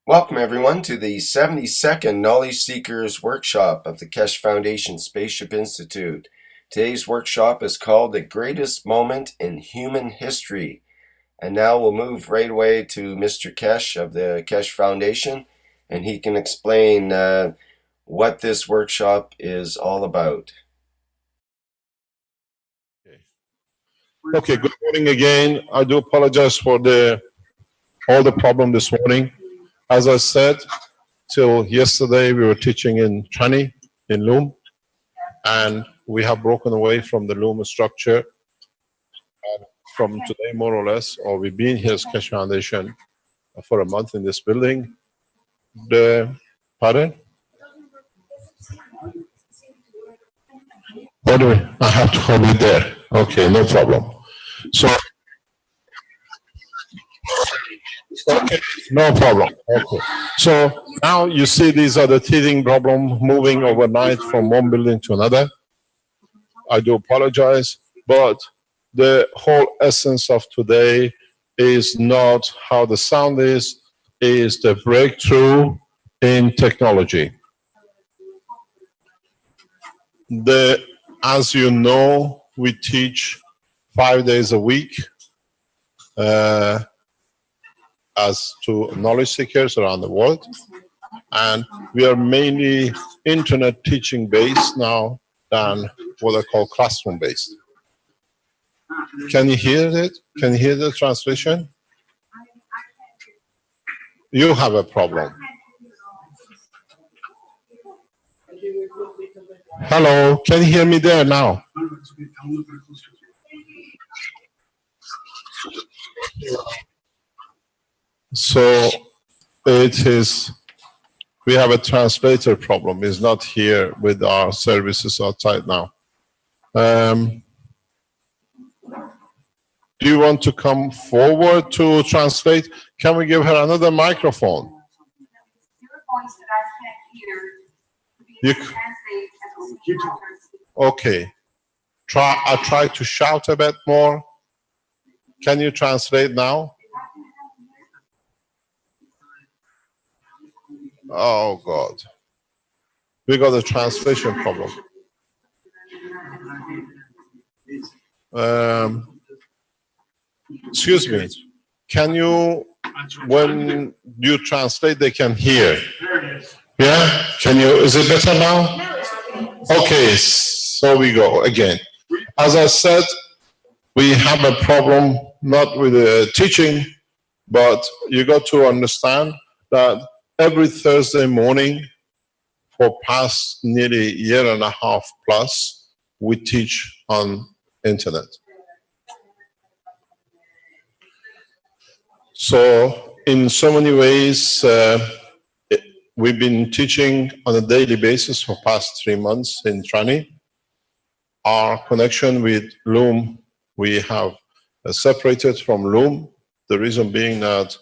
Welcome everyone to the 72nd Knowledge Seekers Workshop of the Keshe Foundation Spaceship Institute. Today's workshop is called The Greatest Moment in Human History. And now we'll move right away to Mr. Keshe of the Keshe Foundation, and he can explain what this workshop is all about. Okay, good morning again. I do apologize for all the problem this morning. As I said, till yesterday we were teaching in Chani, in Loom, and we have broken away from the Loom structure. And from today, more or less, or we've been here as Keshe Foundation for a month in this building. Pardon? Anyway, I have to hold it there. Okay, no problem. So, okay, no problem. Okay. So now you see these are the teething problem moving overnight from one building to another. I do apologize, but the whole essence of today is not how the sound is the breakthrough in technology. As you know, we teach 5 days a week as to knowledge seekers around the world. And we are mainly internet teaching based now than what I call classroom based. Can you hear it? Can you hear the translation? You have a problem. Hello, can you hear me there now? So it is, we have a translator problem. It's not here with our services outside now. Do you want to come forward to translate? Can we give her another microphone? Okay. I try to shout a bit more. Can you translate now? Oh God. We got a translation problem. Excuse me. Can you, when you translate, they can hear? Yeah? Can you, is it better now? Okay, so we go again. As I said, we have a problem not with the teaching, but you got to understand that every Thursday morning for past nearly a year and a half plus, we teach on internet. So in so many ways, we've been teaching on a daily basis for past 3 months in Trani. Our connection with Loom, we have separated from Loom. The reason being that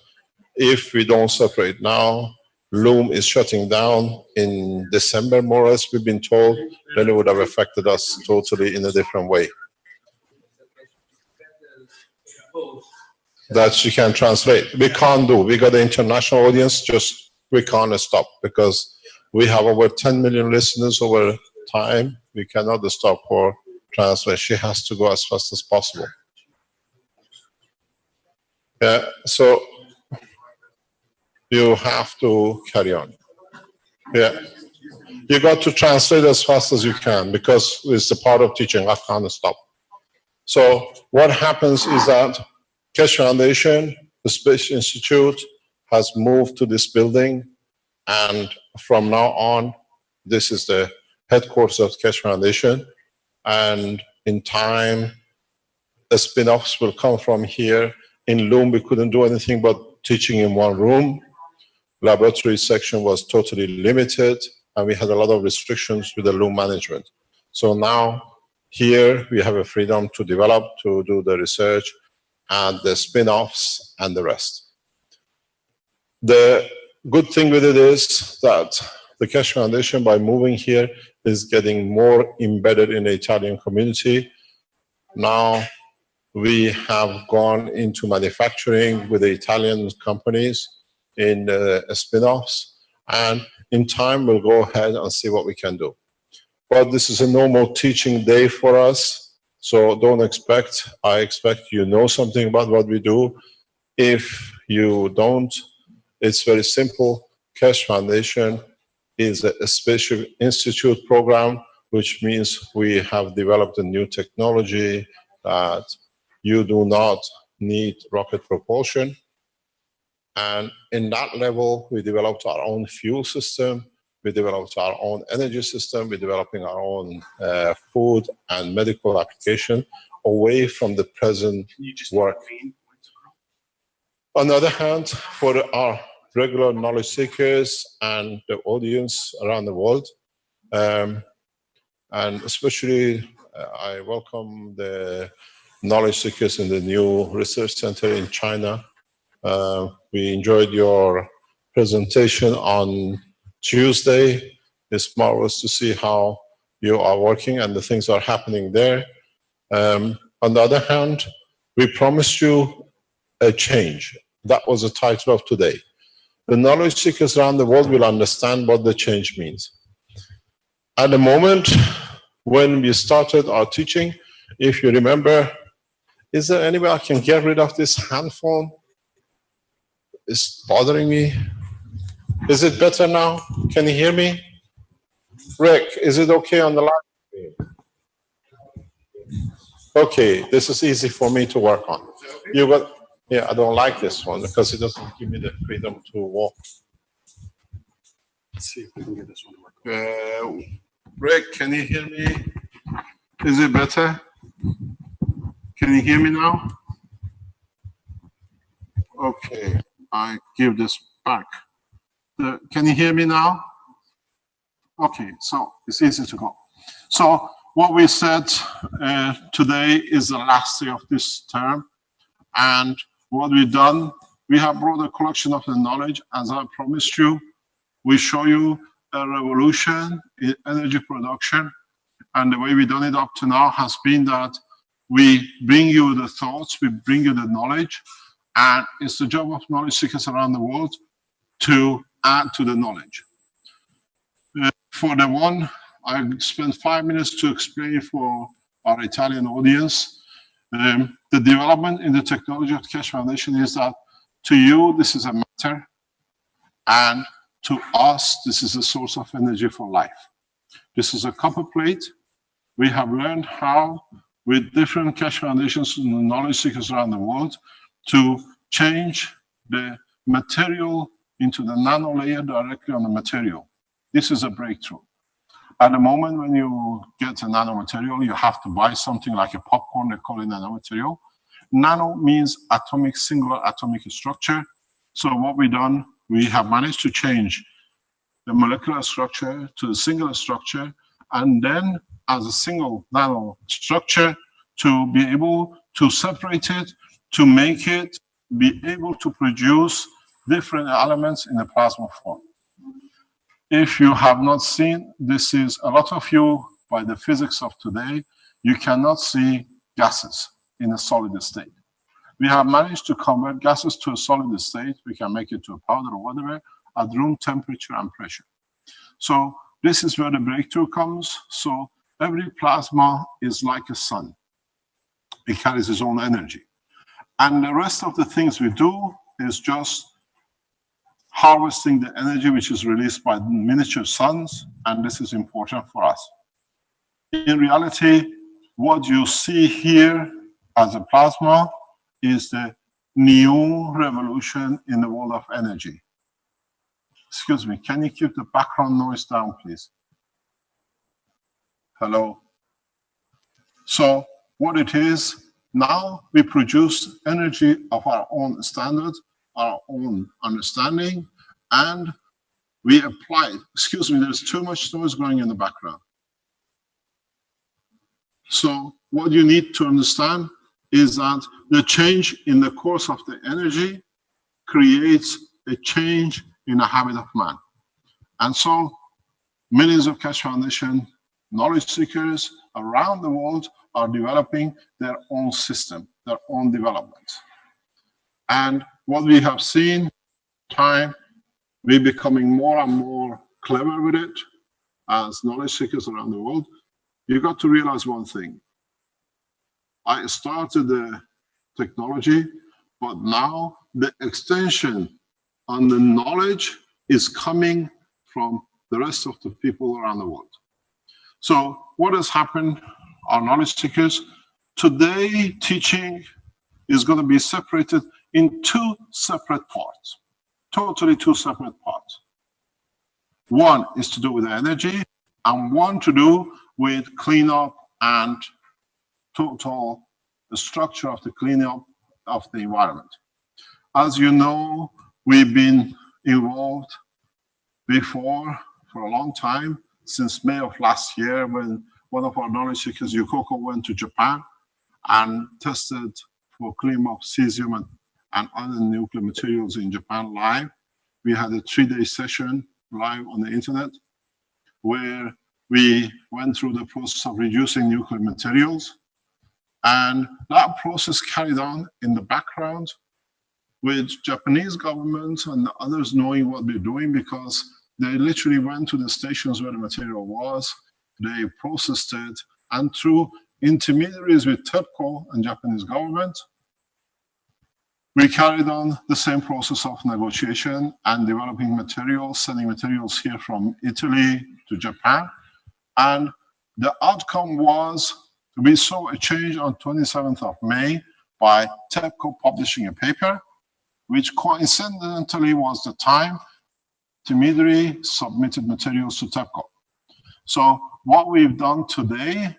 if we don't separate now, Loom is shutting down in December, more or less, we've been told, then it would have affected us totally in a different way. That you can translate. We can't do. We got an international audience, just we can't stop because we have over 10 million listeners over time. We cannot stop for translation. She has to go as fast as possible. Yeah, so you have to carry on. Yeah, you got to translate as fast as you can because it's a part of teaching. I can't stop. So what happens is that Keshe Foundation, the Space Institute, has moved to this building, and from now on, this is the headquarters of Keshe Foundation. And in time, the spin-offs will come from here. In Loom, we couldn't do anything but teaching in one room. Laboratory section was totally limited, and we had a lot of restrictions with the Loom management. So now, here, we have a freedom to develop, to do the research, and the spin-offs and the rest. The good thing with it is that the Keshe Foundation, by moving here, is getting more embedded in the Italian community. Now we have gone into manufacturing with the Italian companies. in spin-offs, and in time we'll go ahead and see what we can do. But this is a normal teaching day for us, so don't expect, I expect you know something about what we do. If you don't, it's very simple. Keshe Foundation is a special institute program, which means we have developed a new technology that you do not need rocket propulsion. And in that level, we developed our own fuel system, we developed our own energy system, we're developing our own food and medical application away from the present work. On the other hand, for our regular knowledge seekers and the audience around the world, and especially I welcome the knowledge seekers in the new research center in China. We enjoyed your presentation on Tuesday. It's marvelous to see how you are working and the things are happening there. On the other hand, we promised you a change. That was the title of today. The knowledge seekers around the world will understand what the change means. At the moment when we started our teaching, if you remember, is there any way I can get rid of this hand phone? It's bothering me. Is it better now? Can you hear me? Rick, is it okay on the line? Okay, this is easy for me to work on. You got, yeah, I don't like this one because it doesn't give me the freedom to walk. Let's see if we can get this one to work. Rick, can you hear me? Is it better? Can you hear me now? Okay, I give this back. Can you hear me now? Okay, so it's easy to go. So what we said today is the last day of this term, and what we've done, we have brought a collection of the knowledge, as I promised you. We show you a revolution in energy production, and the way we've done it up to now has been that we bring you the thoughts, we bring you the knowledge, and it's the job of knowledge seekers around the world to add to the knowledge. For the one, I spent 5 minutes to explain for our Italian audience. The development in the technology of Keshe Foundation is that to you, this is a matter, and to us, this is a source of energy for life. This is a copper plate. We have learned how, with different Keshe Foundations and knowledge seekers around the world, to change the material into the nano layer directly on the material. This is a breakthrough. At the moment when you get a nanomaterial, you have to buy something like a popcorn, they call it nanomaterial. Nano means atomic, singular atomic structure. So what we've done, we have managed to change the molecular structure to the singular structure, and then as a single nano structure to be able to separate it, to make it be able to produce different elements in the plasma form. If you have not seen, this is a lot of you, by the physics of today, you cannot see gases in a solid state. We have managed to convert gases to a solid state. We can make it to a powder or whatever at room temperature and pressure. So this is where the breakthrough comes. So every plasma is like a sun. It carries its own energy. And the rest of the things we do is just harvesting the energy which is released by miniature suns, and this is important for us. In reality, what you see here as a plasma is the new revolution in the world of energy. Excuse me, can you keep the background noise down, please? Hello. So what it is, now we produce energy of our own standard, our own understanding, and we apply it. Excuse me, there's too much noise going in the background. So what you need to understand is that the change in the course of the energy creates a change in the habit of man. And so millions of Keshe Foundation knowledge seekers around the world are developing their own system, their own development. And what we have seen time, we're becoming more and more clever with it as knowledge seekers around the world. You got to realize one thing. I started the technology, but now the extension on the knowledge is coming from the rest of the people around the world. So what has happened, our knowledge seekers, today teaching is going to be separated in two separate parts, totally two separate parts. One is to do with energy and one to do with cleanup and total the structure of the cleanup of the environment. As you know, we've been involved before for a long time, since May of last year, when one of our knowledge seekers, Yukoko, went to Japan and tested for cleanup of cesium and other nuclear materials in Japan live. We had a 3-day session live on the internet where we went through the process of reducing nuclear materials. And that process carried on in the background with Japanese government and others knowing what they're doing, because they literally went to the stations where the material was, they processed it, and through intermediaries with TEPCO and Japanese government, we carried on the same process of negotiation and developing materials, sending materials here from Italy to Japan. And the outcome was we saw a change on 27th of May by TEPCO publishing a paper, which coincidentally was the time intermediary submitted materials to TEPCO. So what we've done today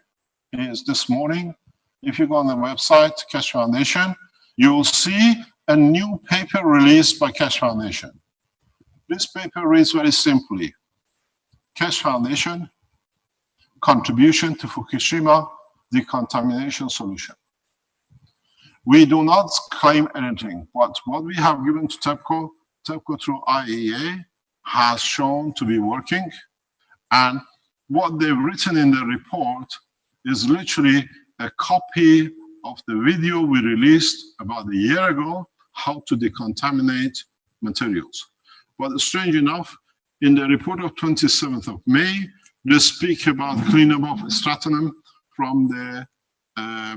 is this morning, if you go on the website, Keshe Foundation, you will see a new paper released by Keshe Foundation. This paper reads very simply, Keshe Foundation, Contribution to Fukushima Decontamination Solution. We do not claim anything, but what we have given to TEPCO, TEPCO through IAEA has shown to be working. And what they've written in the report is literally a copy of the video we released about a year ago, how to decontaminate materials. But strange enough, in the report of 27th of May, they speak about cleanup of stratonum from the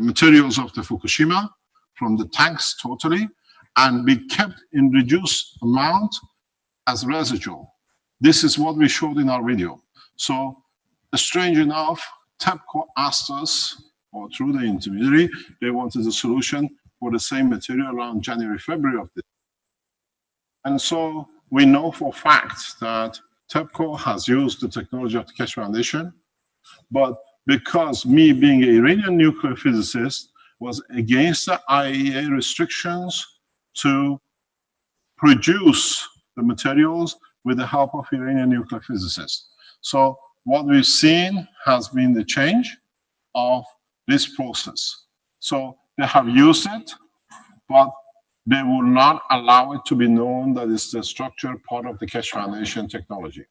materials of the Fukushima, from the tanks totally, and be kept in reduced amount as residual. This is what we showed in our video. So, strange enough, TEPCO asked us, or through the intermediary, they wanted a solution for the same material around January, February of this. And so we know for a fact that TEPCO has used the technology of the Keshe Foundation, but because me being an Iranian nuclear physicist was against the IAEA restrictions to produce the materials with the help of Iranian nuclear physicists. So what we've seen has been the change of this process. So they have used it, but they will not allow it to be known that it's the structured part of the Keshe Foundation technology.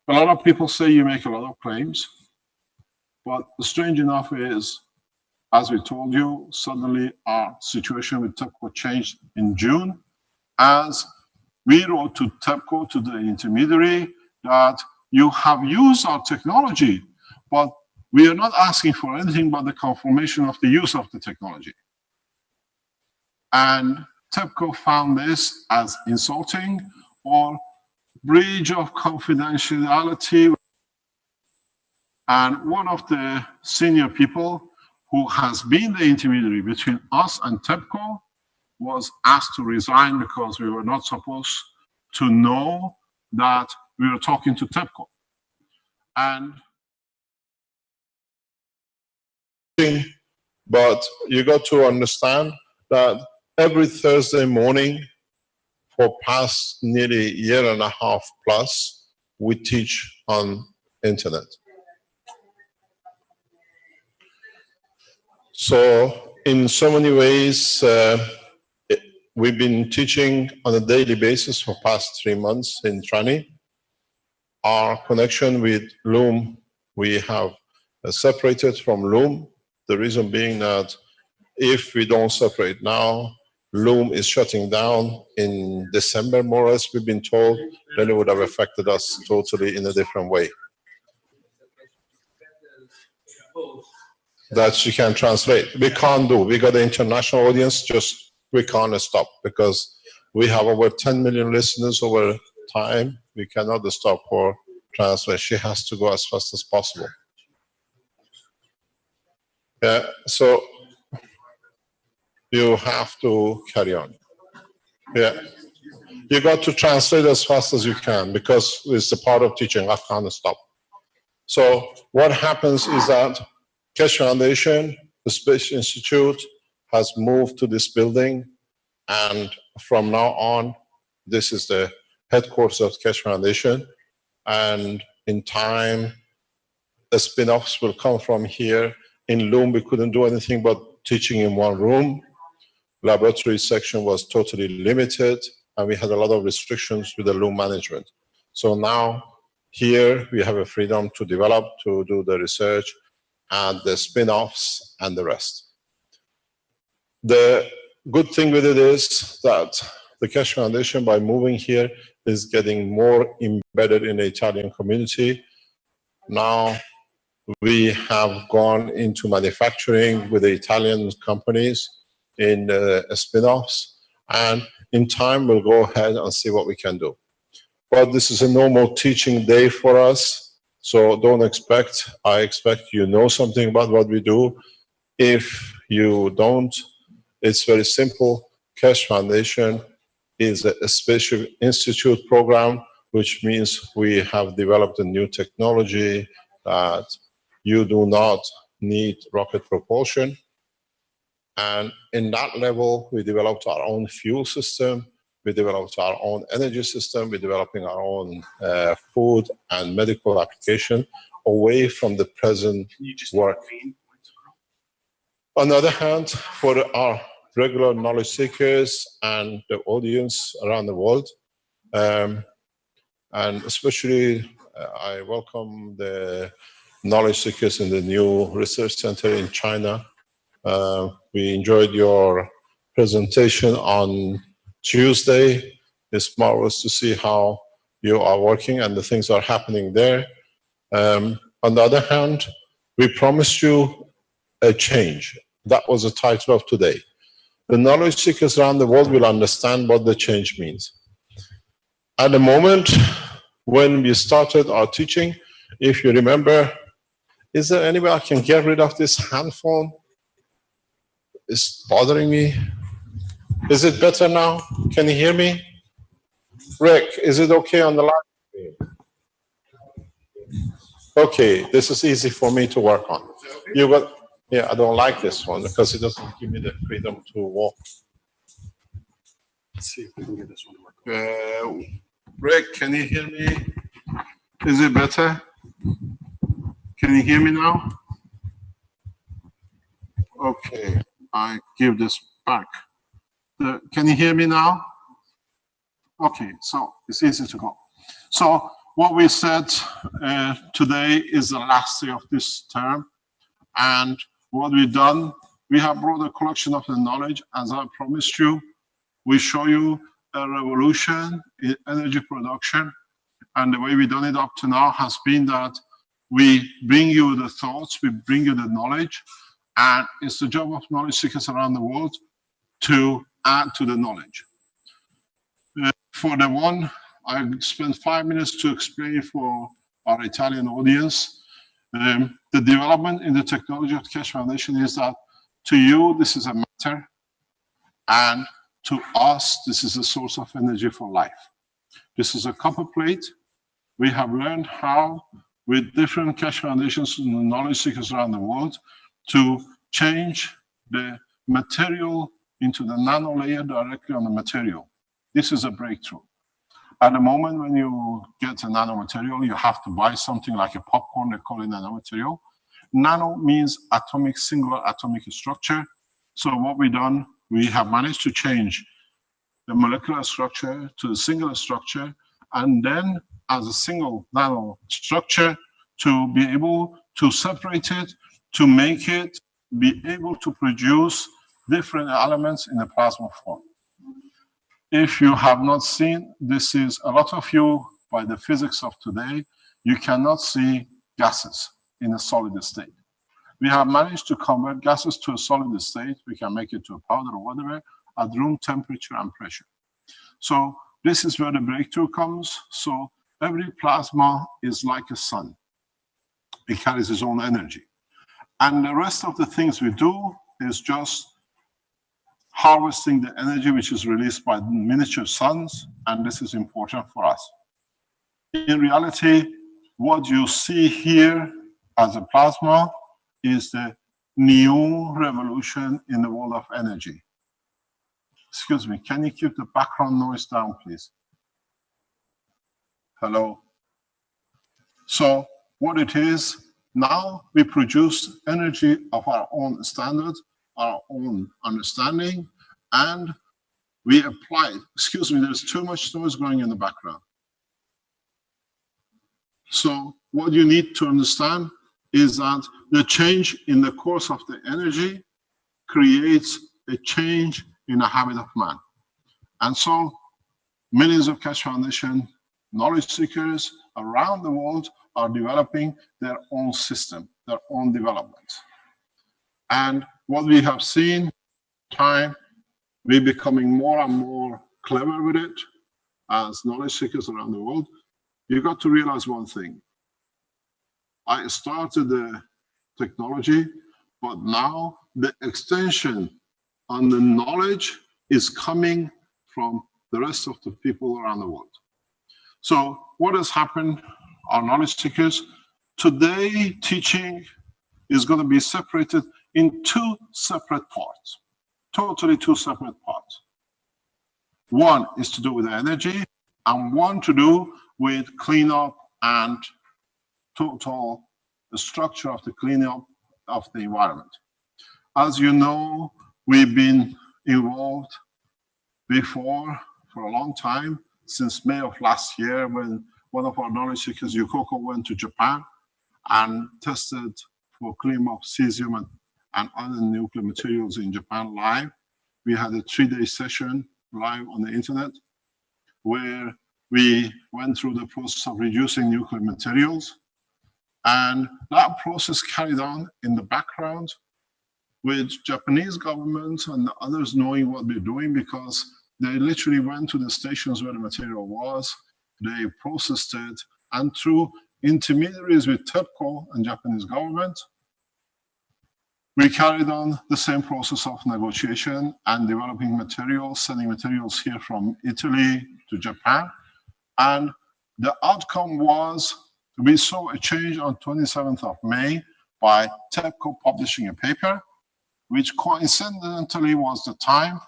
A lot of people say you make a lot of claims, but strange enough is, as we told you, suddenly our situation with TEPCO changed in June, as we wrote to TEPCO, to the intermediary, that you have used our technology, but we are not asking for anything but the confirmation of the use of the technology. And TEPCO found this as insulting or breach of confidentiality. And one of the senior people who has been the intermediary between us and TEPCO was asked to resign because we were not supposed to know that we were talking to TEPCO. And but you got to understand that every Thursday morning for past nearly a year and a half plus, we teach on internet. So in so many ways, we've been teaching on a daily basis for past 3 months in Trani. Our connection with Loom, we have separated from Loom. The reason being that if we don't separate now, Loom is shutting down in December, more or less, we've been told, then it would have affected us totally in a different way. That you can translate. We can't do. We got an international audience, just we can't stop because we have over 10 million listeners over time. We cannot stop for translation. She has to go as fast as possible. Yeah, so you have to carry on. Yeah, you got to translate as fast as you can because it's a part of teaching. I can't stop. So what happens is that Keshe Foundation, the Space Institute, has moved to this building, and from now on, this is the headquarters of Keshe Foundation. And in time, the spin-offs will come from here. In Loom, we couldn't do anything but teaching in one room. Laboratory section was totally limited, and we had a lot of restrictions with the Loom management. So now, here, we have a freedom to develop, to do the research, and the spin-offs and the rest. The good thing with it is that the Keshe Foundation, by moving here, is getting more embedded in the Italian community. Now we have gone into manufacturing with the Italian companies in spin-offs, and in time we'll go ahead and see what we can do. But this is a normal teaching day for us. So don't expect, I expect you know something about what we do. If you don't, it's very simple. Keshe Foundation is a Special Institute program, which means we have developed a new technology that you do not need rocket propulsion. And in that level, we developed our own fuel system. We developed our own energy system. We're developing our own food and medical application away from the present work. On the other hand, for our regular knowledge seekers and the audience around the world, and especially I welcome the knowledge seekers in the new research center in China. We enjoyed your presentation on Tuesday. It's marvelous to see how you are working and the things are happening there. On the other hand, we promised you a change. That was the title of today. The knowledge seekers around the world will understand what the change means. At the moment when we started our teaching, if you remember, is there any way I can get rid of this hand phone? It's bothering me. Is it better now? Can you hear me? Rick, is it okay on the line? Okay, this is easy for me to work on. You got, yeah, I don't like this one because it doesn't give me the freedom to walk. Let's see if we can get this one to work. Rick, can you hear me? Is it better? Can you hear me now? Okay, I give this back. Can you hear me now? Okay, so it's easy to go. So what we said today is the last day of this term, and what we've done, we have brought a collection of the knowledge. As I promised you, we show you a revolution in energy production, and the way we've done it up to now has been that we bring you the thoughts, we bring you the knowledge, and it's the job of knowledge seekers around the world to add to the knowledge. For the one, I spent 5 minutes to explain for our Italian audience. The development in the technology of Keshe Foundation is that to you, this is a matter, and to us, this is a source of energy for life. This is a copper plate. We have learned how, with different Keshe Foundations and knowledge seekers around the world, to change the material into the nano layer directly on the material. This is a breakthrough. At the moment when you get a nanomaterial, you have to buy something like a popcorn, they call it nanomaterial. Nano means atomic, singular atomic structure. So what we've done, we have managed to change the molecular structure to the singular structure, and then as a single nano structure to be able to separate it, to make it be able to produce different elements in the plasma form. If you have not seen, this is a lot of you, by the physics of today, you cannot see gases in a solid state. We have managed to convert gases to a solid state. We can make it to a powder or whatever at room temperature and pressure. So this is where the breakthrough comes. So every plasma is like a sun. It carries its own energy. And the rest of the things we do is just harvesting the energy which is released by miniature suns, and this is important for us. In reality, what you see here as a plasma is the new revolution in the world of energy. Excuse me, can you keep the background noise down, please? Hello. So what it is, now we produce energy of our own standard, our own understanding, and we apply it. Excuse me, there's too much noise going in the background. So what you need to understand is that the change in the course of the energy creates a change in the habit of man. And so millions of Keshe Foundation knowledge seekers around the world are developing their own system, their own development. And what we have seen, time, we're becoming more and more clever with it as knowledge seekers around the world. You got to realize one thing. I started the technology, but now the extension on the knowledge is coming from the rest of the people around the world. So what has happened, our knowledge seekers, today teaching is going to be separated in two separate parts, totally two separate parts. One is to do with energy, and one to do with cleanup and total structure of the cleanup of the environment. As you know, we've been involved before for a long time, since May of last year, when one of our knowledge seekers, Yukoko, went to Japan and tested for cleanup of cesium and other nuclear materials in Japan live. We had a 3-day session live on the internet where we went through the process of reducing nuclear materials. And that process carried on in the background with Japanese government and others knowing what they're doing, because they literally went to the stations where the material was, they processed it, and through intermediaries with TEPCO and Japanese government, we carried on the same process of negotiation and developing materials, sending materials here from Italy to Japan. And the outcome was, we saw a change on 27th of May by TEPCO publishing a paper, which coincidentally was the time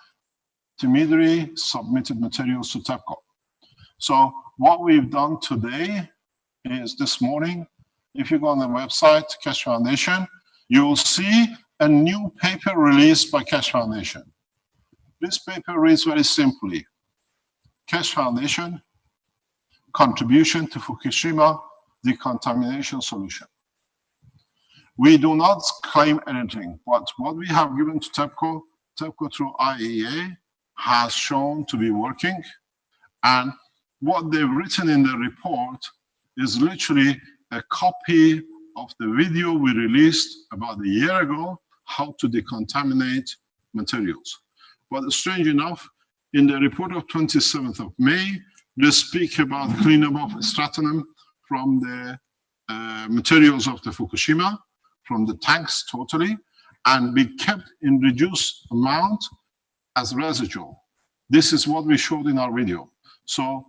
intermediary submitted materials to TEPCO. So what we've done today is this morning, if you go on the website, Keshe Foundation, you will see a new paper released by Keshe Foundation. This paper reads very simply, Keshe Foundation, Contribution to Fukushima Decontamination Solution. We do not claim anything, but what we have given to TEPCO, TEPCO through IAEA has shown to be working. And what they've written in the report is literally a copy of the video we released about a year ago, how to decontaminate materials. But strange enough, in the report of 27th of May, they speak about cleanup of stratonum from the materials of the Fukushima, from the tanks totally, and be kept in reduced amount as residual. This is what we showed in our video. So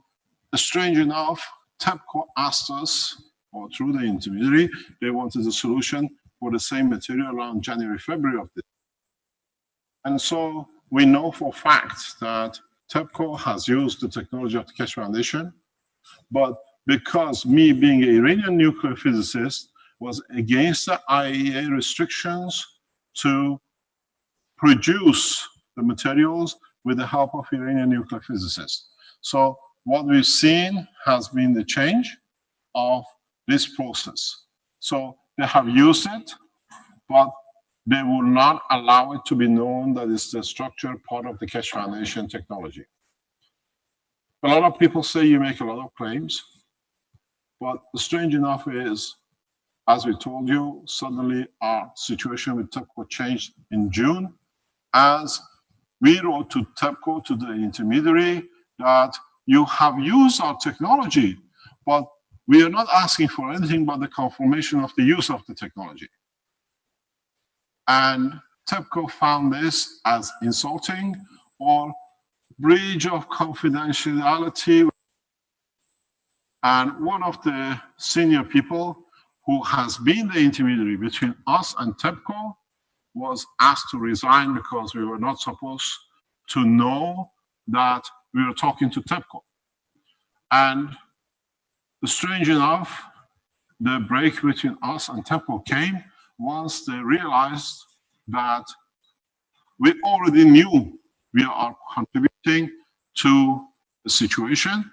strange enough, TEPCO asked us, or through the intermediary, they wanted a solution for the same material around January, February of this. And so we know for a fact that TEPCO has used the technology of the Keshe Foundation, but because me being an Iranian nuclear physicist was against the IAEA restrictions to produce the materials with the help of Iranian nuclear physicists. So what we've seen has been the change of this process. So they have used it, but they will not allow it to be known that it's the structured part of the Keshe Foundation technology. A lot of people say you make a lot of claims, but strange enough is, as we told you, suddenly our situation with TEPCO changed in June, as we wrote to TEPCO, to the intermediary, that you have used our technology, but we are not asking for anything but the confirmation of the use of the technology. And TEPCO found this as insulting or breach of confidentiality. And one of the senior people who has been the intermediary between us and TEPCO was asked to resign because we were not supposed to know that we were talking to TEPCO. And strange enough, the break between us and TEPCO came once they realized that we already knew we are contributing to the situation.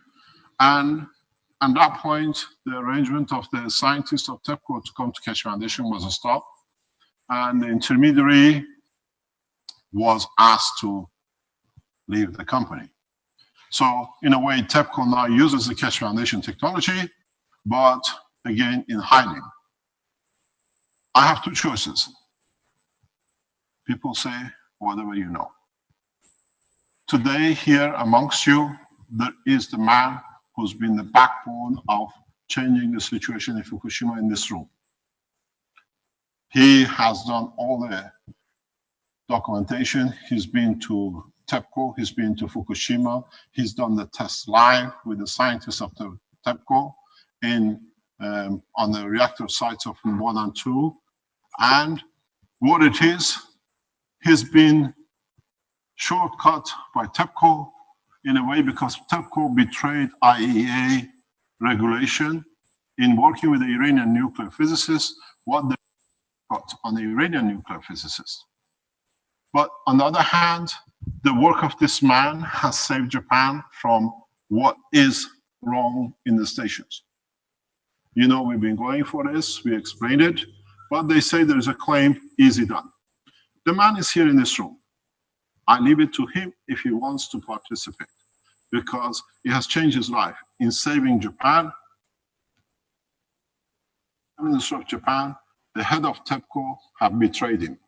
And at that point, the arrangement of the scientists of TEPCO to come to Keshe Foundation was stopped. And the intermediary was asked to leave the company. So in a way, TEPCO now uses the Keshe Foundation technology, but again, in hiding. I have two choices. People say, whatever you know. Today, here amongst you, there is the man who's been the backbone of changing the situation in Fukushima in this room. He has done all the documentation. He's been to TEPCO, he's been to Fukushima, he's done the test live with the scientists of the TEPCO on the reactor sites of 1 and 2. And what it is, he's been shortcut by TEPCO in a way because TEPCO betrayed IAEA regulation in working with the Iranian nuclear physicists, what they got on the Iranian nuclear physicists. But on the other hand, the work of this man has saved Japan from what is wrong in the stations. You know, we've been going for this, we explained it, but they say there's a claim, easy done. The man is here in this room. I leave it to him if he wants to participate, because he has changed his life in saving Japan. The Minister of Japan, the head of TEPCO, have betrayed him.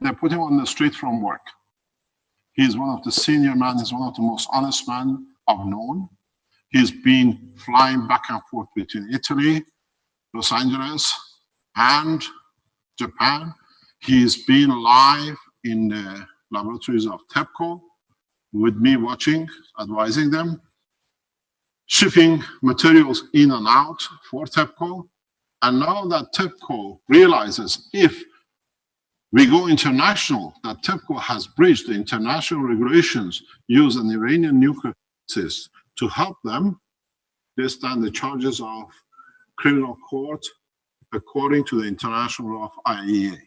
They put him on the street from work. He is one of the senior men, he's one of the most honest men I've known. He's been flying back and forth between Italy, Los Angeles, and Japan. He's been live in the laboratories of TEPCO with me watching, advising them, shipping materials in and out for TEPCO. And now that TEPCO realizes if we go international, that TEPCO has breached the international regulations used in Iranian nuclear systems to help them, they stand the charges of criminal court according to the international law of IAEA.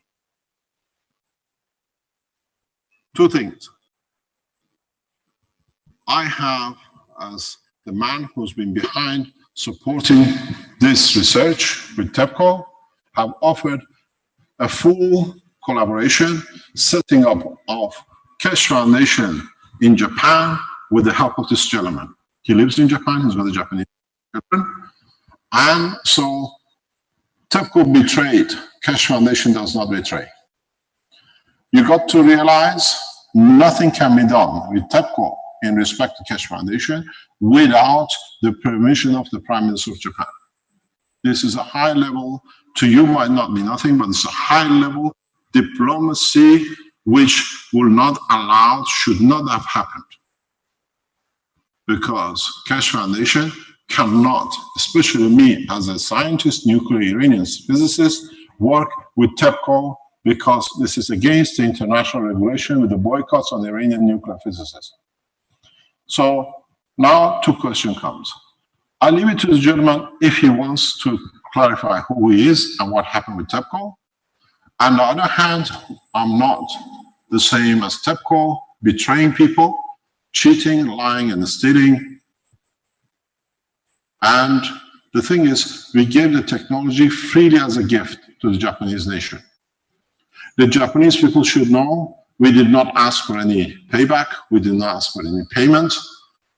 Two things. I have, as the man who's been behind supporting this research with TEPCO, have offered a full collaboration, setting up of Keshe Foundation in Japan with the help of this gentleman. He lives in Japan, he's with a Japanese children. And so TEPCO betrayed, Keshe Foundation does not betray. You got to realize nothing can be done with TEPCO in respect to Keshe Foundation without the permission of the Prime Minister of Japan. This is a high level, to you might not be nothing, but it's a high level diplomacy which will not allow, should not have happened. Because Keshe Foundation cannot, especially me as a scientist, nuclear Iranian physicist, work with TEPCO because this is against the international regulation with the boycotts on the Iranian nuclear physicists. So now two questions comes. I leave it to the gentleman if he wants to clarify who he is and what happened with TEPCO. On the other hand, I'm not the same as TEPCO, betraying people, cheating, lying, and stealing. And the thing is, we gave the technology freely as a gift to the Japanese nation. The Japanese people should know we did not ask for any payback. We did not ask for any payment.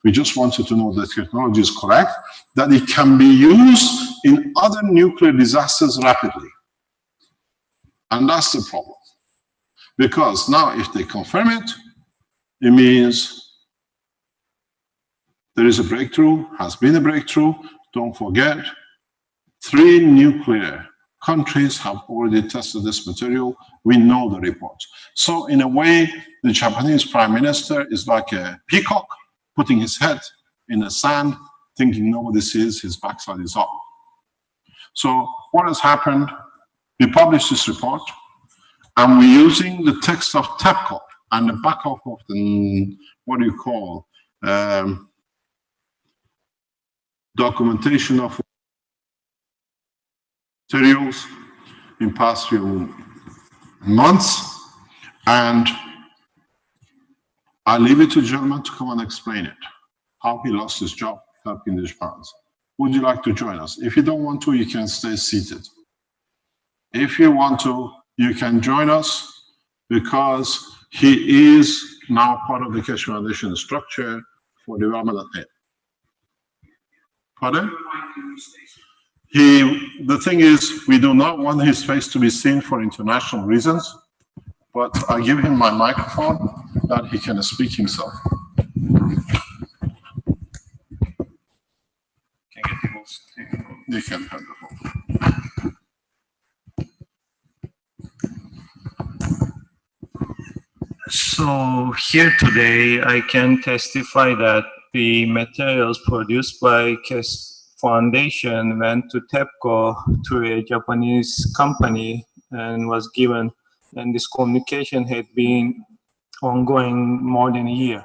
We just wanted to know the technology is correct, that it can be used in other nuclear disasters rapidly. And that's the problem. Because now if they confirm it, it means there is a breakthrough, has been a breakthrough. Don't forget, 3 nuclear countries have already tested this material. We know the reports. So in a way, the Japanese prime minister is like a peacock putting his head in the sand, thinking nobody sees his backside is up. So what has happened? We published this report, and we're using the text of TEPCO and the backup of the, what do you call, documentation of materials in past few months, and I leave it to the gentleman to come and explain it, how he lost his job helping the Japans. Would you like to join us? If you don't want to, you can stay seated. If you want to, you can join us, because he is now part of the Keshe Foundation structure for development at NIT. Pardon? The thing is, we do not want his face to be seen for international reasons, but I give him my microphone that he can speak himself. You can have the phone. So here today, I can testify that the materials produced by Keshe Foundation went to TEPCO through a Japanese company and was given, and this communication had been ongoing more than a year.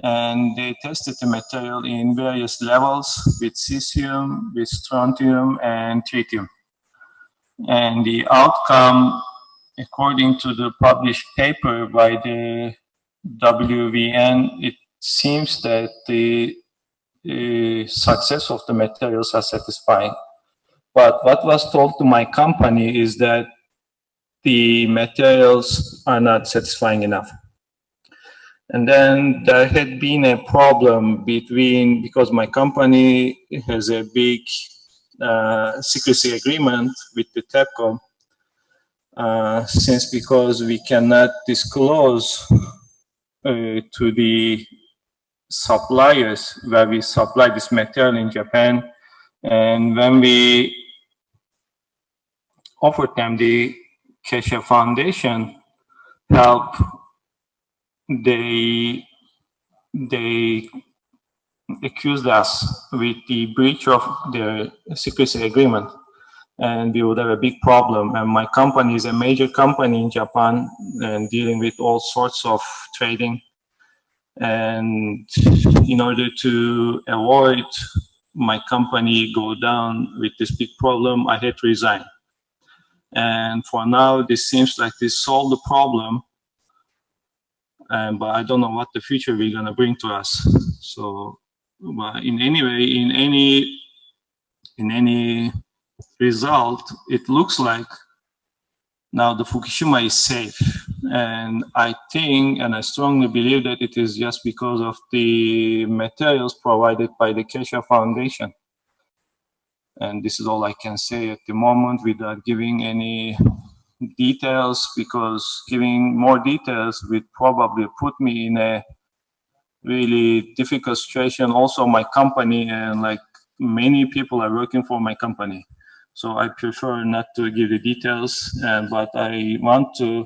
And they tested the material in various levels with cesium, with strontium, and tritium. And the outcome, according to the published paper by the WVN, it seems that the success of the materials are satisfying. But what was told to my company is that the materials are not satisfying enough. And then there had been a problem because my company has a big secrecy agreement with the TEPCO, because we cannot disclose to the suppliers where we supply this material in Japan. And when we offered them the Keshe Foundation help, they accused us with the breach of the secrecy agreement, and we would have a big problem. And my company is a major company in Japan and dealing with all sorts of trading. And in order to avoid my company go down with this big problem, I had to resign. And for now, this seems like this solved the problem. But I don't know what the future will gonna bring to us. So, but in any way, in any result, it looks like now the Fukushima is safe. And I think, and I strongly believe that it is just because of the materials provided by the Keshe Foundation. And this is all I can say at the moment without giving any details, because giving more details would probably put me in a really difficult situation. Also my company, and like many people are working for my company. So I prefer not to give the details, but I want to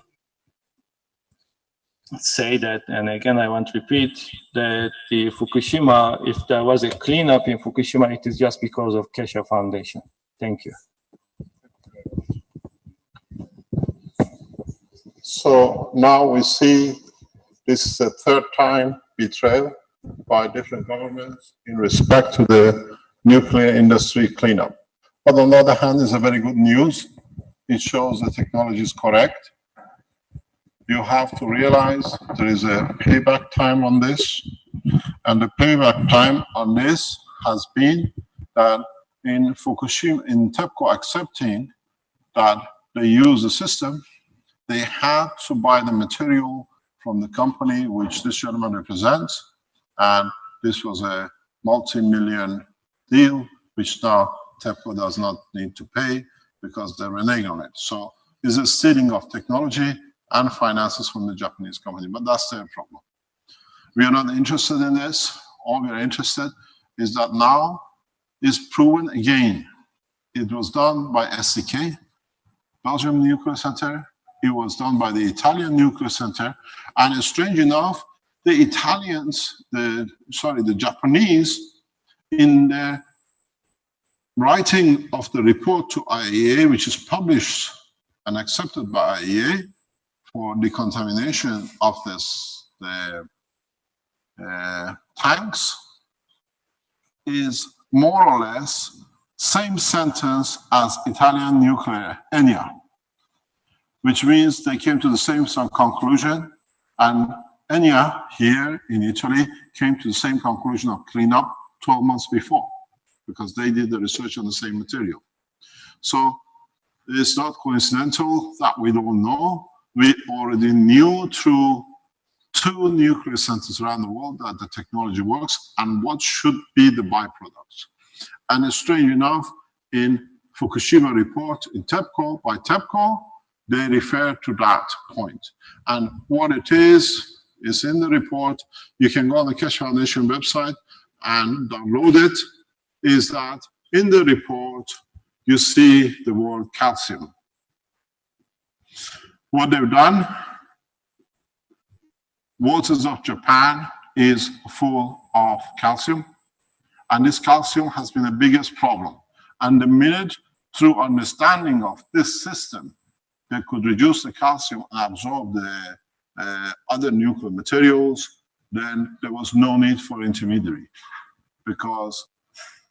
say that, and again I want to repeat that the Fukushima, if there was a cleanup in Fukushima, it is just because of Keshe Foundation. Thank you. So now we see this is the third time betrayal by different governments in respect to the nuclear industry cleanup. But on the other hand, it's a very good news. It shows the technology is correct. You have to realize there is a payback time on this. And the payback time on this has been that in Fukushima, in TEPCO accepting that they use the system, they had to buy the material from the company which this gentleman represents, and this was a multi-million deal, which now TEPCO does not need to pay because they're reneging on it. So it's a stealing of technology and finances from the Japanese company, but that's their problem. We are not interested in this. All we are interested is that now is proven again. It was done by SCK, Belgium Nuclear Center. It was done by the Italian Nuclear Center. And strange enough, the Japanese, in the writing of the report to IAEA, which is published and accepted by IAEA for decontamination of the tanks, is more or less same sentence as Italian nuclear, ENIA, which means they came to the same conclusion, and ENIA here in Italy came to the same conclusion of cleanup 12 months before, because they did the research on the same material. So it's not coincidental that we don't know. We already knew through 2 nuclear centers around the world that the technology works and what should be the byproducts. And strange enough, in Fukushima report in TEPCO, by TEPCO, they refer to that point. And what it is in the report. You can go on the Keshe Foundation website and download it. Is that in the report, you see the word calcium. What they've done, waters of Japan is full of calcium, and this calcium has been the biggest problem. And the minute, through understanding of this system, they could reduce the calcium and absorb the other nuclear materials, then there was no need for intermediary. Because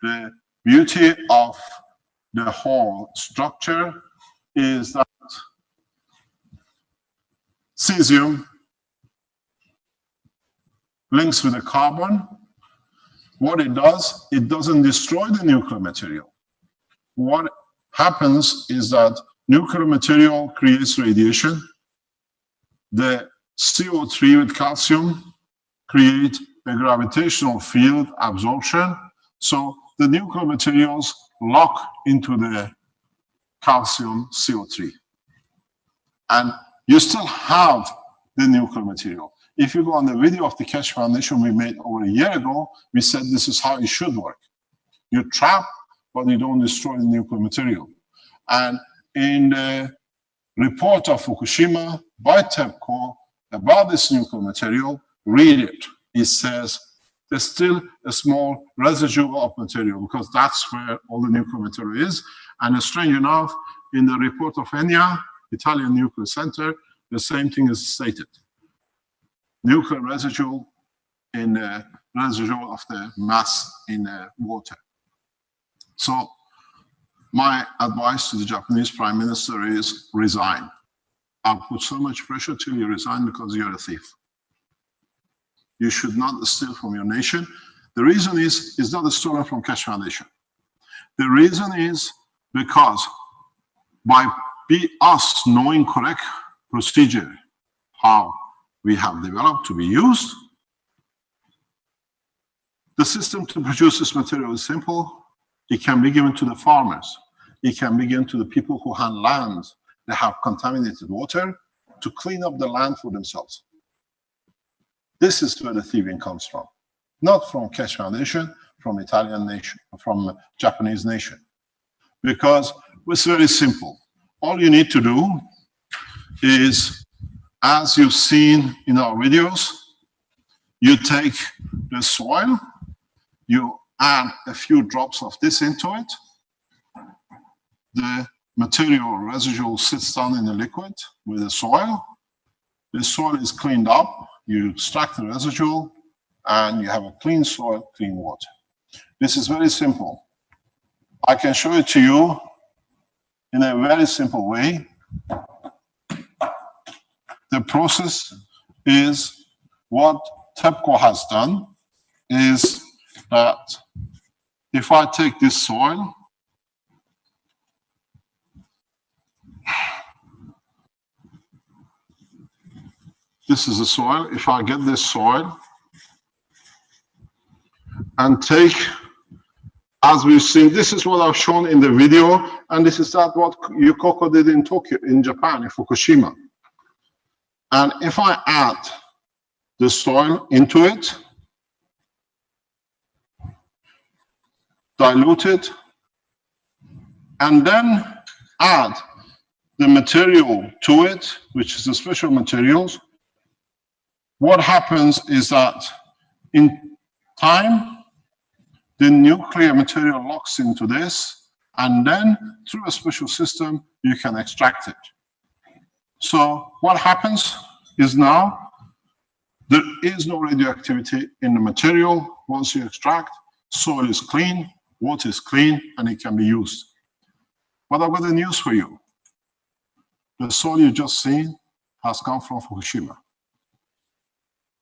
the beauty of the whole structure is that cesium links with the carbon. What it does, it doesn't destroy the nuclear material. What happens is that nuclear material creates radiation. The CO3 with calcium create a gravitational field absorption. So the nuclear materials lock into the calcium CO3. And you still have the nuclear material. If you go on the video of the Keshe Foundation we made over a year ago, we said this is how it should work. You trap, but you don't destroy the nuclear material. And in the report of Fukushima by TEPCO about this nuclear material, read it. It says there's still a small residue of material because that's where all the nuclear material is. And strange enough, in the report of ENIA, Italian Nuclear Center, the same thing is stated. Nuclear residue in the residue of the mass in the water. So my advice to the Japanese Prime Minister is resign. I'll put so much pressure till you resign because you're a thief. You should not steal from your nation. The reason is, it's not a stolen from Keshe Foundation. The reason is because by us knowing correct procedure, how we have developed to be used, the system to produce this material is simple. It can be given to the farmers. It can be given to the people who have land that have contaminated water to clean up the land for themselves. This is where the thieving comes from. Not from Keshe Foundation, from Italian nation, from Japanese nation. Because it's very simple. All you need to do is, as you've seen in our videos, you take the soil, you add a few drops of this into it, the material or residue sits down in the liquid with the soil. The soil is cleaned up, you extract the residue, and you have a clean soil, clean water. This is very simple. I can show it to you in a very simple way. The process is, what TEPCO has done is that if I take this soil, This is the soil. If I get this soil and take, as we've seen, this is what I've shown in the video, and this is what Yukoko did in Tokyo, in Japan, in Fukushima. And if I add the soil into it, dilute it, and then add the material to it, which is the special materials, what happens is that in time, the nuclear material locks into this, and then through a special system, you can extract it. So what happens is now there is no radioactivity in the material. Once you extract, soil is clean, water is clean, and it can be used. But I've got the news for you. The soil you just seen has come from Fukushima.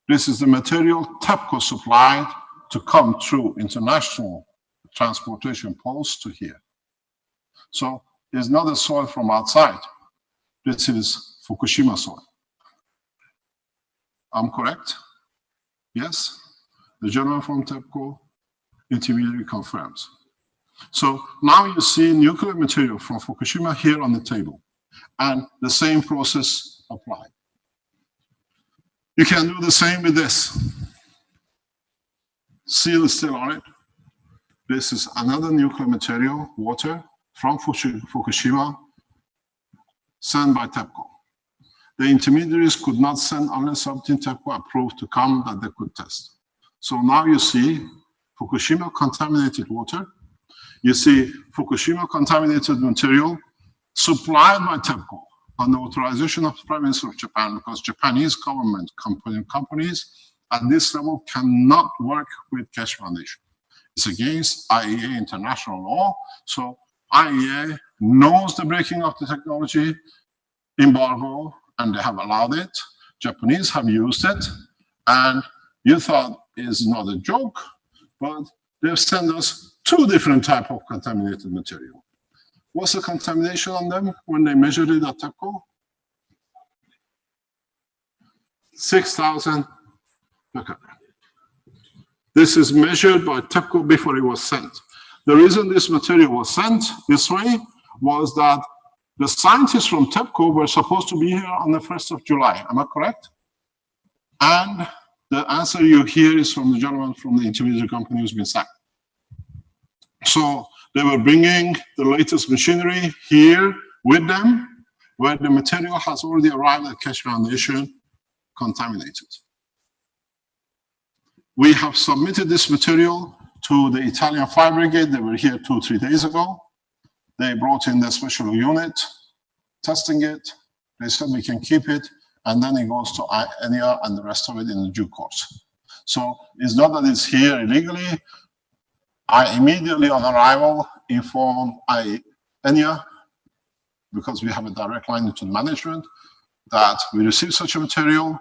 This is the material TEPCO supplied to come through international transportation posts to here. So it's not a soil from outside. This is Fukushima soil. I'm correct? Yes? The gentleman from TEPCO intermediary confirms. So now you see nuclear material from Fukushima here on the table, and the same process applied. You can do the same with this. Seal is still on it. This is another nuclear material, water, from Fukushima, sent by TEPCO. The intermediaries could not send unless something TEPCO approved to come that they could test. So now you see Fukushima contaminated water. You see Fukushima contaminated material supplied by TEPCO on the authorization of the Prime Minister of Japan, because Japanese government companies at this level cannot work with Keshe Foundation. It's against IAEA international law. So IAEA knows the breaking of the technology embargo, and they have allowed it. Japanese have used it, and you thought it's not a joke, but they've sent us 2 different types of contaminated material. What's the contamination on them when they measured it at TEPCO? 6,000 becquerel. This is measured by TEPCO before it was sent. The reason this material was sent this way was that the scientists from TEPCO were supposed to be here on the 1st of July. Am I correct? And the answer you hear is from the gentleman from the intermediary company who's been sacked. So they were bringing the latest machinery here with them, where the material has already arrived at Keshe Foundation contaminated. We have submitted this material to the Italian Fire Brigade. They were here 2-3 days ago. They brought in the special unit, testing it. They said we can keep it, and then it goes to ENIA and the rest of it in the due course. So it's not that it's here illegally. I immediately on arrival informed ENIA, because we have a direct line to the management, that we received such a material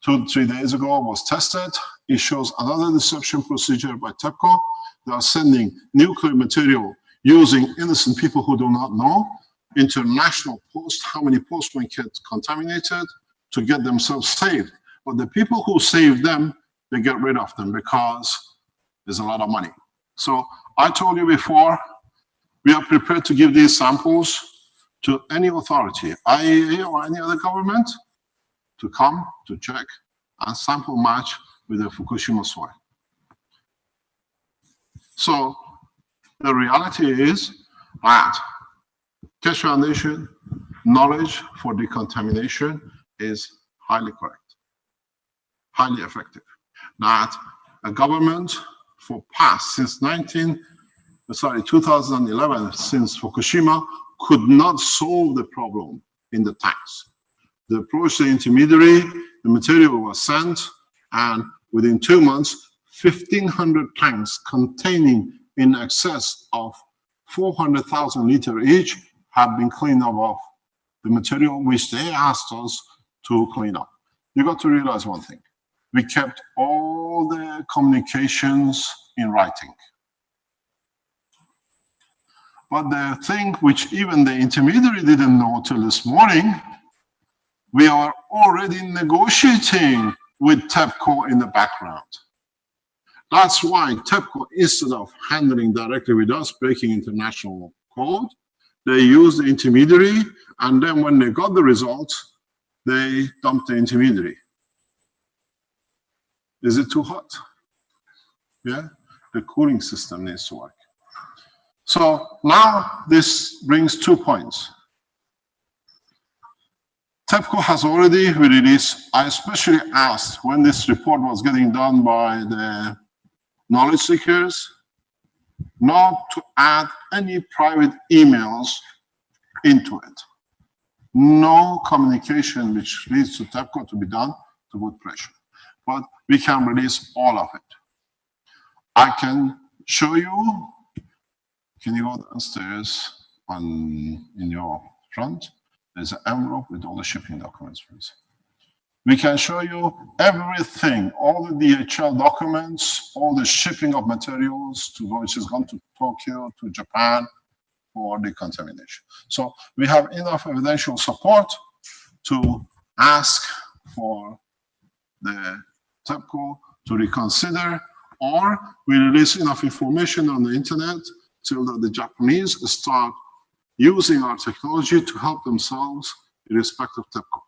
2-3 days ago, was tested. It shows another deception procedure by TEPCO. They are sending nuclear material using innocent people who do not know, international posts, how many posts will get contaminated to get themselves saved. But the people who save them, they get rid of them because there's a lot of money. So I told you before, we are prepared to give these samples to any authority, IAEA or any other government, to come to check and sample match with the Fukushima soil. So the reality is that Keshe Foundation knowledge for decontamination is highly correct, highly effective. That a government for past, since 2011, since Fukushima, could not solve the problem in the tanks. They approached the intermediary, the material was sent, and within 2 months, 1,500 tanks containing in excess of 400,000 liters each have been cleaned up of the material which they asked us to clean up. You got to realize one thing. We kept all the communications in writing. But the thing which even the intermediary didn't know till this morning, we are already negotiating with TEPCO in the background. That's why TEPCO, instead of handling directly with us, breaking international code, they used the intermediary, and then when they got the results, they dumped the intermediary. Is it too hot? Yeah, the cooling system needs to work. So now this brings 2 points. TEPCO has already released, I especially asked when this report was getting done by the knowledge seekers, not to add any private emails into it. No communication which leads to TEPCO to be done to put pressure. But we can release all of it. I can show you, can you go downstairs in your front? There's an envelope with all the shipping documents, please. We can show you everything, all the DHL documents, all the shipping of materials which has gone to Tokyo, to Japan for decontamination. So we have enough evidential support to ask for the TEPCO to reconsider, or we release enough information on the internet so that the Japanese start using our technology to help themselves in respect of TEPCO.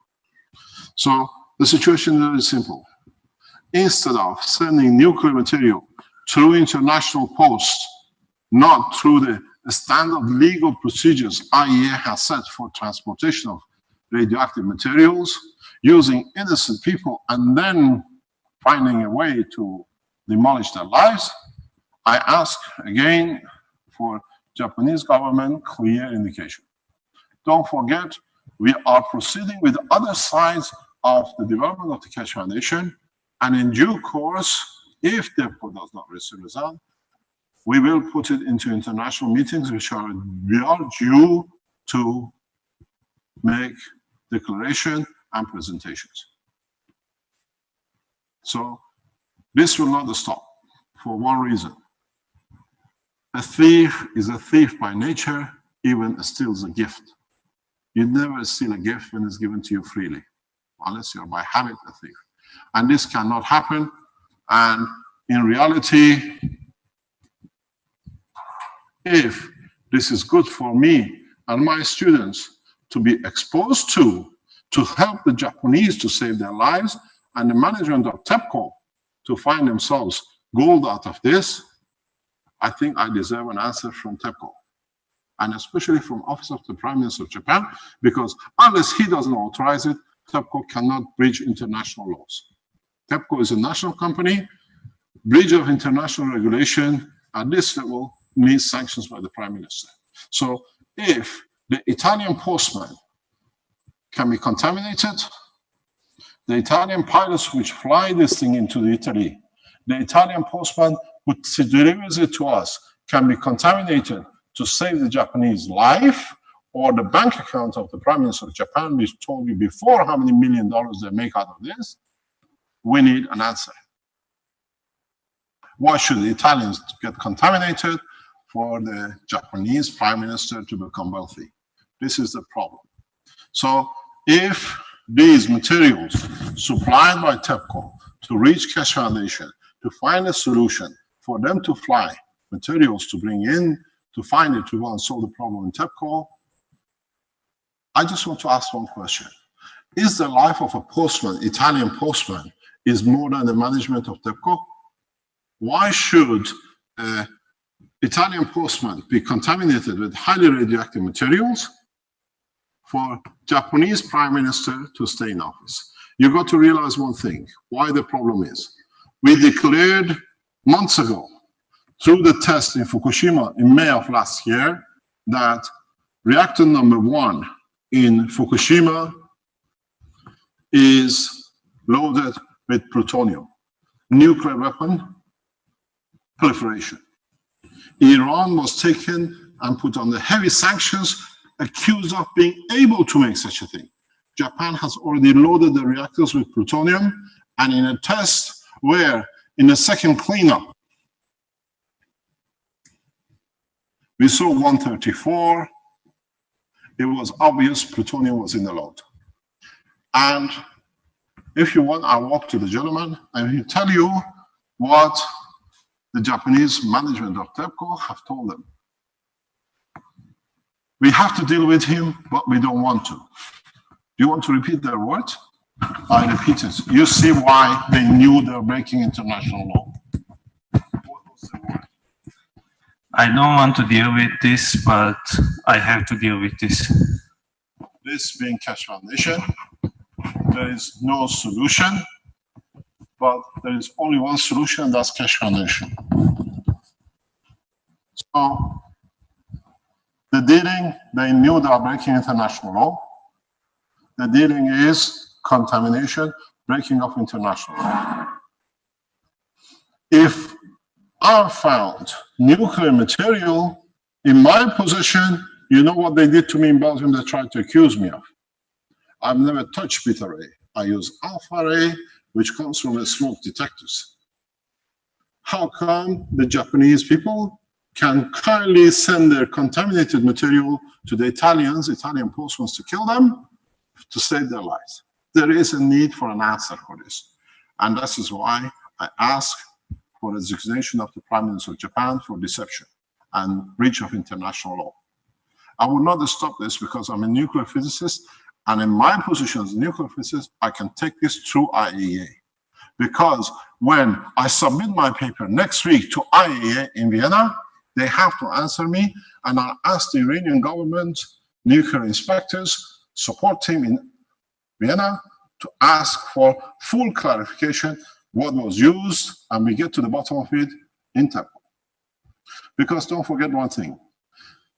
So the situation is very simple. Instead of sending nuclear material through international posts, not through the standard legal procedures IAEA has set for transportation of radioactive materials, using innocent people and then finding a way to demolish their lives, I ask again for Japanese government clear indication. Don't forget, we are proceeding with other sides of the development of the Keshe Foundation, and in due course, if TEPCO does not reach a result, we will put it into international meetings we are due to make declaration and presentations. So this will not stop for one reason. A thief is a thief by nature, even steals a gift. You never steal a gift when it's given to you freely, unless you're by habit a thief. And this cannot happen. And in reality, if this is good for me and my students to be exposed to help the Japanese to save their lives, and the management of TEPCO to find themselves gold out of this, I think I deserve an answer from TEPCO, and especially from Office of the Prime Minister of Japan, because unless he doesn't authorize it, TEPCO cannot breach international laws. TEPCO is a national company. Breach of international regulation at this level needs sanctions by the Prime Minister. So if the Italian postman can be contaminated, the Italian pilots which fly this thing into Italy, the Italian postman who delivers it to us can be contaminated to save the Japanese life, or the bank account of the Prime Minister of Japan, which told you before how many $1 million they make out of this, we need an answer. Why should the Italians get contaminated for the Japanese Prime Minister to become wealthy? This is the problem. So if these materials supplied by TEPCO to reach Keshe Foundation to find a solution for them to fly materials to bring in, to find it, to go and solve the problem in TEPCO, I just want to ask one question. Is the life of a postman, Italian postman, is more than the management of TEPCO? Why should an Italian postman be contaminated with highly radioactive materials for Japanese Prime Minister to stay in office? You got to realize one thing, why the problem is. We declared months ago, through the test in Fukushima in May of last year, that reactor number 1 in Fukushima is loaded with plutonium, nuclear weapon proliferation. Iran was taken and put under heavy sanctions, accused of being able to make such a thing. Japan has already loaded the reactors with plutonium, and in a test where, in the second cleanup, we saw 134, it was obvious plutonium was in the load. And if you want, I'll walk to the gentleman and he'll tell you what the Japanese management of TEPCO have told them. We have to deal with him, but we don't want to. Do you want to repeat their words? I repeat it. You see why they knew they were breaking international law. What was the word? I don't want to deal with this, but I have to deal with this. This being Keshe Foundation, there is no solution, but there is only one solution, that's Keshe Foundation. So the dealing, they knew they are breaking international law. The dealing is contamination, breaking of international law. If I found nuclear material in my possession, you know what they did to me in Belgium? They tried to accuse me of. I've never touched beta ray. I use alpha ray, which comes from the smoke detectors. How come the Japanese people can kindly send their contaminated material to the Italians? Italian post wants to kill them to save their lives. There is a need for an answer for this. And that is why I ask for resignation of the Prime Minister of Japan for deception and breach of international law. I will not stop this because I'm a nuclear physicist, and in my position as a nuclear physicist, I can take this through IAEA. Because when I submit my paper next week to IAEA in Vienna, they have to answer me, and I'll ask the Iranian government, nuclear inspectors, support team in Vienna to ask for full clarification what was used, and we get to the bottom of it in TEPCO. Because don't forget one thing,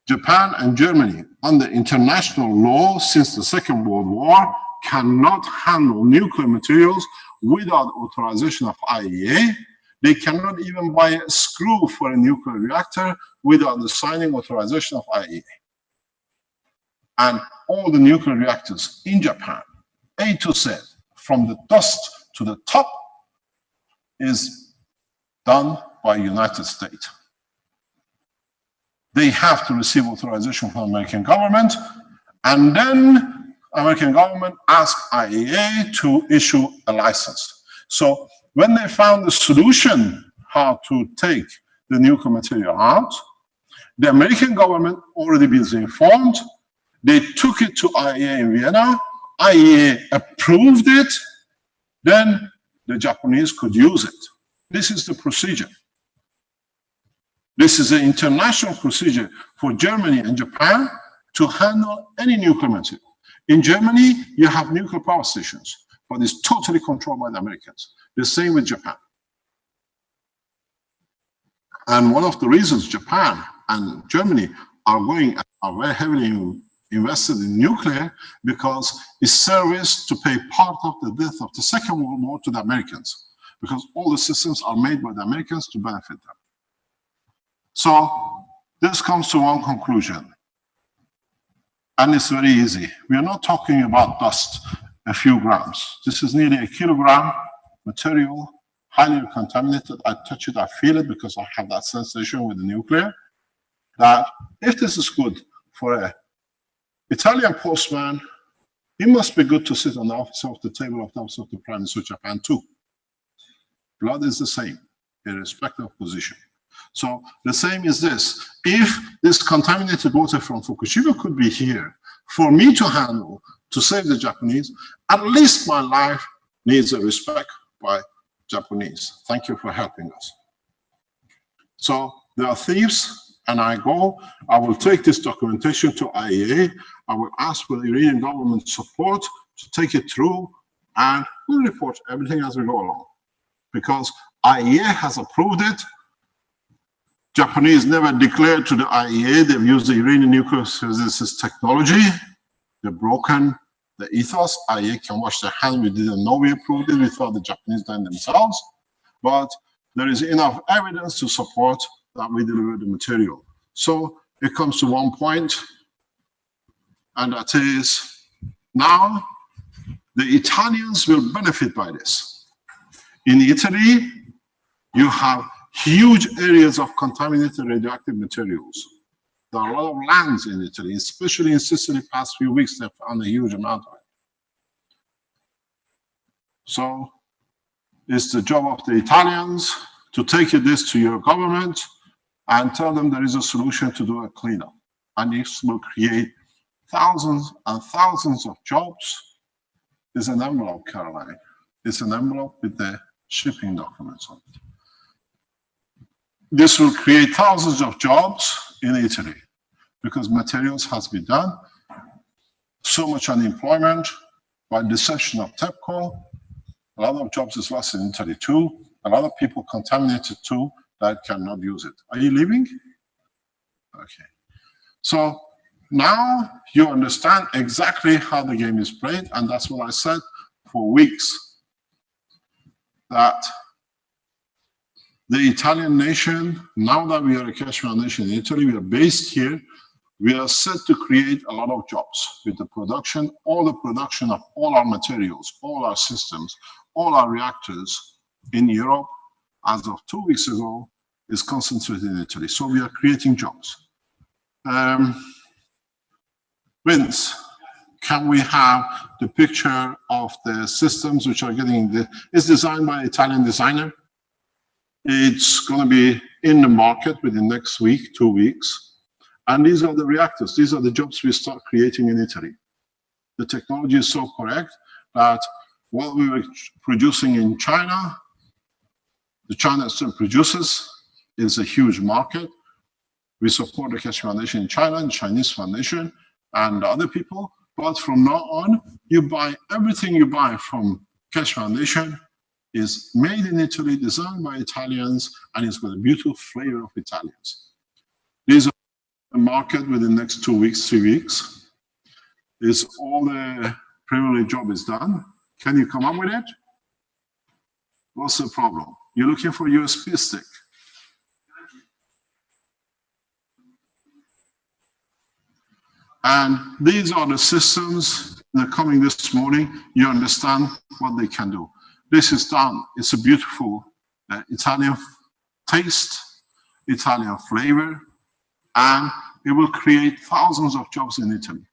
Japan and Germany, under international law since the Second World War, cannot handle nuclear materials without authorization of IAEA. They cannot even buy a screw for a nuclear reactor without the signing authorization of IAEA. And all the nuclear reactors in Japan, A to Z, from the dust to the top, is done by United States. They have to receive authorization from the American government, and then American government asks IAEA to issue a license. So when they found the solution how to take the nuclear material out, the American government already been informed. They took it to IAEA in Vienna. IAEA approved it. Then the Japanese could use it. This is the procedure. This is an international procedure for Germany and Japan to handle any nuclear material. In Germany, you have nuclear power stations, but it's totally controlled by the Americans. The same with Japan. And one of the reasons Japan and Germany are very heavily invested in nuclear, because it's service to pay part of the death of the Second World War to the Americans, because all the systems are made by the Americans to benefit them. So this comes to one conclusion, and it's very easy. We are not talking about dust, a few grams. This is nearly a kilogram material, highly contaminated. I touch it, I feel it, because I have that sensation with the nuclear, that if this is good for an Italian postman, it must be good to sit on the office of the table of the Prime Minister of Japan too. Blood is the same, irrespective of position. So the same is this. If this contaminated water from Fukushima could be here for me to handle, to save the Japanese, at least my life needs a respect by Japanese. Thank you for helping us. So there are thieves, and I will take this documentation to IAEA. I will ask for the Iranian government support to take it through, and we'll report everything as we go along. Because IAEA has approved it. Japanese never declared to the IAEA they've used the Iranian nuclear physicist technology. They've broken the ethos. IAEA can wash their hands. We didn't know we approved it. We thought the Japanese done themselves. But there is enough evidence to support that we delivered the material. So it comes to one point, and that is now the Italians will benefit by this. In Italy, you have huge areas of contaminated radioactive materials. There are a lot of lands in Italy, especially in Sicily. Past few weeks, they found a huge amount of it. So it's the job of the Italians to take this to your government and tell them there is a solution to do a cleanup. And this will create thousands and thousands of jobs. It's an envelope, Caroline. It's an envelope with the shipping documents on it. This will create thousands of jobs in Italy because materials has been done. So much unemployment by deception of TEPCO. A lot of jobs is lost in Italy too. A lot of people contaminated too that cannot use it. Are you leaving? Okay. So now you understand exactly how the game is played, and that's what I said for weeks. That the Italian nation, now that we are a Keshe Foundation in Italy, we are based here, we are set to create a lot of jobs with the production, all the production of all our materials, all our systems, all our reactors in Europe, as of 2 weeks ago, is concentrated in Italy. So we are creating jobs. Vince, can we have the picture of the systems which are getting, it's designed by an Italian designer. It's going to be in the market within next week, 2 weeks. And these are the reactors. These are the jobs we start creating in Italy. The technology is so correct that what we were producing in China, the China still produces, is a huge market. We support the Keshe Foundation in China, the Chinese Foundation, and other people. But from now on, you buy everything you buy from Keshe Foundation is made in Italy, designed by Italians, and it's got a beautiful flavor of Italians. These are the market within the next 2 weeks, 3 weeks. Is all the preliminary job is done. Can you come up with it? What's the problem? You're looking for a USB stick. And these are the systems that are coming this morning. You understand what they can do. This is done. It's a beautiful Italian taste, Italian flavor, and it will create thousands of jobs in Italy.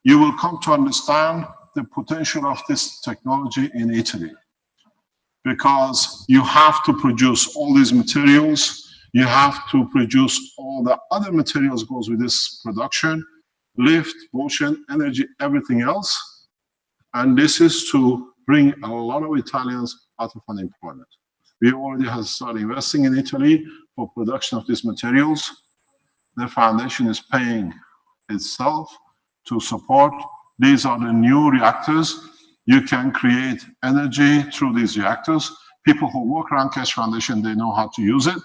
You will come to understand the potential of this technology in Italy, because you have to produce all these materials. You have to produce all the other materials goes with this production. Lift, motion, energy, everything else. And this is to bring a lot of Italians out of unemployment. We already have started investing in Italy for production of these materials. The foundation is paying itself to support. These are the new reactors. You can create energy through these reactors. People who work around Keshe Foundation, they know how to use it.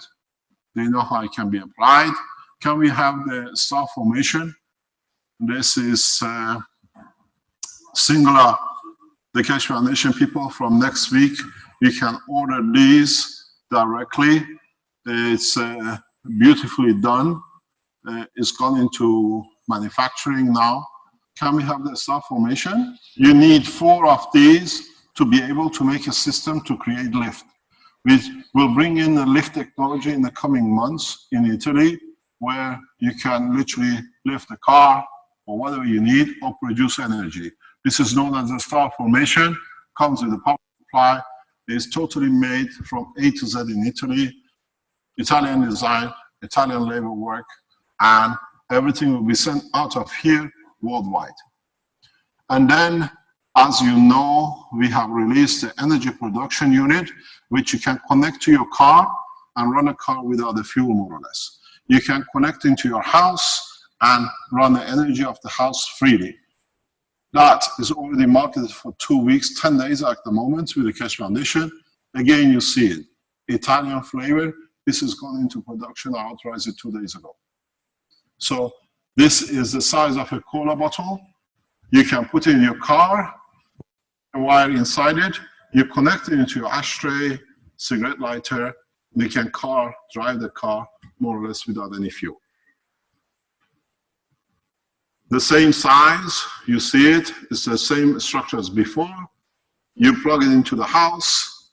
They know how it can be applied. Can we have the star formation? This is singular, the Keshe Foundation people from next week. You can order these directly. It's beautifully done. It's gone into manufacturing now. Can we have the star formation? You need 4 of these to be able to make a system to create lift. We will bring in the lift technology in the coming months in Italy, where you can literally lift a car or whatever you need, or produce energy. This is known as the star formation, comes with a power supply, is totally made from A to Z in Italy, Italian design, Italian labor work, and everything will be sent out of here worldwide. And then, as you know, we have released the energy production unit, which you can connect to your car and run a car without the fuel, more or less. You can connect into your house and run the energy of the house freely. That is already marketed for 2 weeks, 10 days at the moment with the Keshe Foundation. Again, you see it. Italian flavor. This has gone into production. I authorized it 2 days ago. So this is the size of a cola bottle. You can put it in your car, a wire inside it. You connect it into your ashtray, cigarette lighter, and you can drive the car more or less without any fuel. The same size, you see it, it's the same structure as before. You plug it into the house.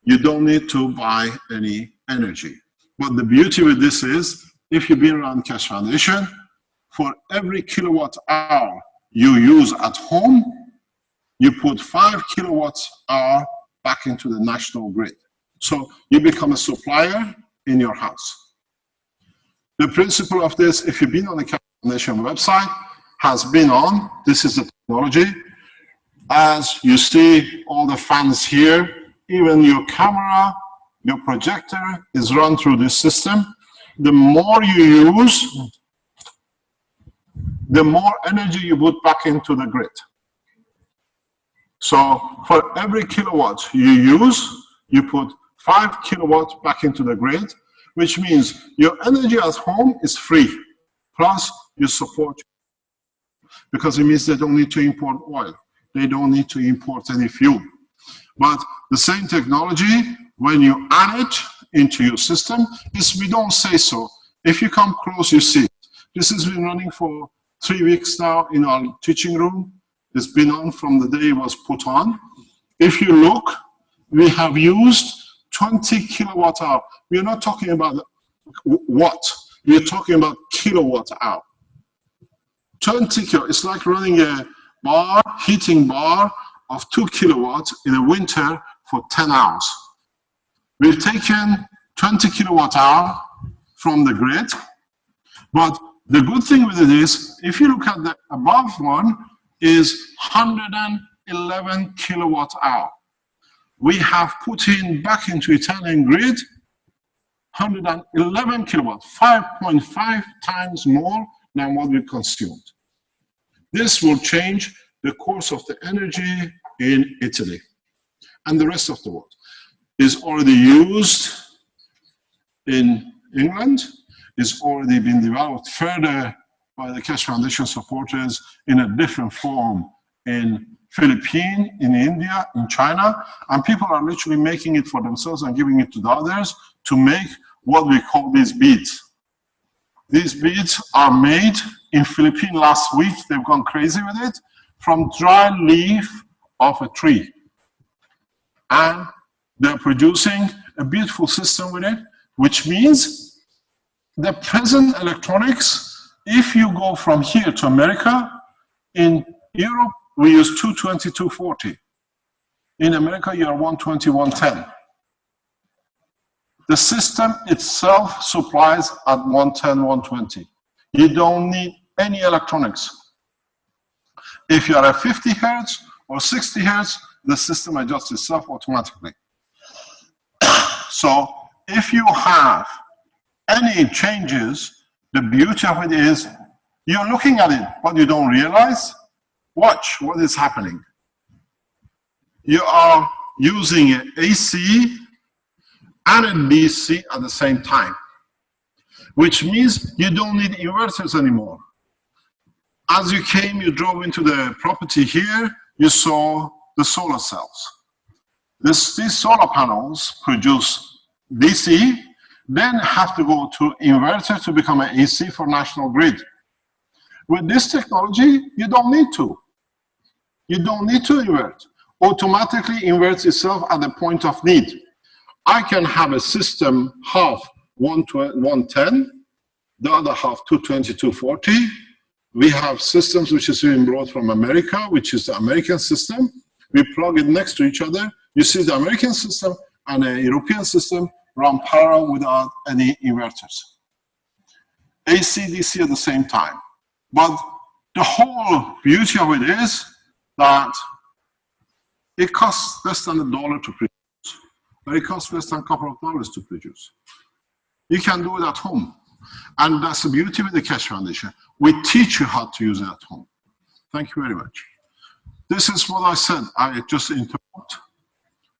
You don't need to buy any energy. But the beauty with this is, if you've been around Keshe Foundation, for every kilowatt hour you use at home, you put 5 kilowatts hour back into the national grid. So you become a supplier in your house. The principle of this, if you've been on the Keshe Foundation website, has been on. This is the technology. As you see all the fans here, even your camera, your projector is run through this system. The more you use, the more energy you put back into the grid. So for every kilowatt you use, you put 5 kilowatts back into the grid, which means your energy at home is free, plus you support, because it means they don't need to import oil. They don't need to import any fuel. But the same technology, when you add it into your system, is we don't say so. If you come close, you see. This has been running for 3 weeks now in our teaching room. It's been on from the day it was put on. If you look, we have used 20 kilowatt hour. We're not talking about watt. We're talking about kilowatt hour. 20 kilowatt. It's like running a bar, heating bar of 2 kilowatts in the winter for 10 hours. We've taken 20 kilowatt hour from the grid, but the good thing with it is, if you look at the above one, is 111 kilowatt hour. We have put in back into Italian grid 111 kilowatt, 5.5 times more than what we consumed. This will change the course of the energy in Italy and the rest of the world. Is already used in England, is already been developed further by the Keshe Foundation supporters in a different form in Philippines, in India, in China, and people are literally making it for themselves and giving it to the others to make what we call these beads. These beads are made in Philippines last week. They've gone crazy with it, from dry leaf of a tree. And they're producing a beautiful system with it, which means the present electronics, if you go from here to America, in Europe, we use 220, 240. In America, you are 120, 110. The system itself supplies at 110, 120. You don't need any electronics. If you are at 50 hertz or 60 hertz, the system adjusts itself automatically. So if you have any changes, the beauty of it is you're looking at it, but you don't realize. Watch what is happening. You are using an AC and a DC at the same time, which means you don't need inverters anymore. As you came, you drove into the property here, you saw the solar cells. These solar panels produce DC, then have to go to inverter to become an AC for national grid. With this technology, you don't need to. You don't need to invert. Automatically inverts itself at the point of need. I can have a system half 110, the other half 220, 240. We have systems which is being brought from America, which is the American system. We plug it next to each other. You see the American system and a European system run parallel without any inverters. AC, DC at the same time. But the whole beauty of it is that it costs less than $1 to produce, but it costs less than a couple of dollars to produce. You can do it at home. And that's the beauty with the Keshe Foundation. We teach you how to use it at home. Thank you very much. This is what I said. I just interrupt.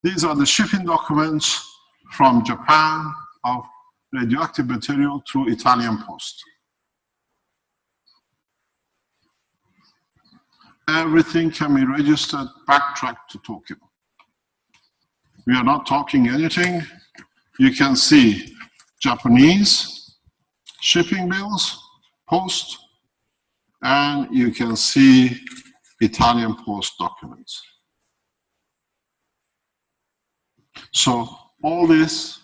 These are the shipping documents from Japan of radioactive material through Italian post. Everything can be registered, backtracked to Tokyo. We are not talking anything. You can see Japanese shipping bills, post, and you can see Italian post documents. So all this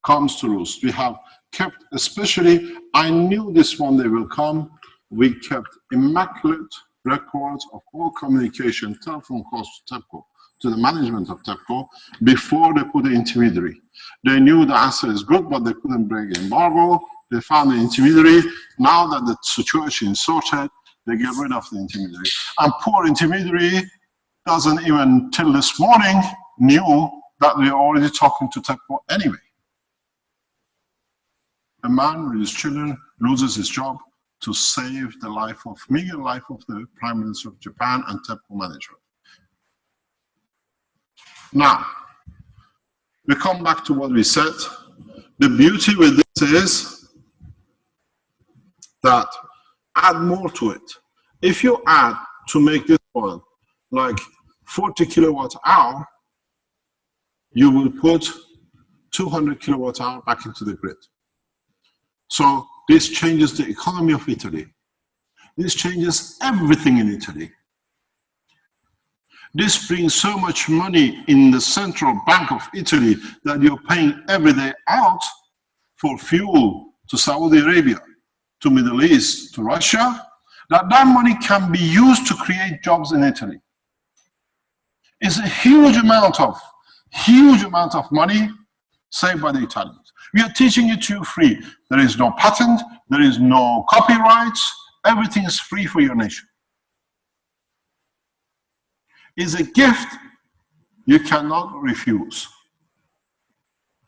comes to roost. We have kept, especially, I knew this one day will come, we kept immaculate records of all communication, telephone calls to TEPCO, to the management of TEPCO, before they put the intermediary. They knew the answer is good, but they couldn't break embargo. They found the intermediary. Now that the situation is sorted, they get rid of the intermediary. And poor intermediary doesn't even, till this morning, knew that we are already talking to TEPCO anyway. A man with his children loses his job to save the life of the Prime Minister of Japan and TEPCO management. Now, we come back to what we said. The beauty with this is that add more to it. If you add to make this one like 40 kilowatt hour, you will put 200 kilowatt hour back into the grid. So this changes the economy of Italy. This changes everything in Italy. This brings so much money in the central bank of Italy that you're paying every day out for fuel to Saudi Arabia, to Middle East, to Russia, that money can be used to create jobs in Italy. It's a huge amount of money saved by the Italians. We are teaching it to you free. There is no patent, there is no copyrights, everything is free for your nation. It's a gift you cannot refuse.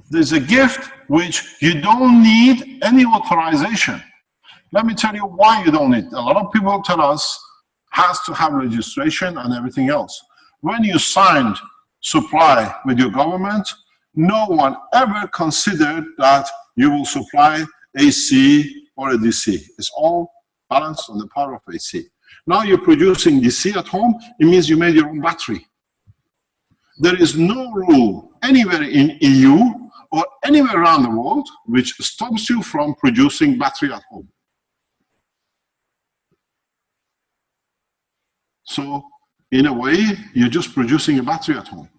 There's a gift which you don't need any authorization. Let me tell you why you don't need. A lot of people tell us has to have registration and everything else. When you signed supply with your government, no one ever considered that you will supply AC or a DC. It's all balanced on the power of AC. Now you're producing DC at home, it means you made your own battery. There is no rule anywhere in EU or anywhere around the world which stops you from producing battery at home. So, in a way, you're just producing a battery at home.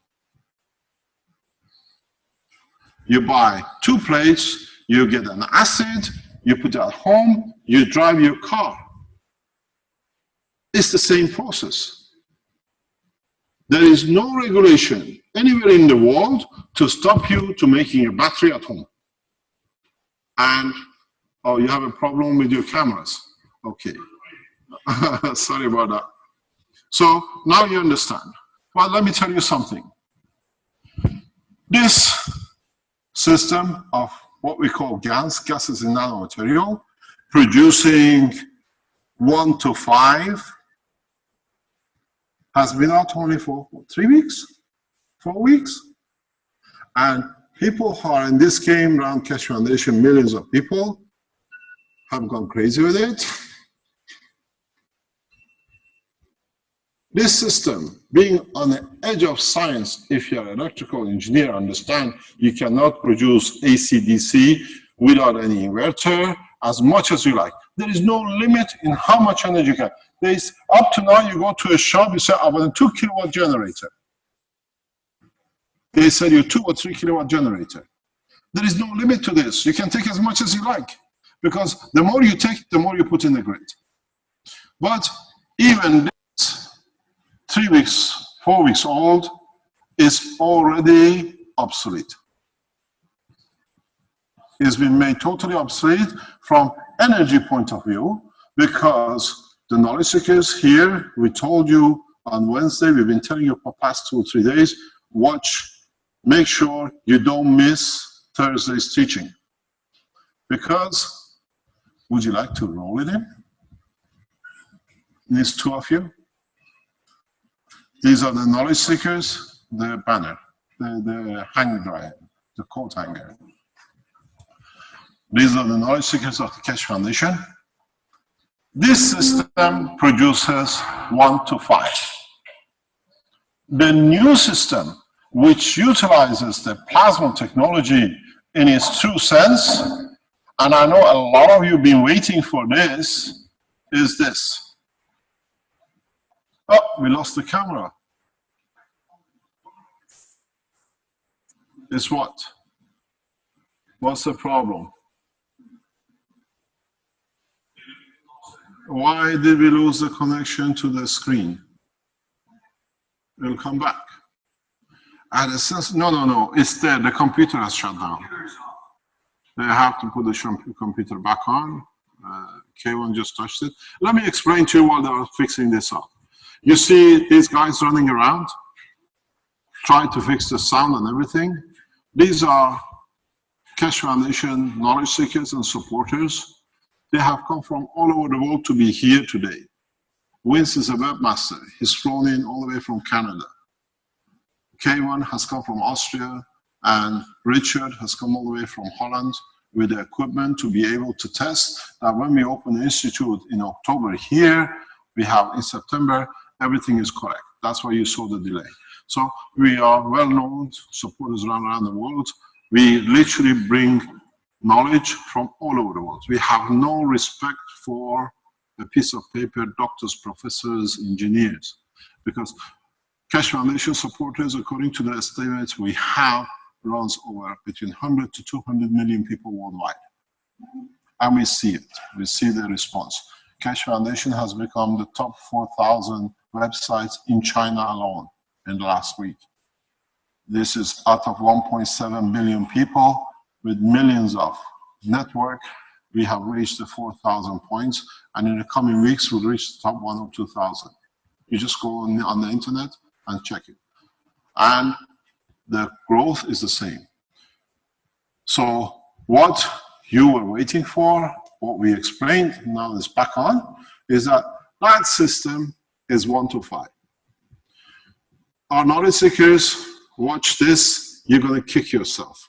You buy 2 plates, you get an acid, you put it at home, you drive your car. It's the same process. There is no regulation anywhere in the world to stop you to making a battery at home. And, oh, you have a problem with your cameras. Okay. Sorry about that. So now you understand. Well, let me tell you something. This system of what we call gases in nanomaterial, producing 1 to 5, has been out only for 3 weeks, 4 weeks. And people who are in this game around Keshe Foundation, millions of people, have gone crazy with it. This system, being on the edge of science, if you're an electrical engineer, understand you cannot produce AC/DC without any inverter as much as you like. There is no limit in how much energy you can. There is, up to now, you go to a shop, you say, I want a 2 kilowatt generator. They sell you a 2 or 3 kilowatt generator. There is no limit to this. You can take as much as you like, because the more you take, the more you put in the grid. But even this, 3 weeks, 4 weeks old, is already obsolete. It's been made totally obsolete from energy point of view, because the knowledge seekers here, we told you on Wednesday, we've been telling you for the past 2 or 3 days, make sure you don't miss Thursday's teaching. Because, would you like to roll it in? These 2 of you. These are the knowledge seekers, the banner, the hang dryer, the coat hanger. These are the knowledge seekers of the Keshe Foundation. This system produces 1 to 5. The new system, which utilizes the plasma technology in its true sense, and I know a lot of you have been waiting for this, is this. Oh, we lost the camera. It's what? What's the problem? Why did we lose the connection to the screen? It'll come back. And it says, no, it's there. The computer has shut down. They have to put the computer back on. K1 just touched it. Let me explain to you while they're fixing this up. You see these guys running around, trying to fix the sound and everything. These are Keshe Foundation knowledge seekers and supporters. They have come from all over the world to be here today. Vince is a webmaster. He's flown in all the way from Canada. K1 has come from Austria, and Richard has come all the way from Holland with the equipment to be able to test that when we open the institute in October here, we have in September, everything is correct. That's why you saw the delay. So we are well-known supporters around the world. We literally bring knowledge from all over the world. We have no respect for a piece of paper, doctors, professors, engineers, because Keshe Foundation supporters, according to the estimates we have, runs over between 100 to 200 million people worldwide. And we see it. We see the response. Keshe Foundation has become the top 4,000 websites in China alone in the last week. This is out of 1.7 billion people with millions of network. We have reached the 4,000 points, and in the coming weeks, we'll reach the top 1 or 2,000. You just go on the internet and check it. And the growth is the same. So what you were waiting for, what we explained, now is back on, is that that system is 1 to 5. Our knowledge seekers, watch this, you're going to kick yourself.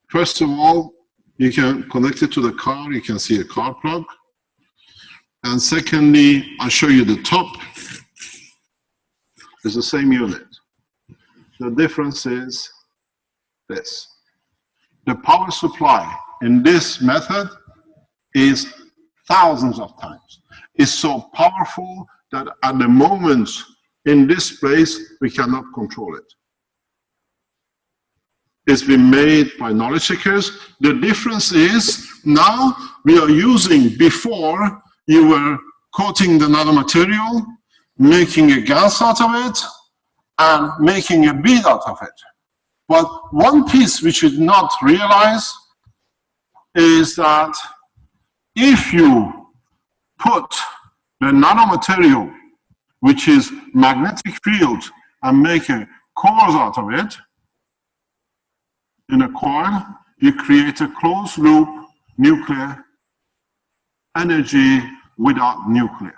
First of all, you can connect it to the car, you can see a car plug. And secondly, I'll show you the top. It's the same unit. The difference is this. The power supply in this method is thousands of times. It's so powerful that at the moment in this place, we cannot control it. It's been made by knowledge seekers. The difference is now we are using, before you were coating the nanomaterial, making a gas out of it, and making a bead out of it. But one piece which you did not realize is that if you put the nanomaterial, which is magnetic field, and make a coils out of it, in a coil, you create a closed loop nuclear energy without nuclear.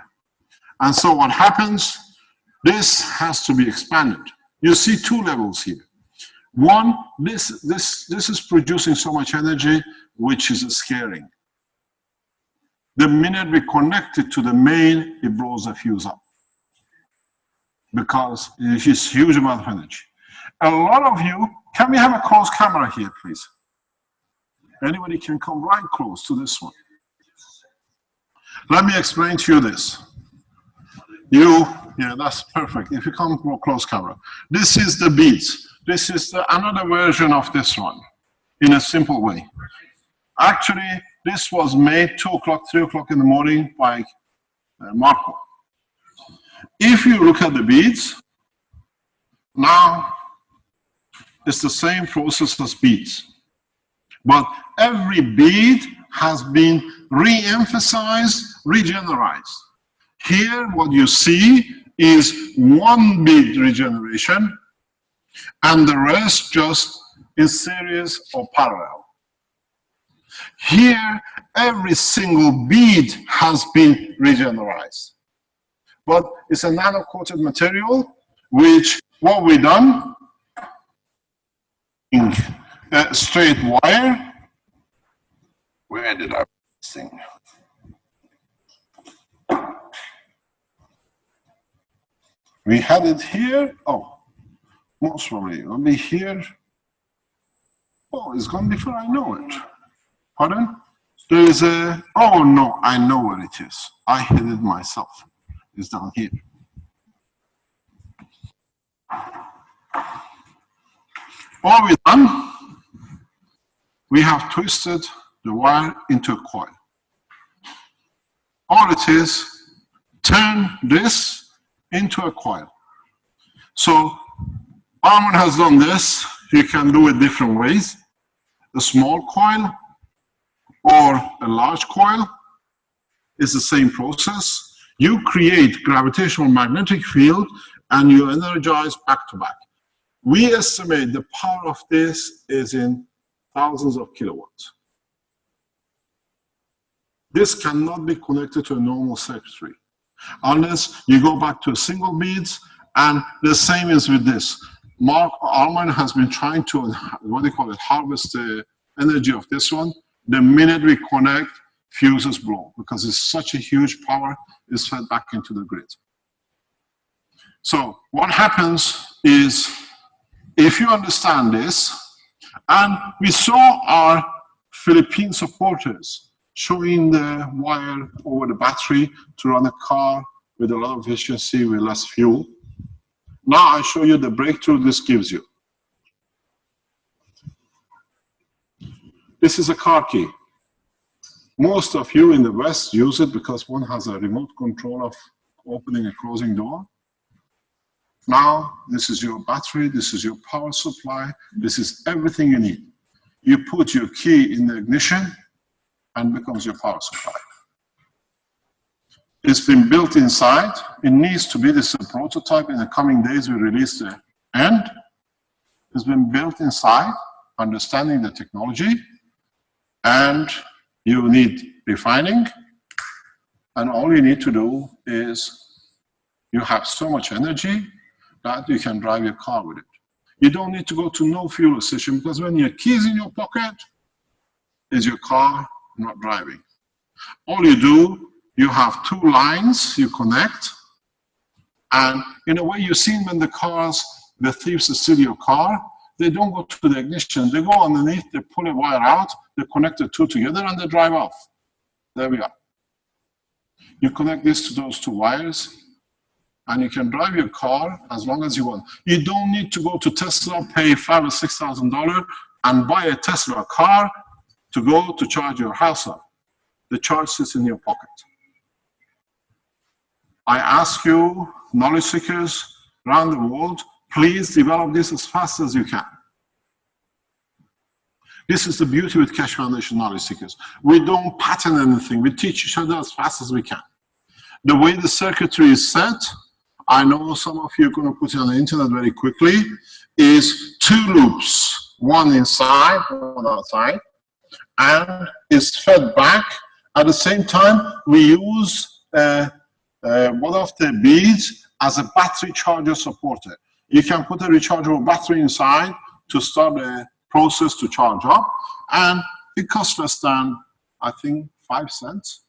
And so what happens, this has to be expanded. You see 2 levels here. One, this is producing so much energy, which is scaring. The minute we connect it to the main, it blows the fuse up, because it is huge amount of energy. A lot of you, can we have a close camera here, please? Anybody can come right close to this one. Let me explain to you this. Yeah, that's perfect. If you come more close camera. This is the beads. This is another version of this one, in a simple way. Actually, this was made 2 o'clock, 3 o'clock in the morning by Marco. If you look at the beads, now it's the same process as beads. But every bead has been re-emphasized, regenerized. Here, what you see is 1 bead regeneration, and the rest just in series or parallel. Here, every single bead has been regenerized. But it's a nano-coated material, which what we done, a straight wire. Where did I sing? We had it here. Oh, most probably it'll be here. Oh, it's gone before I know it. Pardon? There is a, oh no, I know where it is. I hid it myself. It's down here. All we've done, we have twisted the wire into a coil. all it is, turn this into a coil. So Arman has done this. You can do it different ways. A small coil or a large coil is the same process. You create gravitational magnetic field and you energize back to back. We estimate the power of this is in thousands of kilowatts. This cannot be connected to a normal circuitry unless you go back to single beads, and the same is with this. Arman has been trying to, harvest the energy of this one. The minute we connect, fuses blow because it's such a huge power is fed back into the grid. So what happens is, if you understand this, and we saw our Philippine supporters showing the wire over the battery to run a car with a lot of efficiency with less fuel. Now I show you the breakthrough this gives you. This is a car key. Most of you in the West use it because one has a remote control of opening and closing door. Now, this is your battery, this is your power supply, this is everything you need. You put your key in the ignition and becomes your power supply. It's been built inside. It needs to be, this is a prototype. In the coming days, we release the end. It's been built inside, understanding the technology, and you need refining, and all you need to do is you have so much energy that you can drive your car with it. You don't need to go to no fuel station because when your key is in your pocket, is your car not driving. All you do, you have two lines you connect, and in a way you've seen when the thieves steal your car, they don't go to the ignition, they go underneath, they pull a wire out, they connect the two together and they drive off. There we are. You connect this to those two wires and you can drive your car as long as you want. You don't need to go to Tesla, pay $5,000 or $6,000 and buy a Tesla car to go to charge your house up. The charge sits in your pocket. I ask you, knowledge seekers around the world, please develop this as fast as you can. This is the beauty with Keshe Foundation knowledge seekers. We don't patent anything. We teach each other as fast as we can. The way the circuitry is set, I know some of you are going to put it on the internet very quickly, is two loops, one inside, one outside, and is fed back. At the same time, we use one of the beads as a battery charger supporter. You can put a rechargeable battery inside to start the process to charge up, and it costs less than, I think, 5 cents.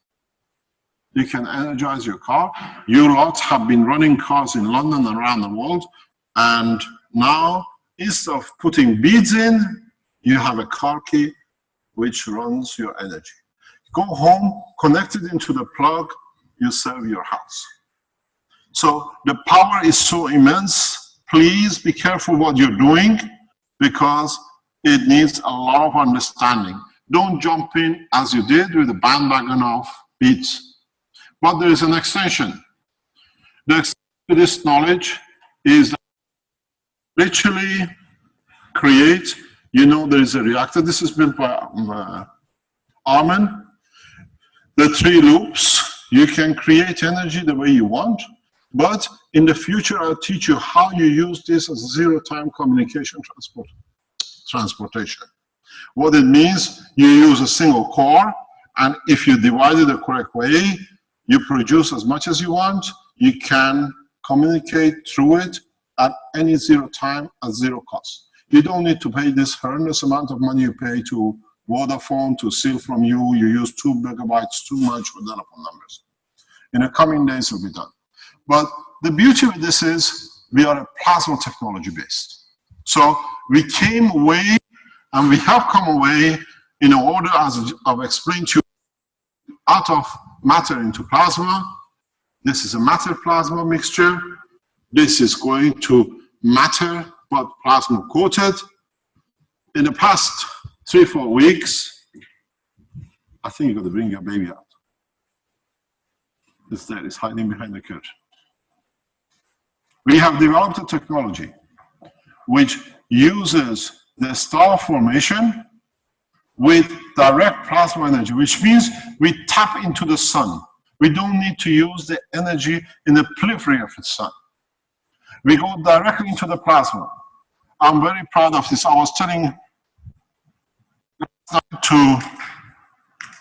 You can energize your car. You lot have been running cars in London and around the world, and now instead of putting beads in, you have a car key which runs your energy. Go home, connect it into the plug, you serve your house. So the power is so immense. Please be careful what you're doing because it needs a lot of understanding. Don't jump in as you did with a bandwagon of beads. But there is an extension. The extension to this knowledge is literally create, there is a reactor. This is built by Arman. The 3 loops, you can create energy the way you want, but in the future, I'll teach you how you use this as zero-time communication transportation. What it means, you use a single core, and if you divide it the correct way, you produce as much as you want. You can communicate through it at any zero time at zero cost. You don't need to pay this horrendous amount of money you pay to Vodafone to steal from you. You use 2 megabytes too much for telephone numbers. In the coming days, it will be done. But the beauty of this is we are a plasma technology based. So we came away, and we have come away in order, as I've explained to you, out of matter into plasma. This is a matter-plasma mixture. This is going to matter, but plasma coated. In the past 3-4 weeks, I think you're going to bring your baby out. It's there, it's hiding behind the curtain. We have developed a technology which uses the star formation with direct plasma energy, which means we tap into the sun. We don't need to use the energy in the periphery of the sun. We go directly into the plasma. I'm very proud of this. I was telling to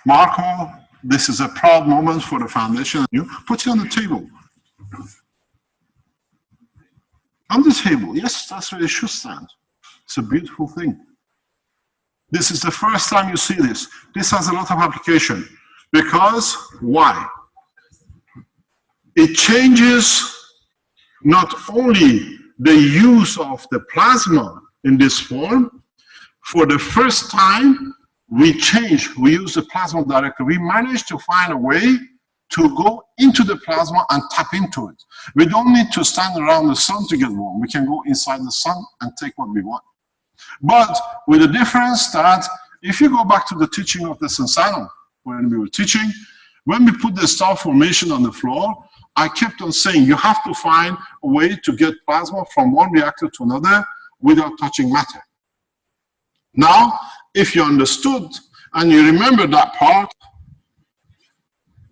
Marco, this is a proud moment for the foundation. You put it on the table. On the table, yes, that's where it should stand. It's a beautiful thing. This is the first time you see this. This has a lot of application. Because, why? It changes not only the use of the plasma in this form. For the first time, we use the plasma directly. We managed to find a way to go into the plasma and tap into it. We don't need to stand around the sun to get warm. We can go inside the sun and take what we want. But with the difference that if you go back to the teaching of the Sensano, when we were teaching, when we put the star formation on the floor, I kept on saying you have to find a way to get plasma from one reactor to another without touching matter. Now, if you understood and you remember that part,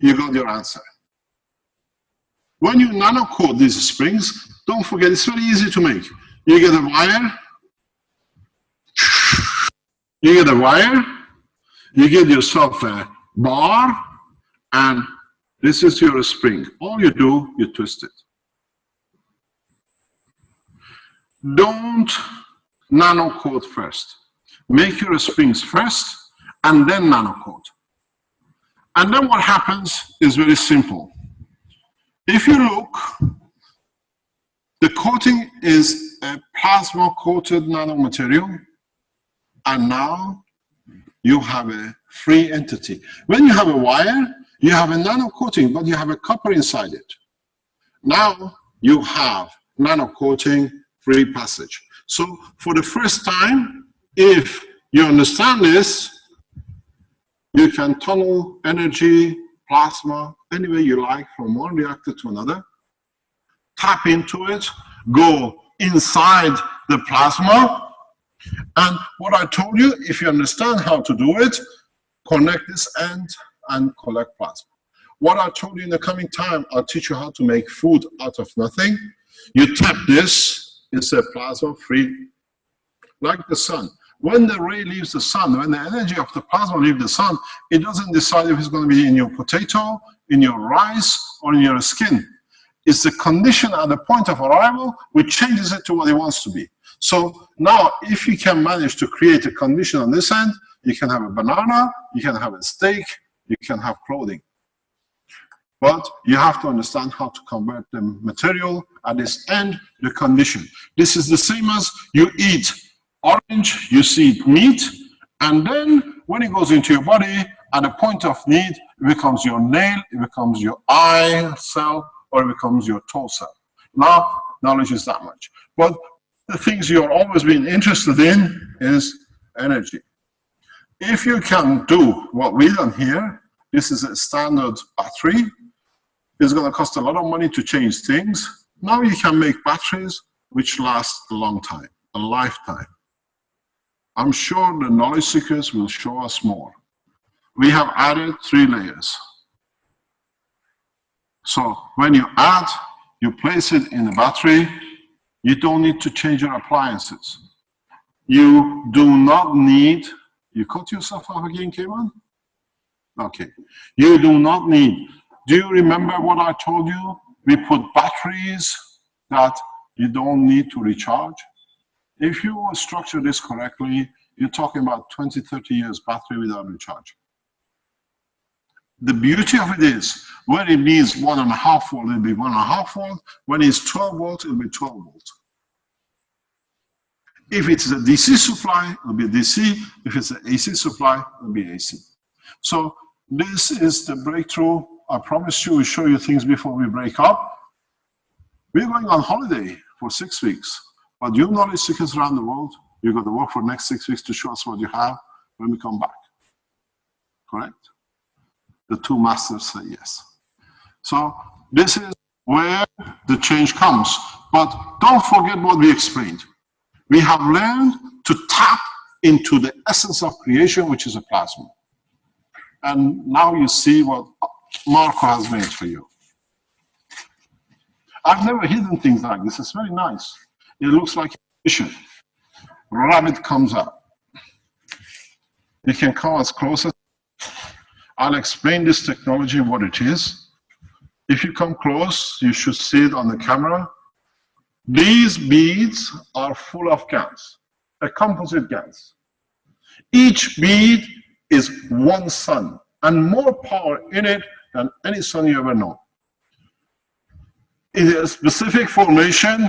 you got your answer. When you nano-coat these springs, don't forget, it's very easy to make. You get a wire, you get yourself a bar, and this is your spring. All you do, you twist it. Don't nano-coat first. Make your springs first, and then nano-coat. And then what happens is very simple. If you look, the coating is a plasma-coated nanomaterial, and now you have a free entity. When you have a wire, you have a nano-coating, but you have a copper inside it. Now you have nano-coating, free passage. So for the first time, if you understand this, you can tunnel energy, plasma, any way you like from one reactor to another, tap into it, go inside the plasma, and what I told you, if you understand how to do it, connect this end and collect plasma. What I told you in the coming time, I'll teach you how to make food out of nothing. You tap this, it's a plasma free, like the sun. When the ray leaves the sun, when the energy of the plasma leaves the sun, it doesn't decide if it's going to be in your potato, in your rice, or in your skin. It's the condition at the point of arrival which changes it to what it wants to be. So now, if you can manage to create a condition on this end, you can have a banana, you can have a steak, you can have clothing. But you have to understand how to convert the material at this end, the condition. This is the same as you eat orange, you see meat, and then when it goes into your body, at a point of need, it becomes your nail, it becomes your eye cell, or it becomes your toe cell. Now, knowledge is that much. But the things you're always been interested in is energy. If you can do what we've done here, this is a standard battery. It's going to cost a lot of money to change things. Now you can make batteries which last a long time, a lifetime. I'm sure the knowledge seekers will show us more. We have added 3 layers. So when you add, you place it in the battery, you don't need to change your appliances. You do not need, you cut yourself off again, Kevin? Okay. You do not need, do you remember what I told you? We put batteries that you don't need to recharge. If you structure this correctly, you're talking about 20, 30 years battery without recharge. The beauty of it is, when it needs 1.5 volt, it'll be 1.5 volt. When it's 12 volts, it'll be 12 volts. If it's a DC supply, it'll be DC. If it's an AC supply, it'll be AC. So this is the breakthrough. I promise you, we'll show you things before we break up. We're going on holiday for 6 weeks. But you knowledge seekers around the world, you've got to work for the next 6 weeks to show us what you have when we come back. Correct? The 2 masters say yes. So this is where the change comes. But don't forget what we explained. We have learned to tap into the essence of creation, which is a plasma. And now you see what Marco has made for you. I've never hidden things like this. It's very nice. It looks like a vision. Rabbit comes up. You can come as close as. I'll explain this technology, what it is. If you come close, you should see it on the camera. These beads are full of GaNs, a composite GaNs. Each bead is one sun and more power in it than any sun you ever know. In a specific formation,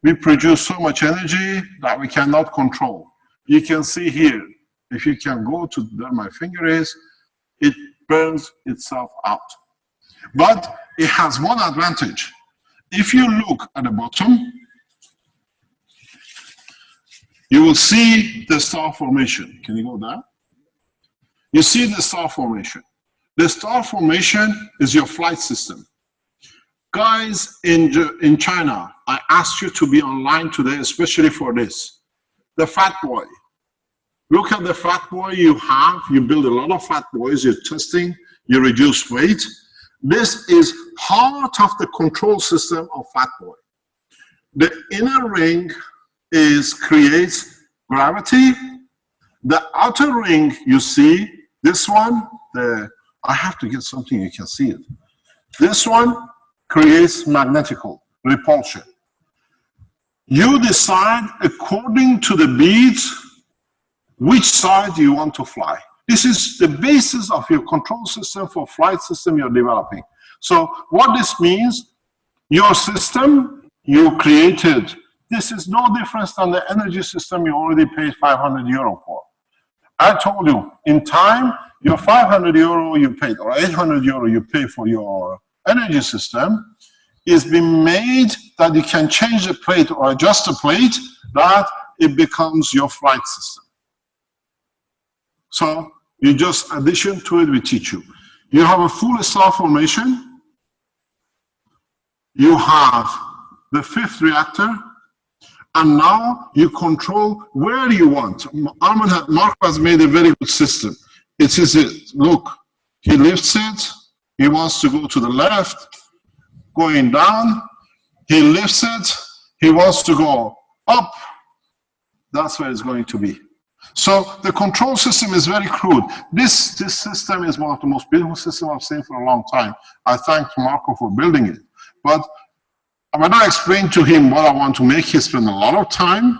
we produce so much energy that we cannot control. You can see here, if you can go to where my finger is, it burns itself out. But it has one advantage. If you look at the bottom, you will see the star formation. Can you go there? You see the star formation. The star formation is your flight system. Guys in China, I asked you to be online today, especially for this. The Fat Boy. Look at the Fat Boy you have. You build a lot of Fat Boys. You're testing. You reduce weight. This is part of the control system of Fat Boy. The inner ring creates gravity. The outer ring, you see, this one, I have to get something you can see it. This one creates magnetical repulsion. You decide according to the beads which side you want to fly. This is the basis of your control system for flight system you're developing. So what this means, your system you created, this is no different than the energy system you already paid €500 for. I told you, in time, your €500 you paid, or €800 you pay for your energy system, is being made that you can change the plate or adjust the plate, that it becomes your flight system. So you just addition to it, we teach you. You have a full star formation. You have the fifth reactor. And now you control where you want. Mark has made a very good system. It is it. Look, he lifts it. He wants to go to the left, going down. He lifts it. He wants to go up. That's where it's going to be. So the control system is very crude. This system is one of the most beautiful systems I've seen for a long time. I thank Marco for building it. But when I explained to him what I want to make, he spent a lot of time,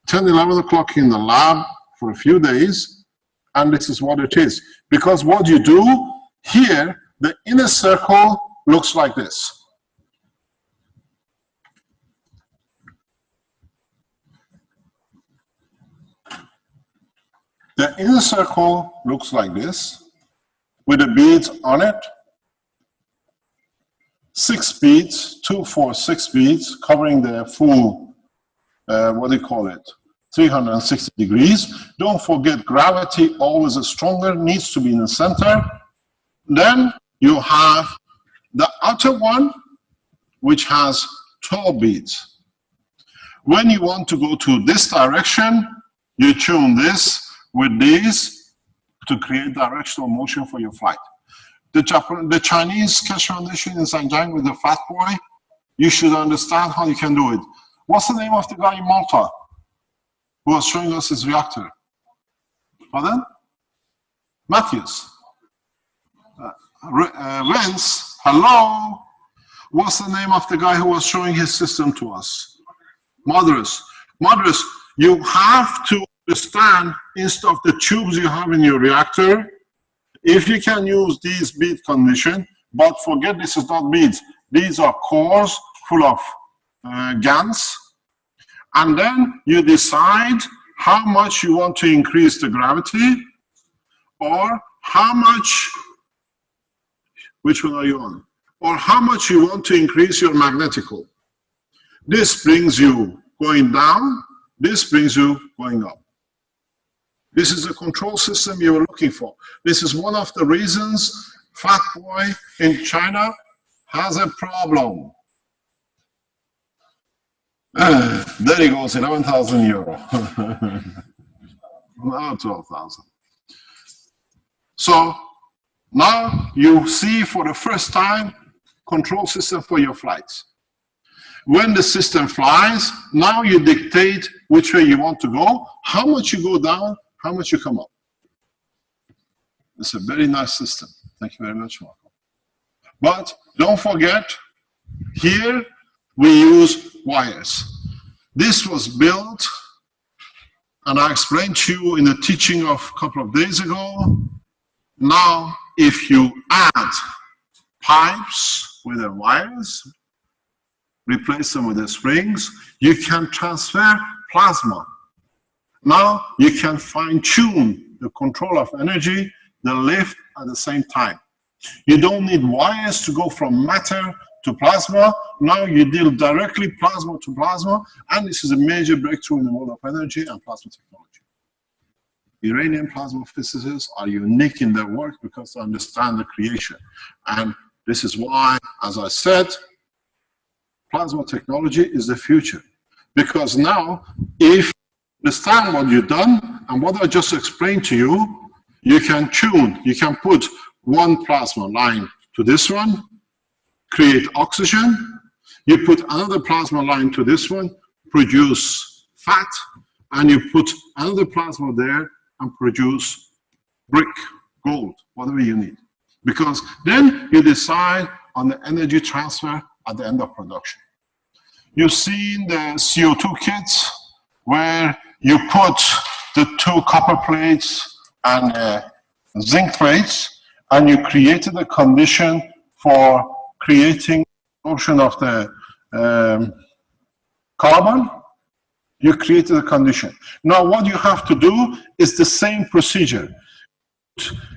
10, 11 o'clock in the lab for a few days, and this is what it is. Because what you do here, the inner circle looks like this. The inner circle looks like this, with the beads on it. 6 beads, 2, 4, 6 beads, covering the full, 360 degrees. Don't forget, gravity always is stronger, needs to be in the center. Then you have the outer one, which has 12 beads. When you want to go to this direction, you tune this with these to create directional motion for your flight. The Chinese Keshe Foundation in Zhangjiang with the Fat Boy, you should understand how you can do it. What's the name of the guy in Malta who was showing us his reactor? Pardon? Matthews. Rens, hello? What's the name of the guy who was showing his system to us? Madras. Madras, you have to understand, instead of the tubes you have in your reactor, if you can use these bead condition, but forget this is not beads. These are cores full of GaNs. And then you decide how much you want to increase the gravity, or how much, which one are you on? Or how much you want to increase your magnetical. This brings you going down, this brings you going up. This is the control system you were looking for. This is one of the reasons Fat Boy in China has a problem. There he goes, 11,000 euro. Now 12,000. So now you see for the first time control system for your flights. When the system flies, now you dictate which way you want to go, how much you go down, how much you come up. It's a very nice system. Thank you very much, Marco. But don't forget, here we use wires. This was built, and I explained to you in a teaching of a couple of days ago. Now, if you add pipes with the wires, replace them with the springs, you can transfer plasma. Now you can fine-tune the control of energy, the lift at the same time. You don't need wires to go from matter to plasma. Now you deal directly plasma to plasma, and this is a major breakthrough in the world of energy and plasma technology. Iranian plasma physicists are unique in their work because they understand the creation. And this is why, as I said, plasma technology is the future. Because now, if you understand what you've done and what I just explained to you, you can tune, you can put one plasma line to this one, create oxygen, you put another plasma line to this one, produce fat, and you put another plasma there and produce brick, gold, whatever you need. Because then you decide on the energy transfer at the end of production. You've seen the CO2 kits where you put the two copper plates and zinc plates, and you created a condition for creating absorption of the carbon. You created a condition. Now what you have to do is the same procedure.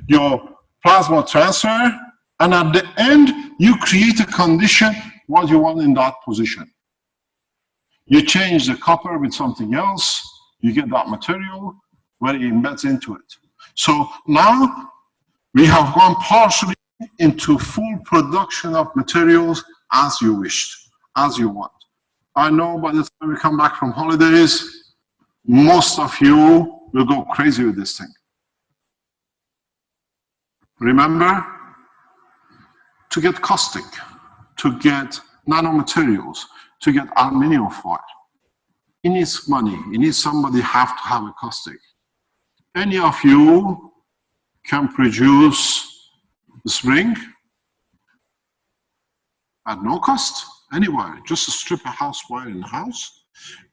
Your plasma transfer, and at the end you create a condition what you want in that position. You change the copper with something else, you get that material where it embeds into it. So now we have gone partially into full production of materials as you wished, as you want. I know by the time we come back from holidays, most of you will go crazy with this thing. Remember, to get caustic, to get nanomaterials, to get aluminium foil, it needs money. It needs somebody have to have a caustic. Any of you can produce the spring at no cost, anywhere. Just strip a house wire in the house.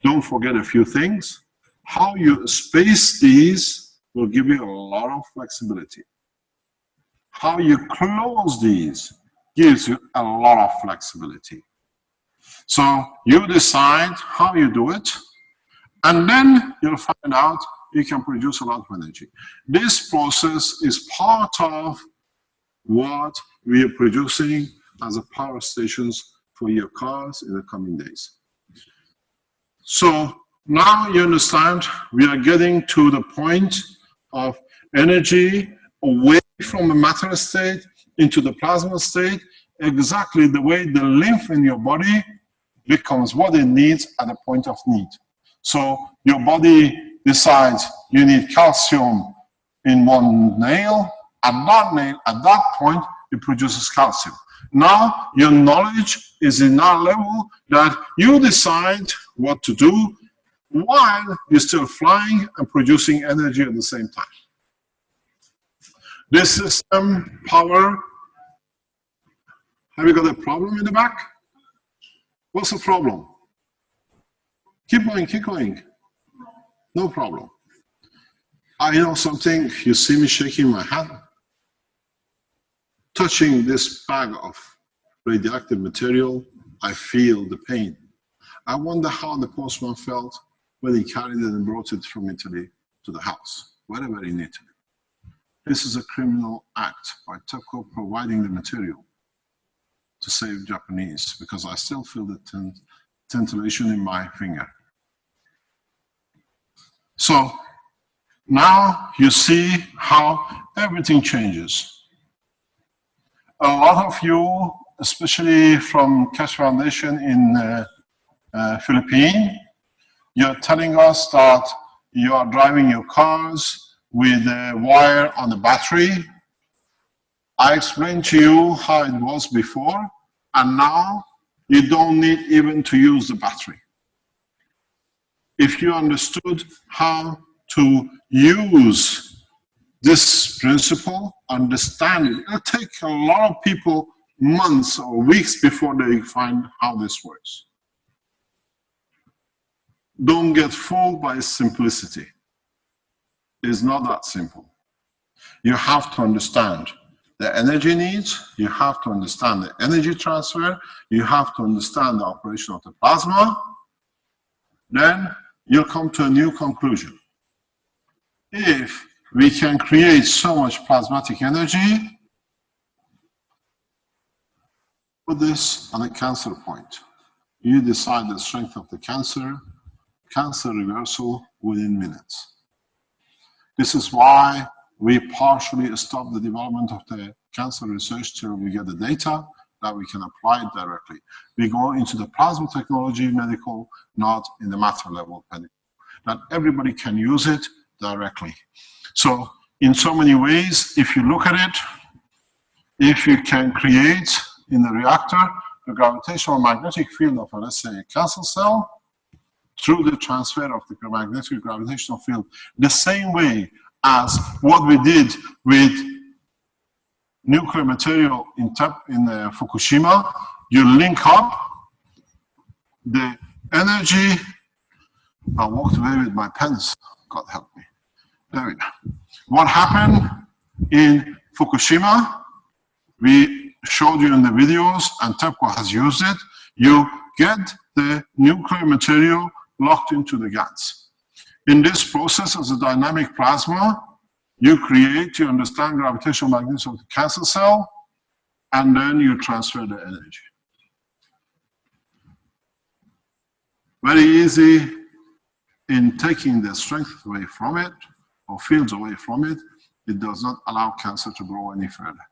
Don't forget a few things. How you space these will give you a lot of flexibility. How you close these gives you a lot of flexibility. So you decide how you do it, and then you'll find out you can produce a lot of energy. This process is part of what we are producing as a power stations for your cars in the coming days. So now you understand we are getting to the point of energy away from the matter state into the plasma state, exactly the way the lymph in your body becomes what it needs at a point of need. So your body decides you need calcium in one nail, at that point it produces calcium. Now your knowledge is in that level that you decide what to do while you're still flying and producing energy at the same time. This system power, have you got a problem in the back? What's the problem? Keep going, keep going. No problem. I know something, you see me shaking my hand. Touching this bag of radioactive material, I feel the pain. I wonder how the postman felt when he carried it and brought it from Italy to the house, wherever in Italy. This is a criminal act by TEPCO providing the material to save Japanese, because I still feel the titillation in my finger. So now you see how everything changes. A lot of you especially from Keshe Foundation in Philippines. You're telling us that you are driving your cars with a wire on the battery. I explained to you how it was before, and now you don't need even to use the battery. If you understood how to use this principle, understand it, it'll take a lot of people months or weeks before they find how this works. Don't get fooled by its simplicity. It's not that simple. You have to understand the energy needs, you have to understand the energy transfer, you have to understand the operation of the plasma, then you'll come to a new conclusion. If we can create so much plasmatic energy, put this on a cancer point. You decide the strength of the cancer reversal within minutes. This is why we partially stop the development of the cancer research till we get the data that we can apply it directly. We go into the plasma technology medical, not in the matter level medical. That everybody can use it directly. So in so many ways, if you look at it, if you can create in the reactor the gravitational magnetic field of, let's say, a cancer cell, through the transfer of the magnetic gravitational field, the same way as what we did with nuclear material in Fukushima, you link up the energy. I walked away with my pens, God help me. There we go. What happened in Fukushima, we showed you in the videos, and TEPCO has used it. You get the nuclear material locked into the gas. In this process, as a dynamic plasma, you understand gravitational magnetism of the cancer cell, and then you transfer the energy. Very easy in taking the strength away from it, or fields away from it. It does not allow cancer to grow any further,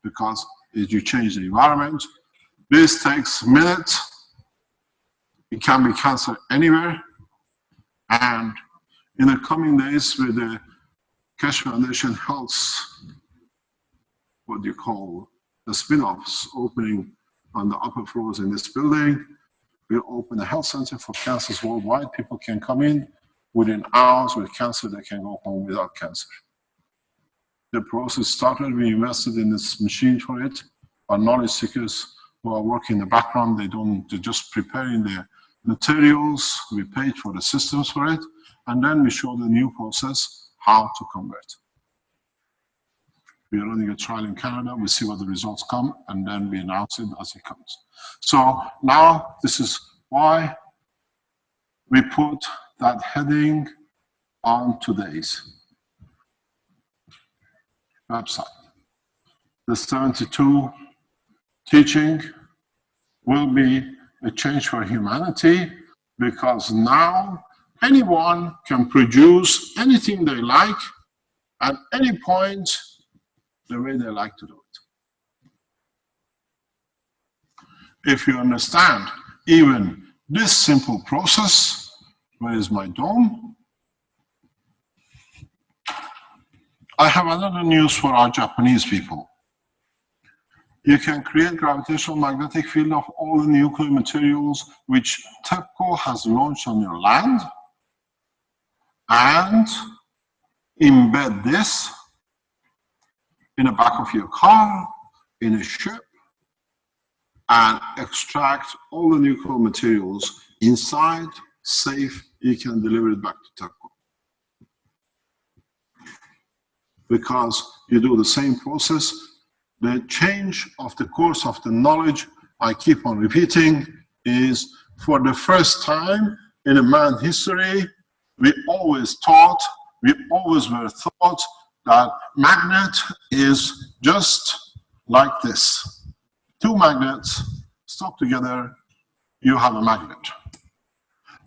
because as you change the environment, this takes minutes. It can be cancer anywhere. And in the coming days, with the Keshe Foundation Health, what you call the spin-offs opening on the upper floors in this building, we'll open a health center for cancers worldwide. People can come in within hours with cancer, they can go home without cancer. The process started, we invested in this machine for it. Our knowledge seekers who are working in the background, they're just preparing the materials, we paid for the systems for it, and then we show the new process, how to convert. We are running a trial in Canada, we see what the results come, and then we announce it as it comes. So now, this is why we put that heading on today's website. The 72 teaching will be a change for humanity, because now anyone can produce anything they like at any point the way they like to do it. If you understand even this simple process, where is my dome? I have another news for our Japanese people. You can create gravitational magnetic field of all the nuclear materials which TEPCO has launched on your land, and embed this in the back of your car, in a ship, and extract all the nuclear materials inside, safe, you can deliver it back to TEPCO. Because you do the same process, the change of the course of the knowledge, I keep on repeating, is for the first time in a man's history, we always were taught that magnet is just like this. Two magnets stuck together, you have a magnet.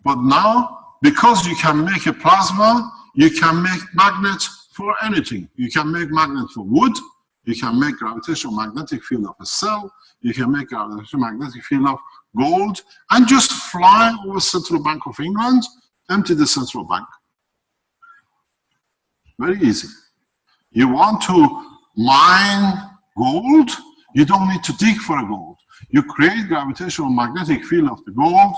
But now, because you can make a plasma, you can make magnets for anything. You can make magnet for wood, You can make gravitational magnetic field of a cell. You can make gravitational magnetic field of gold, and just fly over Central Bank of England, empty the central bank. Very easy. You want to mine gold, you don't need to dig for a gold. You create gravitational magnetic field of the gold,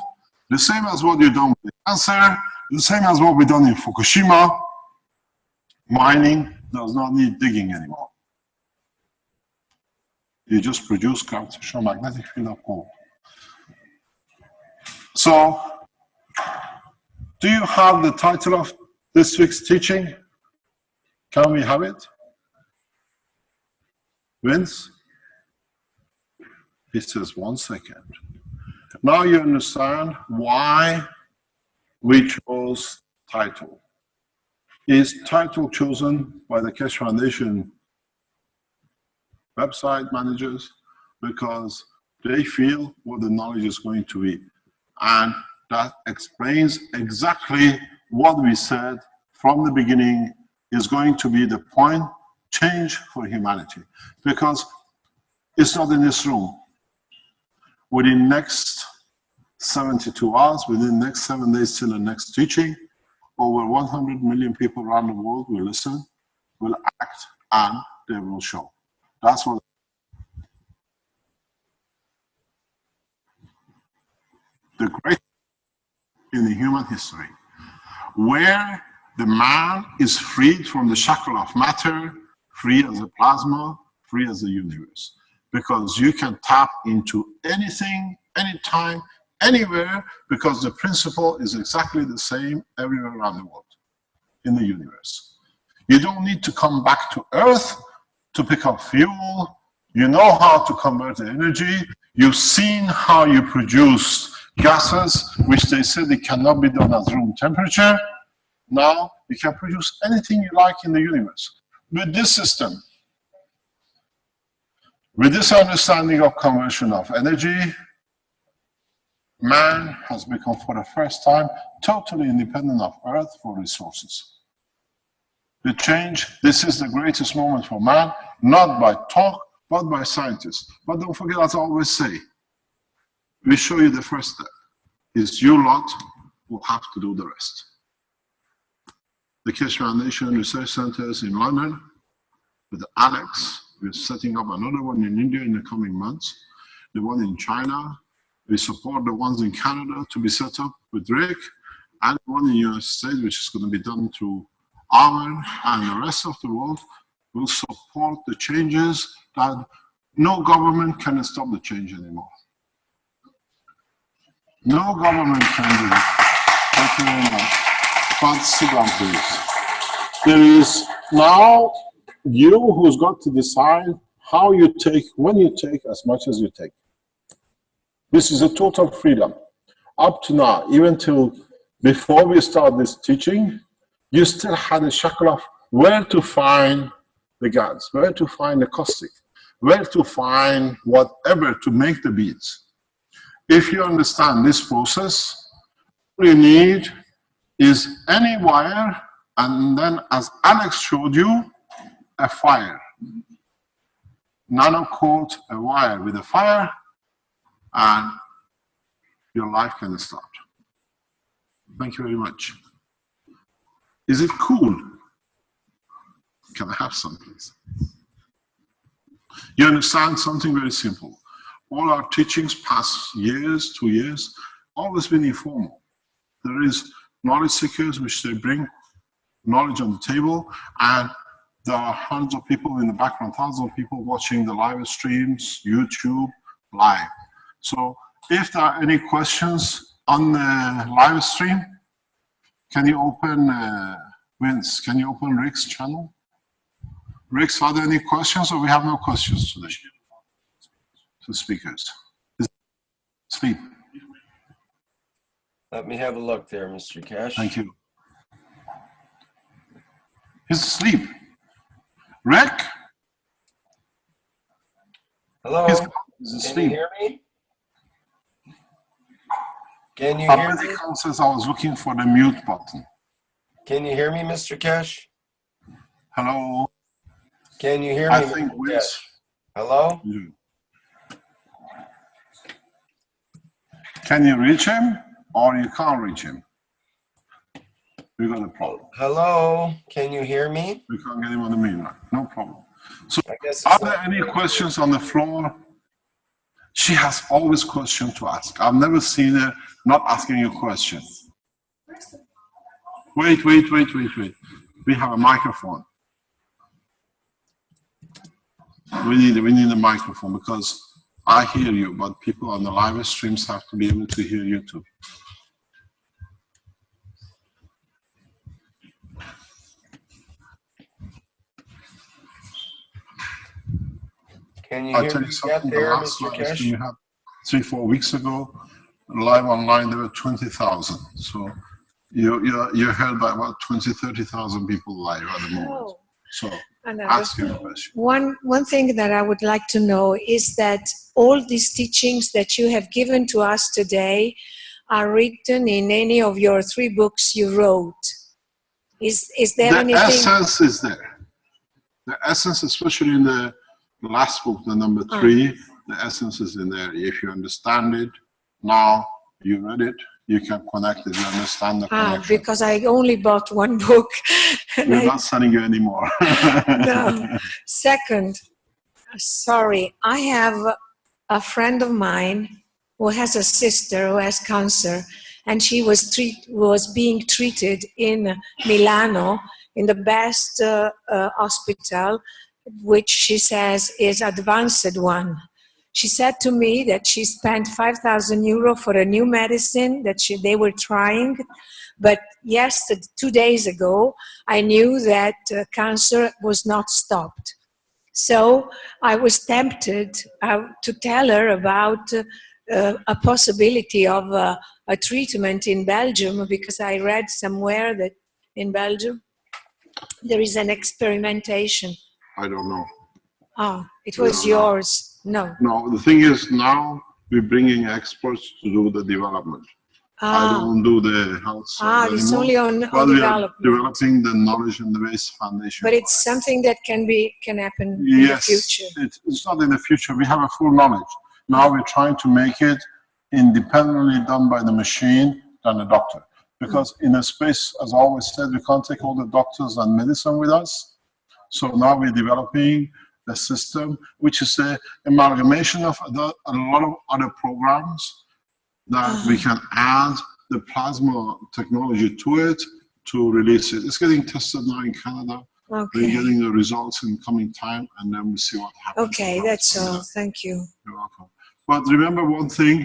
the same as what you've done with cancer, the same as what we've done in Fukushima. Mining does not need digging anymore. You just produce gravitational magnetic field of gold. So, do you have the title of this week's teaching? Can we have it? Vince? He says 1 second. Now you understand why we chose title. Is title chosen by the Keshe Foundation website managers because they feel what the knowledge is going to be. And that explains exactly what we said from the beginning is going to be the point change for humanity. Because it's not in this room. Within next 72 hours, within the next 7 days till the next teaching, over 100 million people around the world will listen, will act, and they will show. That's what. The great in the human history, where the man is freed from the shackle of matter, free as a plasma, free as the universe. Because you can tap into anything, anytime, anywhere, because the principle is exactly the same everywhere around the world, in the universe. You don't need to come back to Earth to pick up fuel. You know how to convert the energy. You've seen how you produce gases, which they said it cannot be done at room temperature. Now you can produce anything you like in the universe. With this system, with this understanding of conversion of energy, man has become for the first time totally independent of Earth for resources. The change, this is the greatest moment for man, not by talk, but by scientists. But don't forget, as I always say, we show you the first step. It's you lot who have to do the rest. The Keshe Foundation Research Centers in London, with Alex, we're setting up another one in India in the coming months. The one in China, we support the ones in Canada to be set up with Rick, and the one in the United States, which is going to be done through Arwen, and the rest of the world will support the changes that no government can stop the change anymore. No government can do it. Thank you very much. But sit down, please. There is now you who's got to decide how you take, when you take, as much as you take. This is a total freedom. Up to now, even till before we start this teaching, you still had a shackle of where to find the gas, where to find the caustic, where to find whatever to make the beads. If you understand this process, all you need is any wire, and then as Alex showed you, a fire. Nano-coat a wire with a fire, and your life can start. Thank you very much. Is it cool? Can I have some, please? You understand something very simple. All our teachings past years, 2 years, always been informal. There is knowledge seekers which they bring knowledge on the table, and there are hundreds of people in the background, thousands of people watching the live streams, YouTube, live. So if there are any questions on the live stream, can you open, Vince, can you open Rick's channel? Rick's, are there any questions, or we have no questions today? To speakers. Sleep. Let me have a look there, Mr. Keshe. Thank you. He's asleep. Rick? Hello? He's Can asleep. you hear me? Can you hear me? Says I was looking for the mute button. Can you hear me, Mr. Keshe? Hello? Can you hear I me? think Mr. Will. Kesh? Hello? Can you reach him or you can't reach him? We got a problem. Hello? Can you hear me? We can't get him on the meeting. No problem. So, I guess are it's there not any going questions on the floor? She has always questions to ask. I've never seen her not asking you questions. Wait. We have a microphone. We need a microphone because I hear you, but people on the live streams have to be able to hear you too. Can you I'll hear tell me you yet something, the there, last Mr. live stream Kesh? we had 3-4 weeks ago, live online, there were 20,000. So you're heard by about 30,000 people live at the moment. Oh, So another ask your question. one thing that I would like to know is that all these teachings that you have given to us today are written in any of your 3 books you wrote. Is there The anything? essence is there. The essence, especially in the last book, the number 3, the essence is in there. If you understand it, now you read it, you can connect it, you understand the connection. Because I only bought 1 book. We're not sending you anymore. No. Second, sorry, I have a friend of mine who has a sister who has cancer, and she was being treated in Milano in the best hospital, which she says is advanced one. She said to me that she spent 5,000 euro for a new medicine that they were trying, but 2 days ago, I knew that cancer was not stopped. So I was tempted to tell her about a possibility of a treatment in Belgium, because I read somewhere that in Belgium there is an experimentation. I don't know. It was yours. No. No, the thing is now we're bringing experts to do the development. I don't do the health side it's anymore. only on But we are development. developing the knowledge and the waste foundation. But it's something that can happen in the Yes, future. it's not in the future. We have a full knowledge. Now we're trying to make it independently done by the machine than the doctor. Because in a space, as I always said, we can't take all the doctors and medicine with us. So now we're developing a system which is an amalgamation of a lot of other programs that we can add the plasma technology to it to release it. It's getting tested now in Canada. Okay. We're getting the results in coming time, and then we see what happens. Okay, that's all. Thank you. You're welcome. But remember one thing.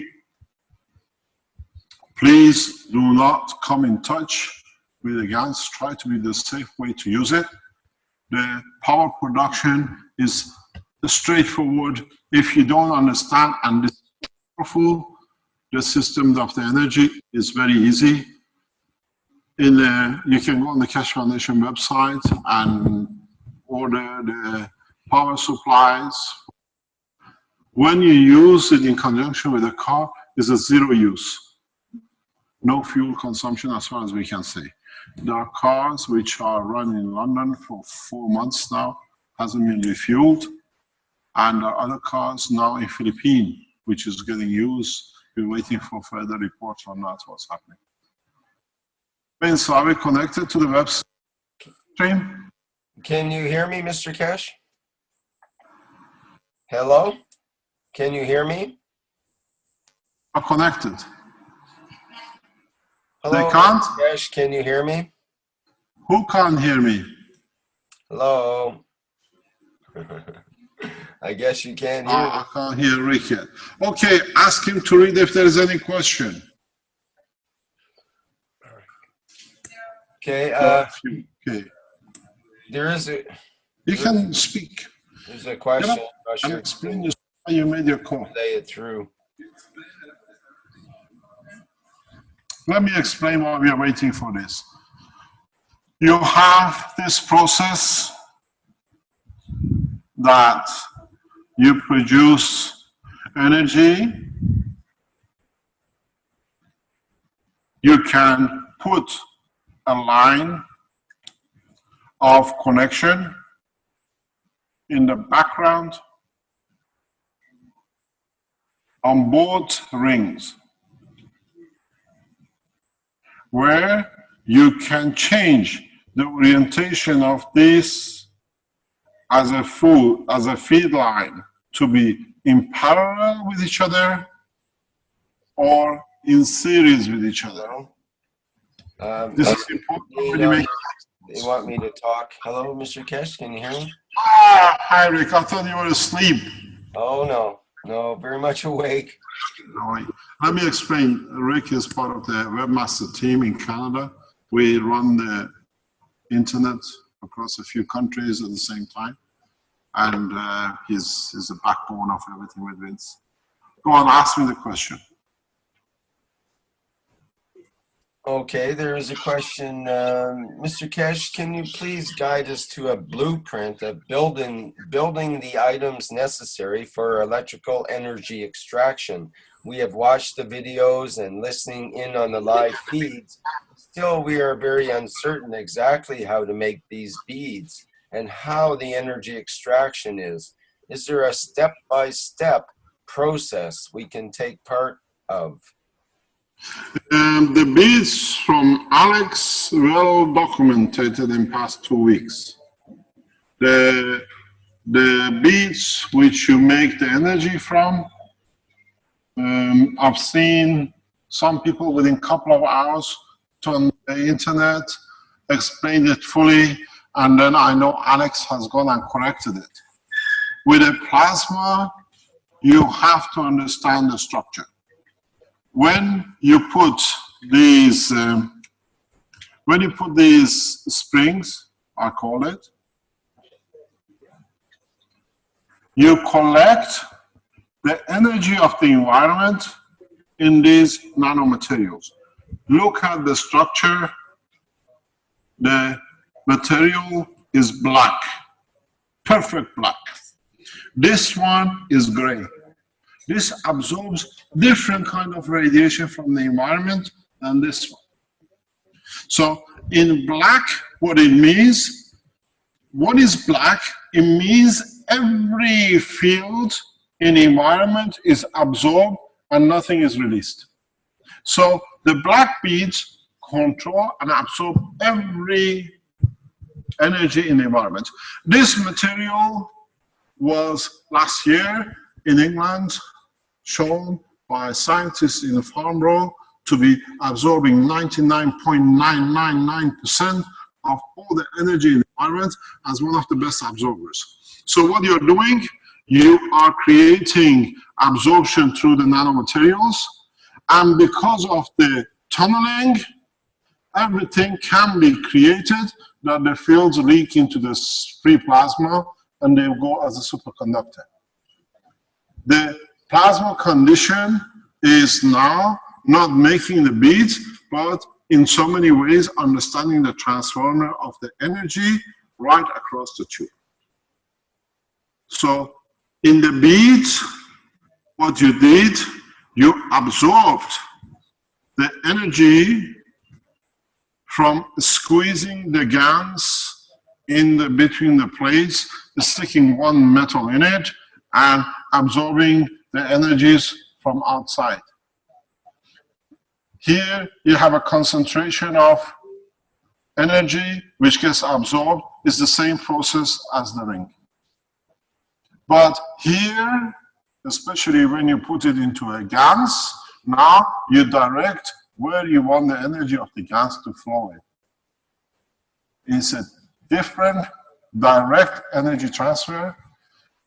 Please do not come in touch with the GANs. Try to be the safe way to use it. The power production is straightforward. If you don't understand and it's powerful, the system of the energy is very easy. You can go on the Keshe Foundation website and order the power supplies. When you use it in conjunction with a car, it's a 0 use. No fuel consumption as far as we can see. There are cars which are run in London for 4 months now, hasn't been refueled. And there are other cars now in Philippines, which is getting used. We're waiting for further reports on that, what's happening. So are we connected to the web stream? Can you hear me, Mr. Kesh? Hello? Can you hear me? Are connected. Hello, They can't? Mr. Kesh, can you hear me? Who can't hear me? Hello? I guess you can't hear me. I can't hear Rick yet. Okay, ask him to read if there is any question. Okay, Okay. there is a You can speak. there's a question. Yeah, I'm not and sure explain how you made your call. lay it through. Let me explain why we are waiting for this. You have this process that you produce energy. You can put a line of connection in the background on both rings, where you can change the orientation of this as a feed line to be in parallel with each other or in series with each other. This is important when you make. They want me to talk. Hello, Mr. Kesh, can you hear me? Hi, Rick. I thought you were asleep. Oh, no. No, very much awake. All right. Let me explain. Rick is part of the webmaster team in Canada. We run the internet across a few countries at the same time. And he's the backbone of everything with Vince. Go on, ask me the question. Okay, there is a question. Mr. Kesh, can you please guide us to a blueprint of building the items necessary for electrical energy extraction? We have watched the videos and listening in on the live feeds. Still, we are very uncertain exactly how to make these beads and how the energy extraction is. Is there a step-by-step process we can take part of? The beads from Alex, well documented in past 2 weeks. The beads which you make the energy from, I've seen some people within a couple of hours on the internet explained it fully, and then I know Alex has gone and corrected it. With a plasma, you have to understand the structure. When you put these springs, I call it, you collect the energy of the environment in these nanomaterials. Look at the structure. The material is black, perfect black. This one is gray. This absorbs different kind of radiation from the environment than this one. So in black, what it means, what is black? It means every field in the environment is absorbed and nothing is released. So the black beads control and absorb every energy in the environment. This material was last year in England shown by scientists in Farnborough to be absorbing 99.999% of all the energy in the environment as one of the best absorbers. So what you're doing, you are creating absorption through the nanomaterials, and because of the tunneling, everything can be created that the fields leak into the free plasma and they go as a superconductor. The plasma condition is now not making the beads, but in so many ways understanding the transformer of the energy right across the tube. So in the beads, what you did, you absorbed the energy from squeezing the GaNs in between the plates, sticking one metal in it, and absorbing the energies from outside. Here you have a concentration of energy which gets absorbed. It's the same process as the ring. But here, especially when you put it into a GaNs, now you direct where you want the energy of the GaNs to flow in. It's a different direct energy transfer.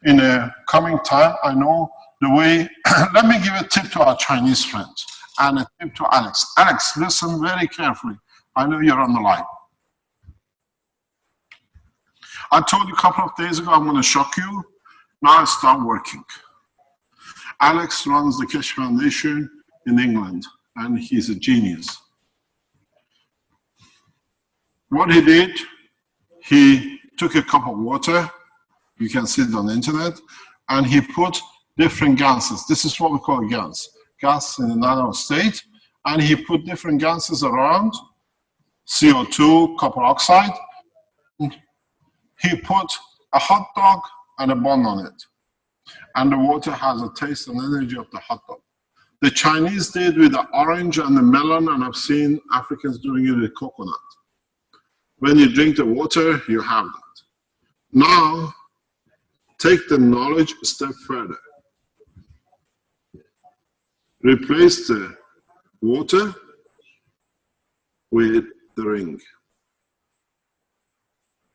In a coming time, I know the way, let me give a tip to our Chinese friends and a tip to Alex. Alex, listen very carefully. I know you're on the line. I told you a couple of days ago I'm going to shock you. Now it's start working. Alex runs the Keshe Foundation in England, and he's a genius. What he did, he took a cup of water, you can see it on the internet, and he put different gases. This is what we call gas. Gas in the nano state. And he put different gases around, CO2, copper oxide. He put a hot dog and a bun on it. And the water has a taste and energy of the hot dog. The Chinese did with the orange and the melon, and I've seen Africans doing it with coconut. When you drink the water, you have that. Now, take the knowledge a step further. Replace the water with the ring.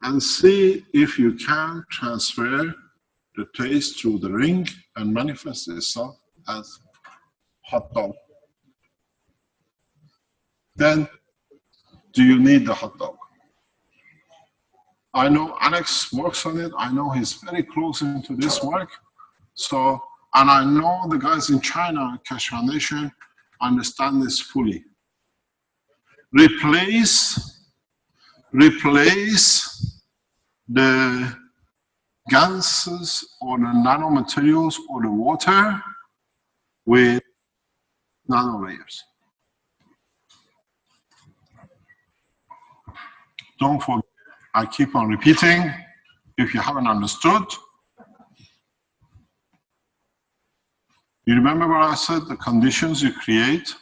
And see if you can transfer the taste through the ring and manifest itself as hot dog. Then, do you need the hot dog? I know Alex works on it. I know he's very close into this work. So, and I know the guys in China, Keshe Foundation, understand this fully. Replace the gases or the nanomaterials or the water with nano layers. Don't forget, I keep on repeating, if you haven't understood, you remember what I said, the conditions you create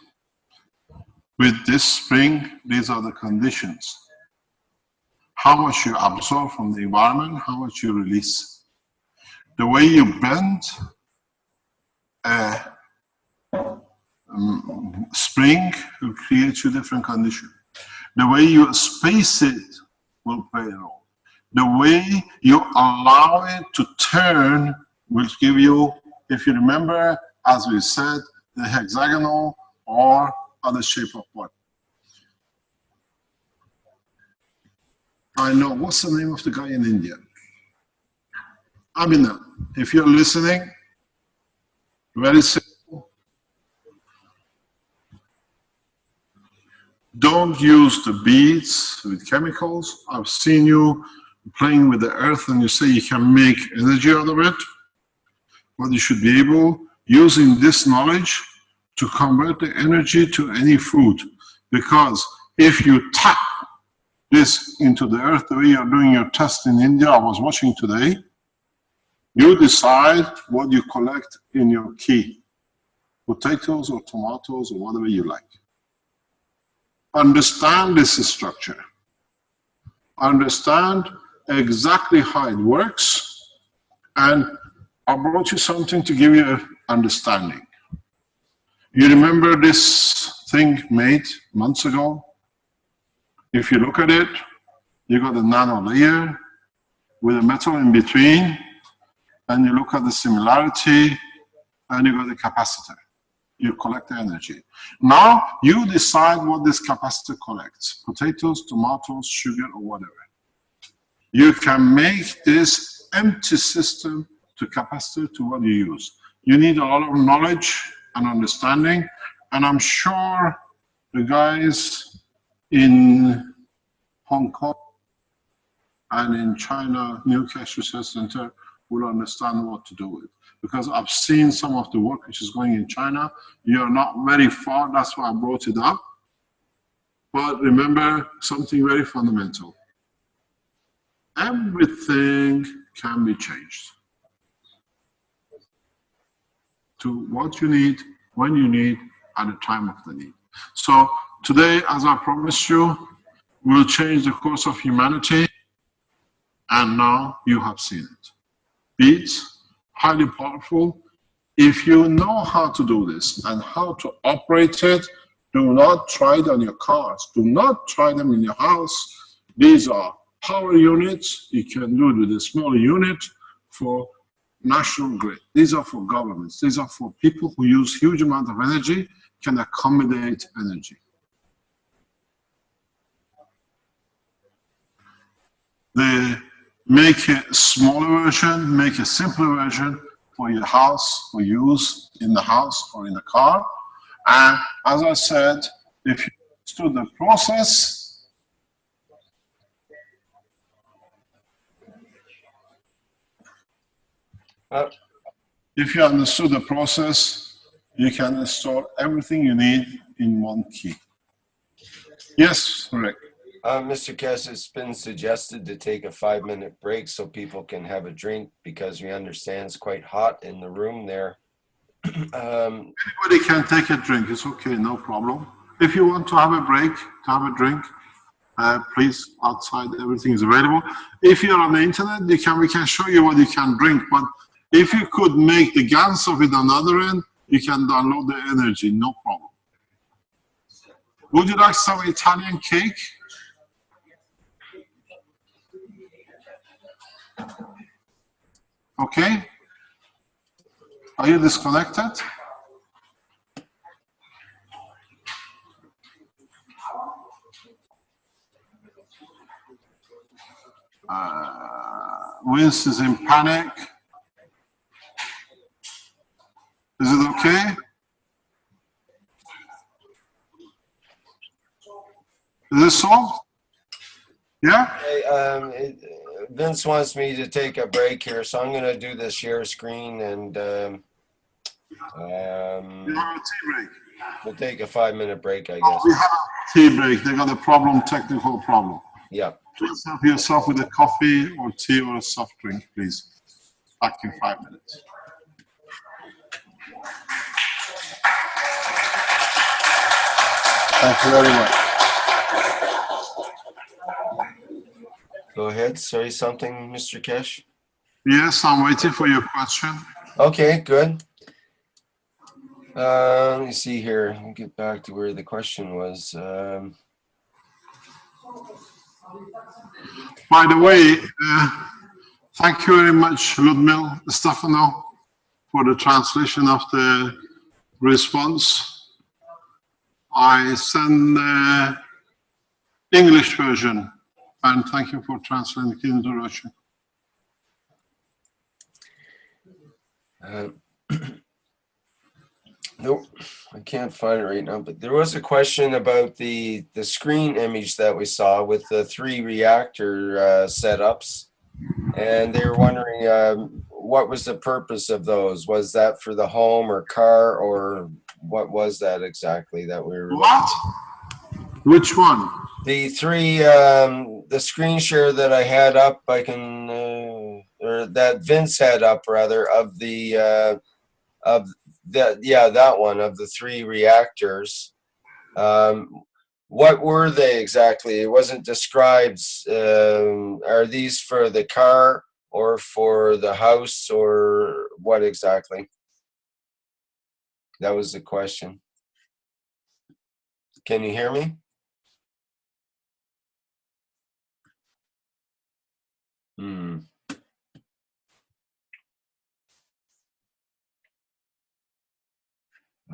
with this spring, these are the conditions. How much you absorb from the environment, how much you release. The way you bend a spring will create you different conditions. The way you space it will play a role. The way you allow it to turn will give you, if you remember, as we said, the hexagonal or other shape of body. I know, what's the name of the guy in India? Abhinav, if you're listening, very simple. Don't use the beads with chemicals. I've seen you playing with the earth and you say you can make energy out of it. But you should be able, using this knowledge, to convert the energy to any food. Because if you tap this into the earth, the way you're doing your test in India, I was watching today, you decide what you collect in your key. Potatoes or tomatoes or whatever you like. Understand this structure. Understand exactly how it works. And I brought you something to give you an understanding. You remember this thing made months ago? If you look at it, you got a nano layer with a metal in between, and you look at the similarity, and you got the capacitor. You collect the energy. Now, you decide what this capacitor collects, potatoes, tomatoes, sugar, or whatever. You can make this empty system to capacitor to what you use. You need a lot of knowledge and understanding, and I'm sure the guys in Hong Kong and in China, New Keshe Research Center will understand what to do with. Because I've seen some of the work which is going in China. You're not very far, that's why I brought it up. But remember something very fundamental. Everything can be changed to what you need, when you need, at the time of the need. So today, as I promised you, we'll change the course of humanity, and now you have seen it. Beats, highly powerful. If you know how to do this and how to operate it, do not try it on your cars. Do not try them in your house. These are power units. You can do it with a smaller unit for national grid. These are for governments. These are for people who use huge amount of energy, can accommodate energy. They make a smaller version, make a simpler version for your house, for use in the house or in the car. And as I said, if you understood the process, you can install everything you need in one key. Yes, Rick. Mr. Kess, it's been suggested to take a 5-minute break so people can have a drink because we understand it's quite hot in the room there. Anybody can take a drink. It's okay, no problem. If you want to have a break, to have a drink, please, outside everything is available. If you're on the internet, we can show you what you can drink. But if you could make the GANs of it on the other end, you can download the energy, no problem. Would you like some Italian cake? Okay. Are you disconnected? Vince is in panic. Is it okay? Is this solved? Yeah? Hey, Vince wants me to take a break here, so I'm going to do the share screen and You have a tea break. we'll take a 5-minute break, I Oh, guess. we have a tea break. They got a problem, technical problem. Yeah. Please help yourself with a coffee or tea or a soft drink, please. Back in 5 minutes. Thank you very much. Go ahead. Say something, Mr. Kesh. Yes, I'm waiting for your question. Okay, good. Let me see here. I'll get back to where the question was. By the way, thank you very much, Ludmil Stefano, for the translation of the response. I send the English version, and thank you for translating it into Russian. No, I can't find it right now, but there was a question about the screen image that we saw with the 3 reactor setups, and they were wondering what was the purpose of those? Was that for the home or car, or what was that exactly that we were? What? Which one? The 3, the screen share that I had up, I can, or that Vince had up rather, of the that one of the 3 reactors. What were they exactly? It wasn't described. Are these for the car or for the house or what exactly? That was the question. Can you hear me?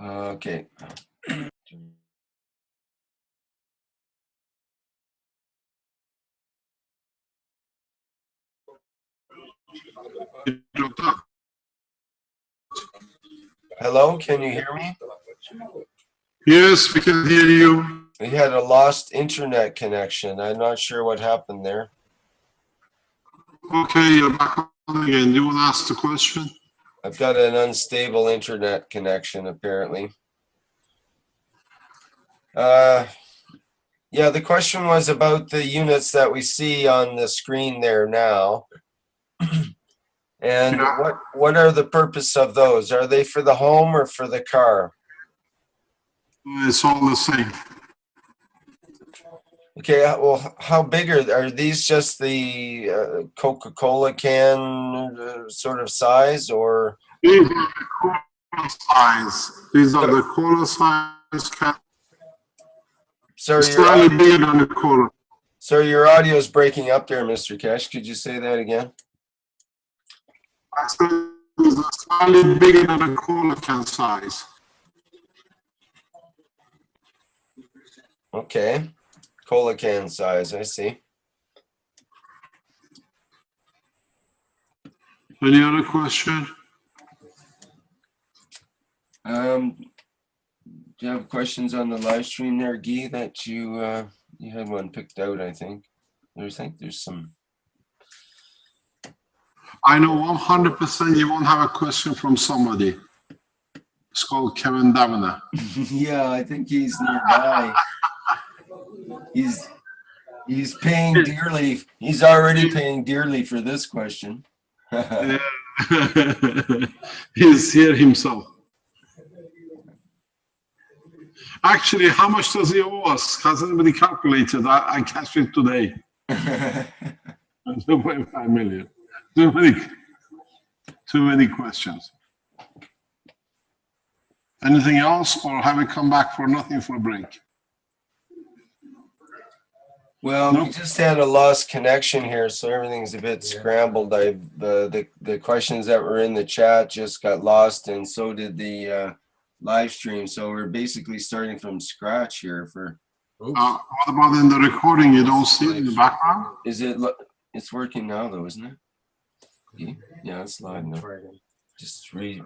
Okay. Hello, can you hear me? Yes, we can hear you. We had a lost internet connection. I'm not sure what happened there. Okay, you're back on again. You want to ask the question? I've got an unstable internet connection, apparently. Yeah, the question was about the units that we see on the screen there now. And what are the purpose of those? Are they for the home or for the car? It's all the same. Okay, well, how big are these? Just the Coca-Cola can sort of size, or? These are the cola size. These are the cola size cans. Slightly bigger than the cola. So your audio is breaking up there, Mr. Kesh. Could you say that again? I said these are slightly bigger than the cola can size. Okay. Cola can size, I see. Any other question? Do you have questions on the live stream there, Guy, that you had one picked out, I think. There's some. I know 100% you won't have a question from somebody. It's called Kevin Davina. Yeah, I think he's nearby. He's paying dearly. He's already paying dearly for this question. He's here himself. Actually, how much does he owe us? Has anybody calculated? I cashed it today. 2.5 million. Too many questions. Anything else, or have we come back for nothing for a break? Well, we just had a lost connection here, so everything's a bit scrambled. The questions that were in the chat just got lost, and so did the live stream. So we're basically starting from scratch here. What about in the recording? You don't see it in the background? It's working now, though, isn't it? Yeah, it's live now. Just Okay.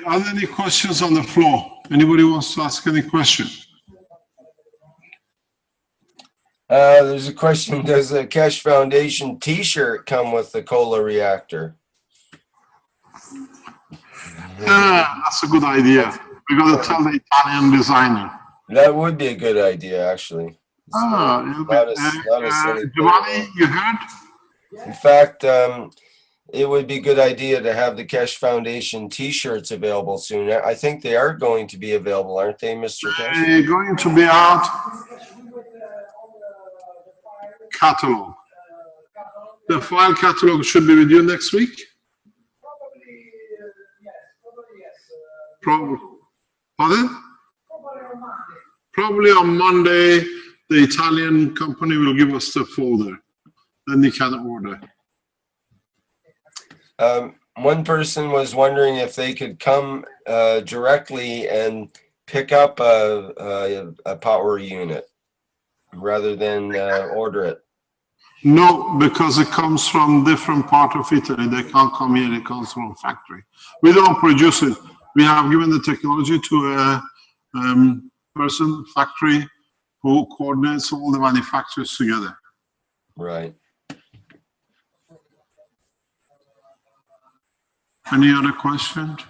Are there any questions on the floor? Anybody wants to ask any question? There's a question, does the Keshe Foundation t-shirt come with the Cola reactor? That's a good idea. We're going to tell the Italian designer. That would be a good idea, actually. Giovanni, you heard? In fact, it would be a good idea to have the Keshe Foundation t-shirts available soon. I think they are going to be available, aren't they, Mr. Keshe? They're going to be out. Catalog. The file catalog should be with you next week? Probably. Pardon? Probably on Monday, the Italian company will give us the folder. Then you can order. One person was wondering if they could come directly and pick up a power unit rather than order it. No, because it comes from different part of Italy. They can't come here. It comes from factory. We don't produce it. We have given the technology to a person, factory, who coordinates all the manufacturers together. Right. Any other questions?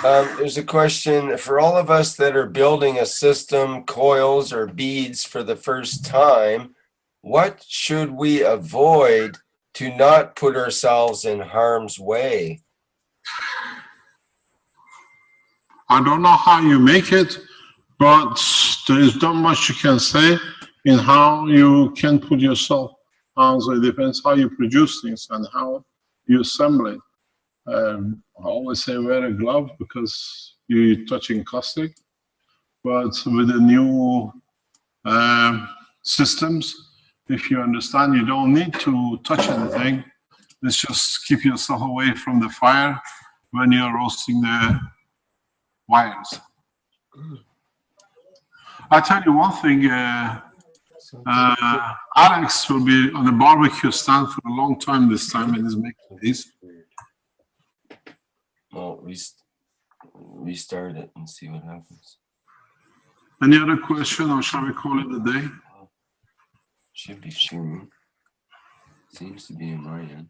There's a question for all of us that are building a system, coils, or beads for the first time. What should we avoid to not put ourselves in harm's way? I don't know how you make it, but there is not much you can say in how you can put yourself on. So it depends how you produce things and how you assemble it. I always say wear a glove because you're touching caustic. But with the new systems, if you understand, you don't need to touch anything. Let's just keep yourself away from the fire when you're roasting the wires. I tell you one thing, Alex will be on the barbecue stand for a long time this time and he's making these. Well, restart it and see what happens. Any other question, or shall we call it a day? Should be soon. Seems to be in my end.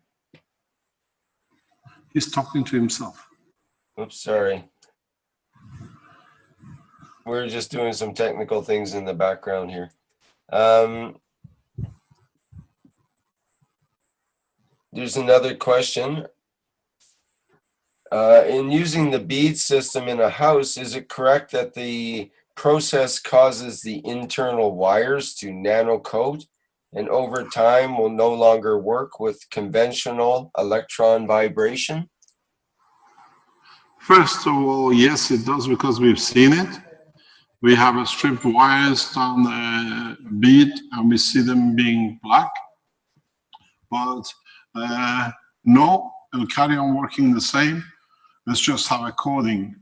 He's talking to himself. Oops, sorry. We're just doing some technical things in the background here. There's another question. In using the bead system in a house, is it correct that the process causes the internal wires to nanocoat and over time will no longer work with conventional electron vibration? First of all, yes, it does because we've seen it. We have a stripped wires down the bead and we see them being black. But no, it'll carry on working the same. Let's just have a coding.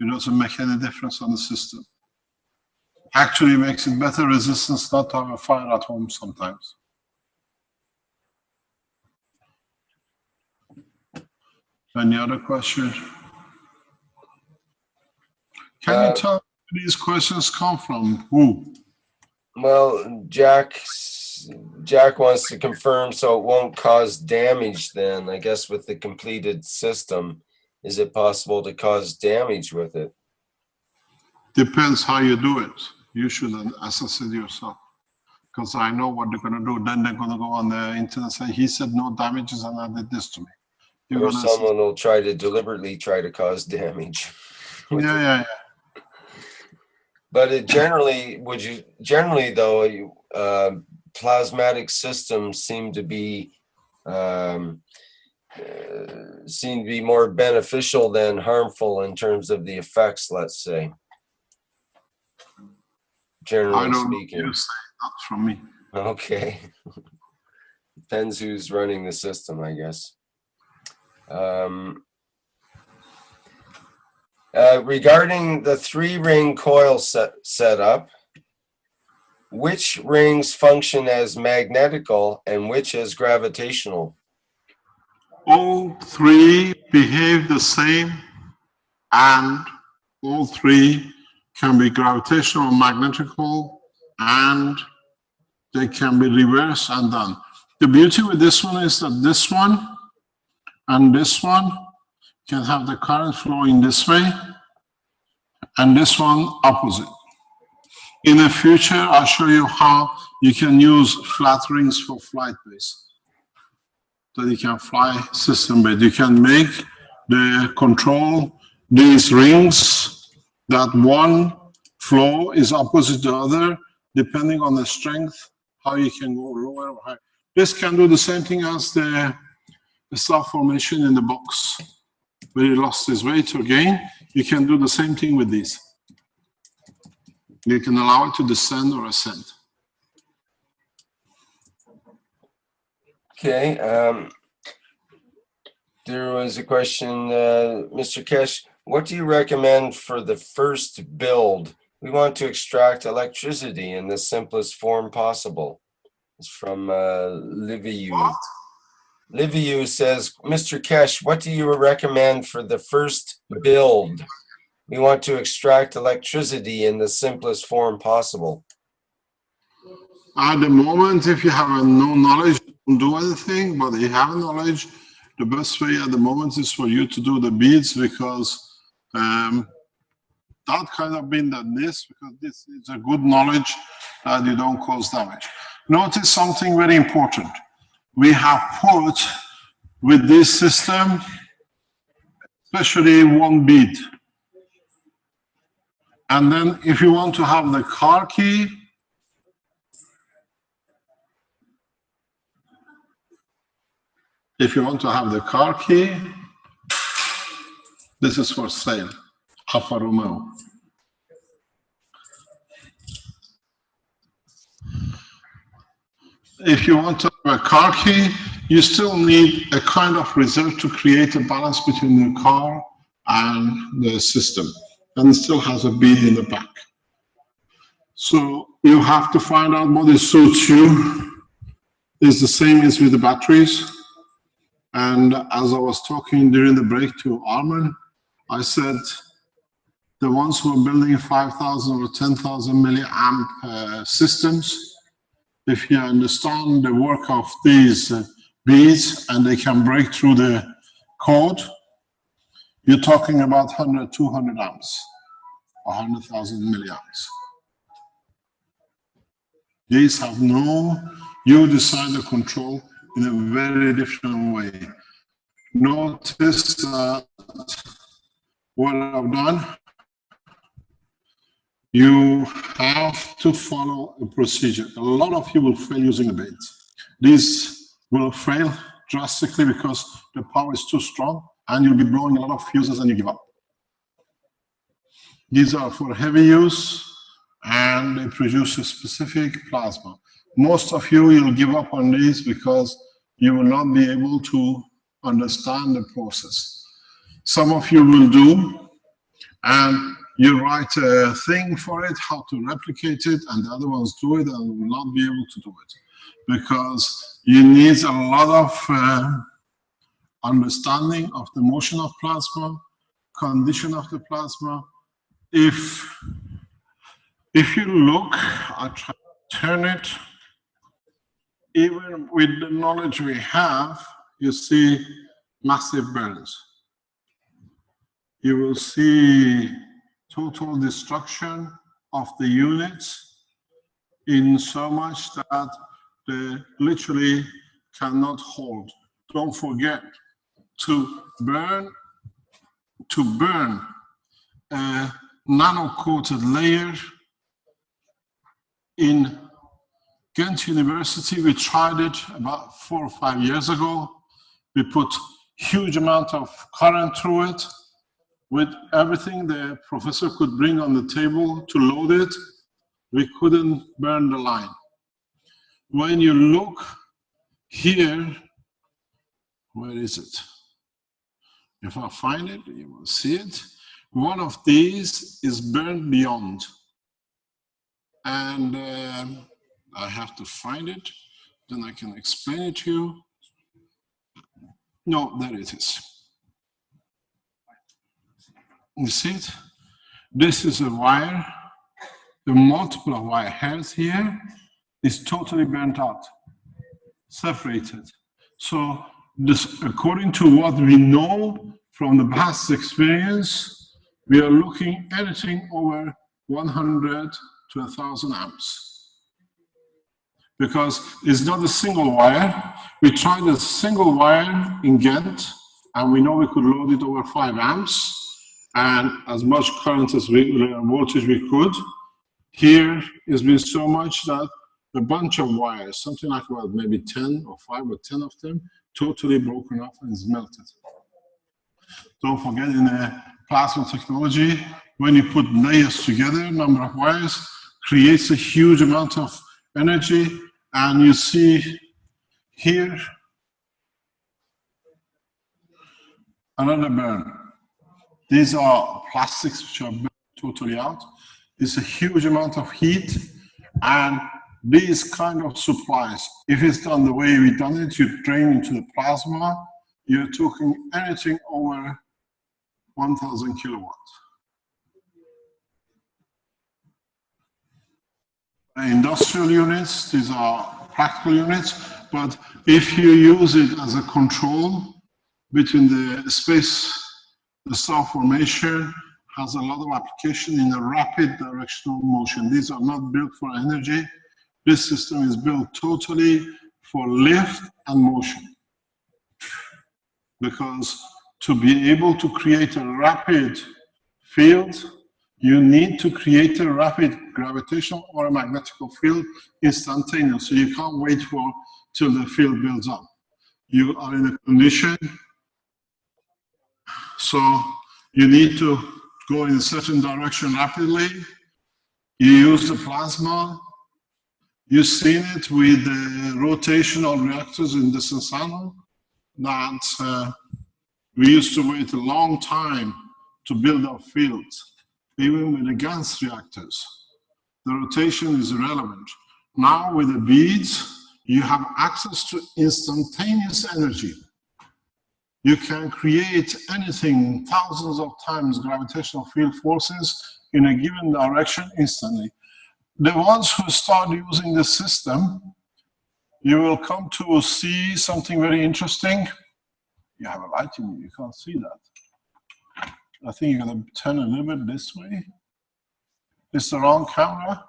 It doesn't make any difference on the system. Actually, it makes it better resistance not to have a fire at home sometimes. Any other questions? Can you tell where these questions come from? Who? Well, Jack wants to confirm so it won't cause damage then. I guess with the completed system, is it possible to cause damage with it? Depends how you do it. You should assess it yourself. because I know what they're going to do. Then they're going to go on the internet and say, he said no damages and I did this to me. You're Or gonna someone will try to deliberately try to cause damage. yeah. But it generally, though, plasmatic systems seem to be more beneficial than harmful in terms of the effects, let's say. I Generally don't speaking. know you say that from me. Okay. Depends who's running the system, I guess. Regarding the 3-ring coil setup, which rings function as magnetical and which as gravitational? All three behave the same, and all three can be gravitational, magnetical, and they can be reversed and done. The beauty with this one is that this one and this one can have the current flowing this way, and this one opposite. In the future, I'll show you how you can use flat rings for flight base. So you can fly system base. You can make the control these rings that one flow is opposite the other, depending on the strength, how you can go lower or higher. This can do the same thing as the star formation in the box, where it lost its weight again. You can do the same thing with these. You can allow it to descend or ascend. Okay. There was a question, Mr. Kesh, what do you recommend for the first build? We want to extract electricity in the simplest form possible. It's from Liviu. Liviu says, Mr. Kesh, what do you recommend for the first build? We want to extract electricity in the simplest form possible. At the moment, if you have no knowledge, don't do anything, but if you have knowledge, the best way at the moment is for you to do the beads, because that kind of been done this, because this is a good knowledge that you don't cause damage. Notice something very important. We have put with this system, especially one bead. And then if you want to have the car key, this is for sale, Alfa Romeo. If you want to have a car key, you still need a kind of reserve to create a balance between the car and the system. And it still has a bead in the back. So you have to find out what suits you. It's the same as with the batteries. And as I was talking during the break to Armin, I said the ones who are building 5,000 or 10,000 milliamp systems, if you understand the work of these beads and they can break through the code, you're talking about 100, 200 amps, 100,000 milliamps. These have you decide the control in a very different way. Notice that what I've done, you have to follow a procedure. A lot of you will fail using the beads. These will fail drastically because the power is too strong and you'll be blowing a lot of fuses and you give up. These are for heavy use and they produce a specific plasma. Most of you will give up on these because you will not be able to understand the process. Some of you will do, and you write a thing for it, how to replicate it, and the other ones do it and will not be able to do it. Because you need a lot of understanding of the motion of plasma, condition of the plasma. If you look, I try to turn it, even with the knowledge we have, you see massive burns. You will see total destruction of the units. in so much that they literally cannot hold. Don't forget to burn a nano-coated layer. In Ghent University, we tried it about 4 or 5 years ago. We put huge amount of current through it with everything the professor could bring on the table to load it. We couldn't burn the line. When you look here, where is it? If I find it, you will see it. One of these is burned beyond. And I have to find it, then I can explain it to you. No, there it is. You see it? This is a wire. The multiple of wire hairs here is totally burnt out, separated. So this, according to what we know from the past experience, we are looking anything over 100 to 1,000 amps. Because it's not a single wire. We tried a single wire in Ghent, and we know we could load it over 5 amps and as much current as voltage we could. Here it's been so much that a bunch of wires, something like about maybe 10 or 5 or 10 of them, totally broken off and is melted. Don't forget, in a plasma technology, when you put layers together, number of wires creates a huge amount of energy. And you see here another burn. These are plastics which are burned totally out. It's a huge amount of heat, and these kind of supplies, if it's done the way we've done it, you drain into the plasma, you're talking anything over 1,000 kilowatts. Industrial units, these are practical units, but if you use it as a control between the space, the star formation has a lot of application in a rapid directional motion. These are not built for energy. This system is built totally for lift and motion. Because to be able to create a rapid field, you need to create a rapid gravitational or a magnetical field instantaneously. You can't wait till the field builds up. You are in a condition, so you need to go in a certain direction rapidly. You use the plasma. You've seen it with the rotational reactors in the Sensano, that we used to wait a long time to build up fields. Even with the GANS reactors, the rotation is irrelevant. Now with the beads, you have access to instantaneous energy. You can create anything, thousands of times gravitational field forces in a given direction instantly. The ones who start using the system, you will come to see something very interesting. You have a light in you can't see that. I think you're going to turn a little bit this way. It's the wrong camera.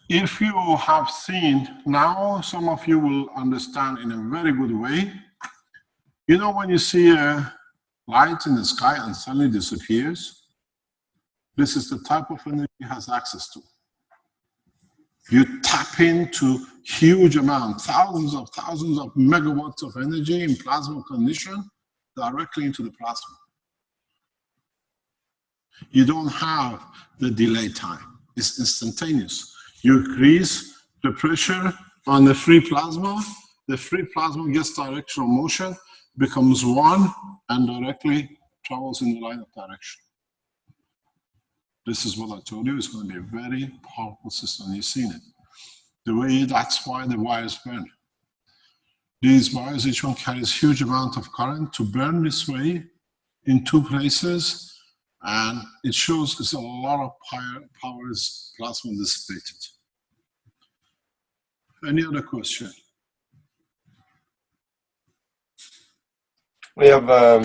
If you have seen, now some of you will understand in a very good way. You know when you see a light in the sky and suddenly disappears? This is the type of energy it has access to. You tap into huge amounts, thousands of megawatts of energy in plasma condition directly into the plasma. You don't have the delay time. It's instantaneous. You increase the pressure on the free plasma gets directional motion, becomes one, and directly travels in the line of direction. This is what I told you. It's going to be a very powerful system. You've seen it. The way, that's why the wires burn. These wires, each one carries huge amount of current to burn this way in 2 places, and it shows it's a lot of power is plasma dissipated. Any other question? We have, let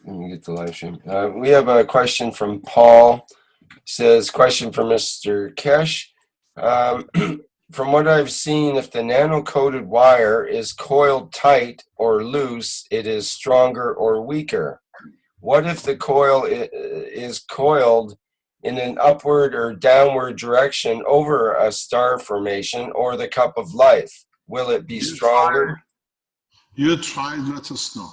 me get the live stream. We have a question from Paul. Says, question for Mr. Kesh. From what I've seen, if the nano-coated wire is coiled tight or loose, it is stronger or weaker. What if the coil is coiled in an upward or downward direction over a star formation or the cup of life? Will it be stronger? You try, let us know.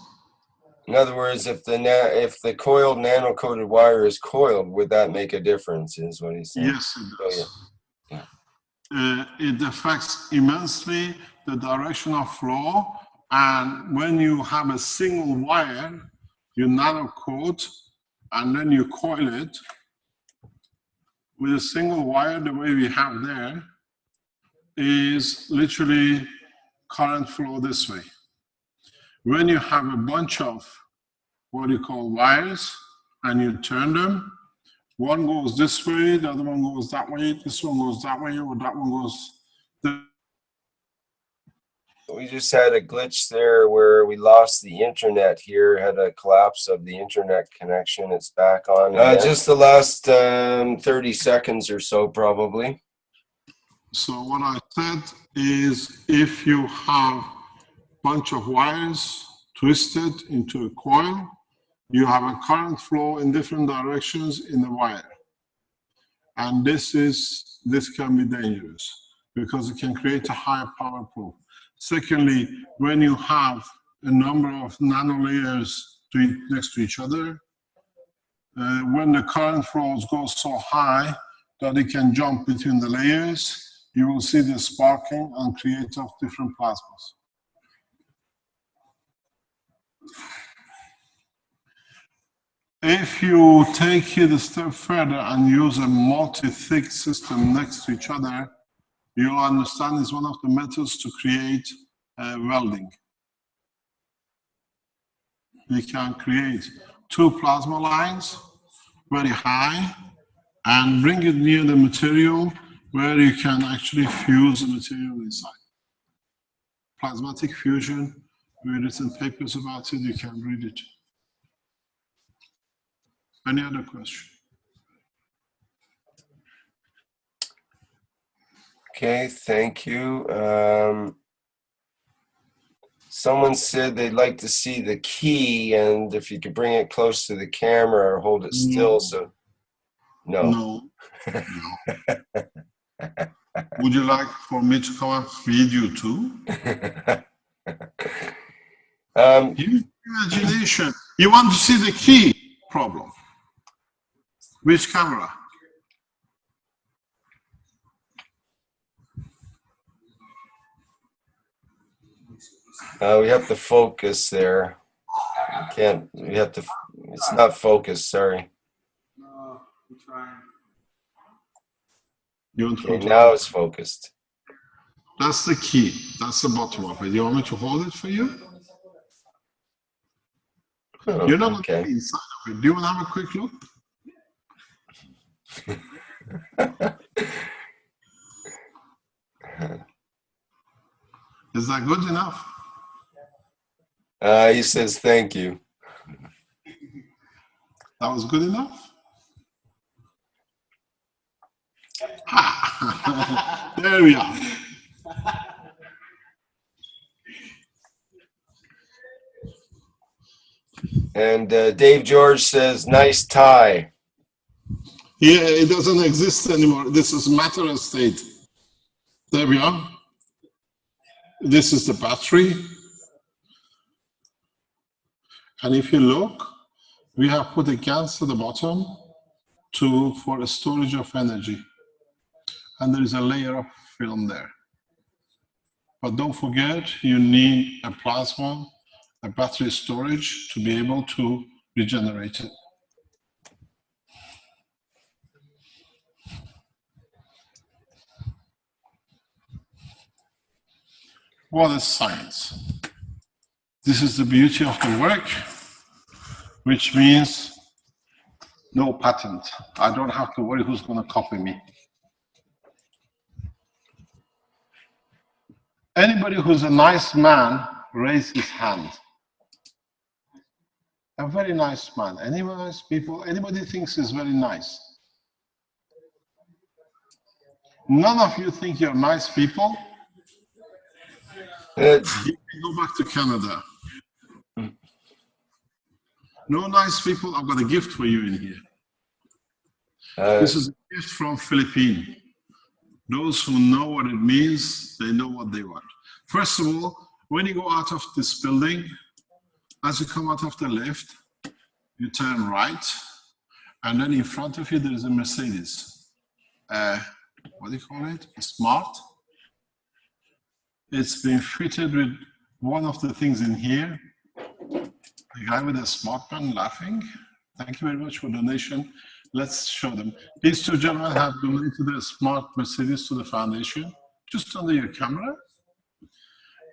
In other words, if the coiled nano-coated wire is coiled, would that make a difference, is what he's saying? Yes, it does. It affects immensely the direction of flow, and when you have a single wire, you nano coat and then you coil it with a single wire. The way we have there is literally current flow this way. When you have a bunch of what you call wires and you turn them, one goes this way, the other one goes that way, this one goes that way, or that one goes that. We just had a glitch there where we lost the internet here, had a collapse of the internet connection. It's back on. Just the last 30 seconds or so, probably. So what I said is, if you have a bunch of wires twisted into a coil, you have a current flow in different directions in the wire. And this can be dangerous because it can create a higher power pull. Secondly, when you have a number of nanolayers next to each other, when the current flows go so high that it can jump between the layers, you will see the sparking and create of different plasmas. If you take it a step further and use a multi-thick system next to each other, you'll understand it's one of the methods to create welding. We can create two plasma lines very high and bring it near the material where you can actually fuse the material inside. Plasmatic fusion, we've written papers about it, you can read it. Any other question? Okay, thank you. Someone said they'd like to see the key, and if you could bring it close to the camera or hold it still. So, no. Would you like for me to come and feed you too? Use imagination. You want to see the key problem. Which camera? We have to focus there. We have to, it's not focused, sorry. No, I'm trying. You want to Okay, now it's focused. That's the key. That's the bottom of it. You want me to hold it for you? Oh, You're not okay. going to be inside of it. Do you want to have a quick look? Is that good enough? He says thank you. That was good enough? There we are. And Dave George says, nice tie. Yeah, it doesn't exist anymore. This is matter of state. There we are. This is the battery. And if you look, we have put a GaNs at the bottom for a storage of energy. And there is a layer of film there. But don't forget, you need a plasma, a battery storage to be able to regenerate it. What is science? This is the beauty of the work, which means no patent. I don't have to worry who's going to copy me. Anybody who's a nice man, raise his hand. A very nice man. Any nice people? Anybody thinks is very nice? None of you think you're nice people? Uh, You can go back to Canada. No nice people, I've got a gift for you in here. This is a gift from Philippines. Those who know what it means, they know what they want. First of all, when you go out of this building, as you come out of the lift, you turn right, and then in front of you there is a Mercedes. What do you call it? A Smart. It's been fitted with one of the things in here. The guy with a smartphone laughing. Thank you very much for donation. Let's show them. These two gentlemen have donated a smart Mercedes to the foundation, just under your camera.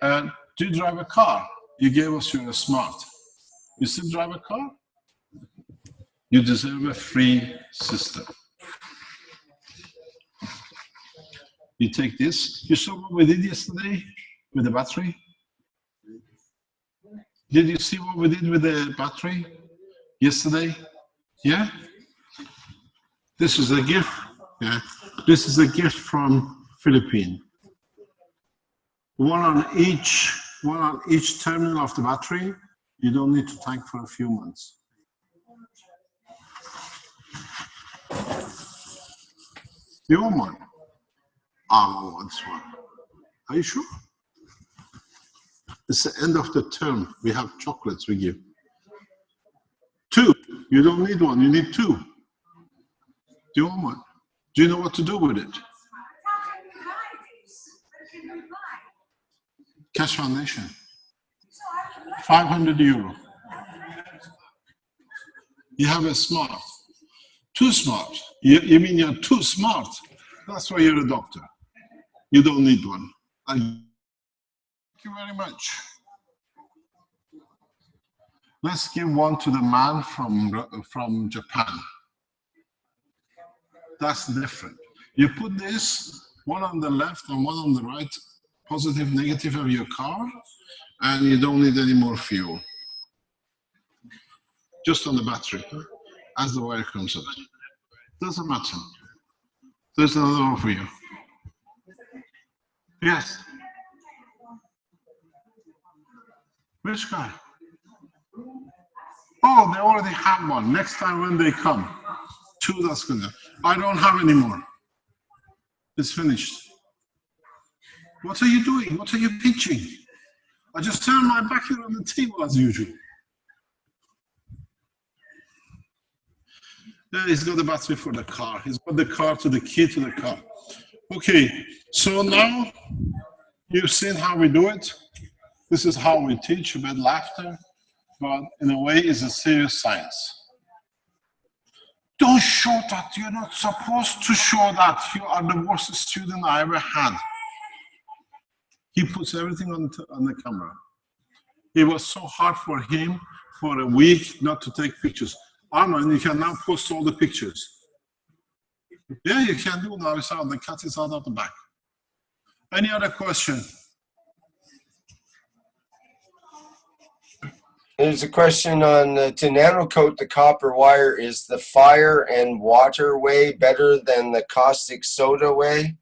And do you drive a car? You gave us your smart. You still drive a car? You deserve a free system. You take this. You saw what we did yesterday with the battery? Did you see what we did with the battery yesterday? Yeah? This is a gift. Yeah. This is a gift from Philippines. One on each terminal of the battery. You don't need to tank for a few months. You want one? I want one. Are you sure? It's the end of the term. We have chocolates we give. Two. You don't need one. You need two. Do you want one? Do you know what to do with it? Cash Foundation. 500 euro. You have a smart. Too smart. You mean you're too smart? That's why you're a doctor. You don't need one. Thank you very much. Let's give one to the man from Japan. That's different. You put this, one on the left and one on the right, positive, negative of your car, and you don't need any more fuel. Just on the battery, as the wire comes out. Doesn't matter. There's another one for you. Yes. Which guy? Oh, they already have one. Next time when they come, two, that's good. I don't have any more. It's finished. What are you doing? What are you pitching? I just turned my back here on the table as usual. Yeah, he's got the battery for the car. He's got the car to the key to the car. Okay, so now you've seen how we do it. This is how we teach about laughter, but in a way it's a serious science. Don't show that. You're not supposed to show that. You are the worst student I ever had. He puts everything on the camera. It was so hard for him for a week not to take pictures. Arman, you can now post all the pictures. Yeah, you can do now. It's out. The cat is out of the back. Any other question? There's a question on to nano coat the copper wire. Is the fire and water way better than the caustic soda way?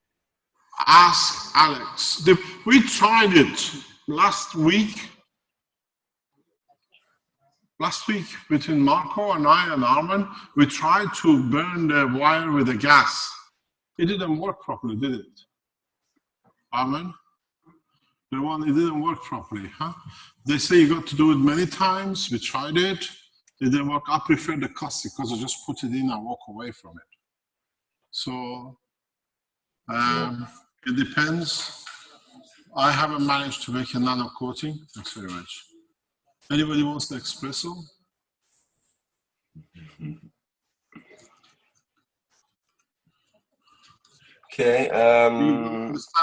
Ask Alex. We tried it last week. Last week, between Marco and I and Arman, we tried to burn the wire with the gas. It didn't work properly, did it? Arman? The one, it didn't work properly, huh? They say you got to do it many times. We tried it. It didn't work. I prefer the caustic because I just put it in and walk away from it. So, it depends. I haven't managed to make a nano coating. Thanks very much. Anybody wants the espresso? Okay.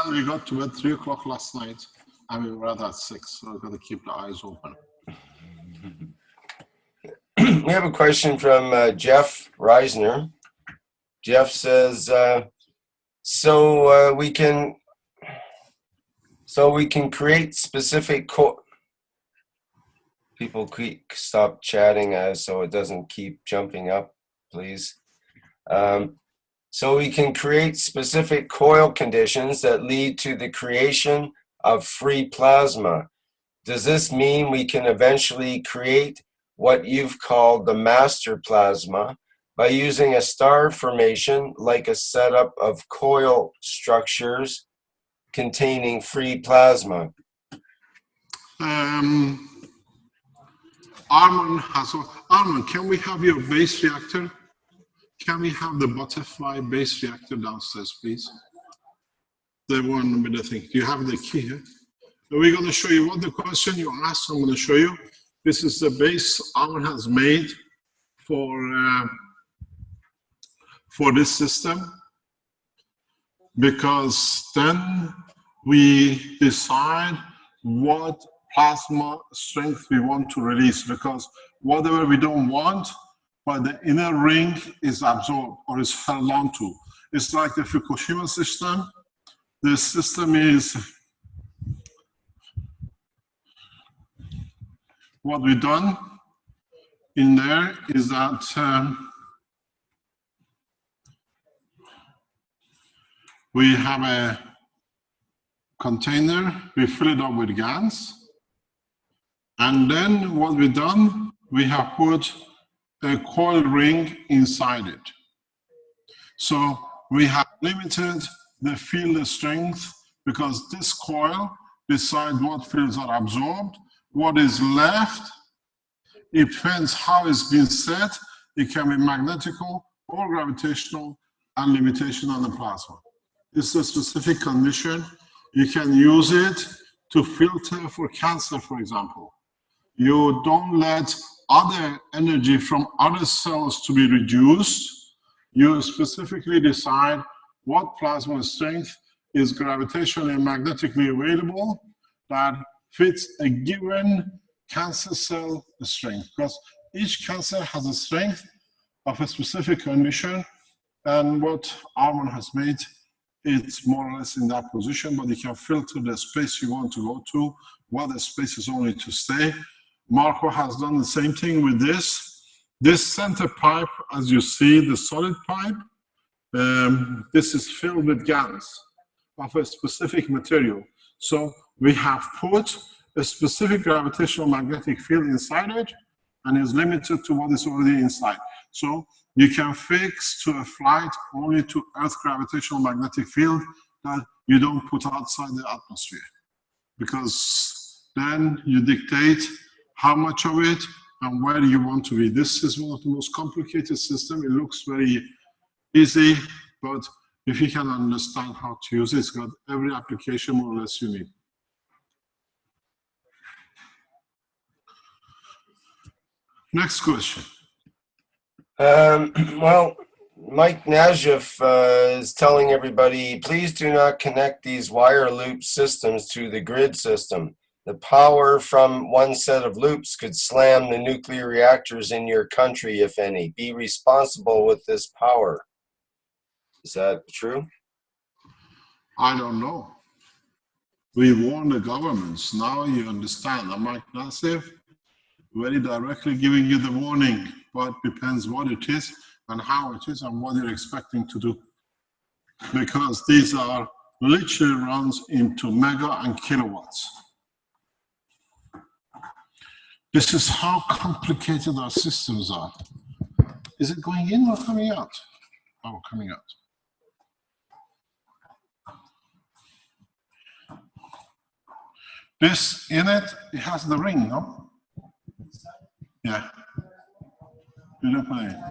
We got to bed 3 o'clock last night, and we were at 6, so I've got to keep the eyes open. We have a question from Jeff Reisner. Jeff says, so we can create specific people stop chatting so it doesn't keep jumping up, please. So we can create specific coil conditions that lead to the creation of free plasma. Does this mean we can eventually create what you've called the master plasma by using a star formation like a setup of coil structures containing free plasma? Armand, can we have your base reactor? Can we have the butterfly base reactor downstairs, please? The one with the thing. Do you have the key here? We're going to show you what the question you asked. I'm going to show you. This is the base Armand has made for this system, because then we decide what plasma strength we want to release, because whatever we don't want, but the inner ring is absorbed or is held on to. It's like the Fukushima system. The system is what we've done in there is that we have a container, we fill it up with gas, and then what we've done, we have put a coil ring inside it. So we have limited the field strength because this coil decides what fields are absorbed. What is left, it depends how it's been set. It can be magnetical or gravitational, and limitation on the plasma. It's a specific condition. You can use it to filter for cancer, for example. You don't let other energy from other cells to be reduced. You specifically decide what plasma strength is gravitationally and magnetically available that fits a given cancer cell strength, because each cancer has a strength of a specific condition, and what Armand has made, it's more or less in that position, but you can filter the space you want to go to, what the space is only to stay. Marco has done the same thing with this. This center pipe, as you see, the solid pipe, this is filled with gas of a specific material. So we have put a specific gravitational magnetic field inside it, and is limited to what is already inside. So you can fix to a flight only to Earth gravitational magnetic field that you don't put outside the atmosphere, because then you dictate how much of it and where you want to be. This is one of the most complicated systems. It looks very easy, but if you can understand how to use it, it's got every application more or less you need. Next question. Well, Mike Najaf is telling everybody, please do not connect these wire loop systems to the grid system. The power from one set of loops could slam the nuclear reactors in your country, if any. Be responsible with this power. Is that true? I don't know. We warn the governments. Now you understand. I'm Mike Najaf, very directly giving you the warning, but depends what it is and how it is and what you're expecting to do. Because these are literally runs into mega and kilowatts. This is how complicated our systems are. Is it going in or coming out? Oh, coming out. This in it, it has the ring, no? Yeah. You don't put it in.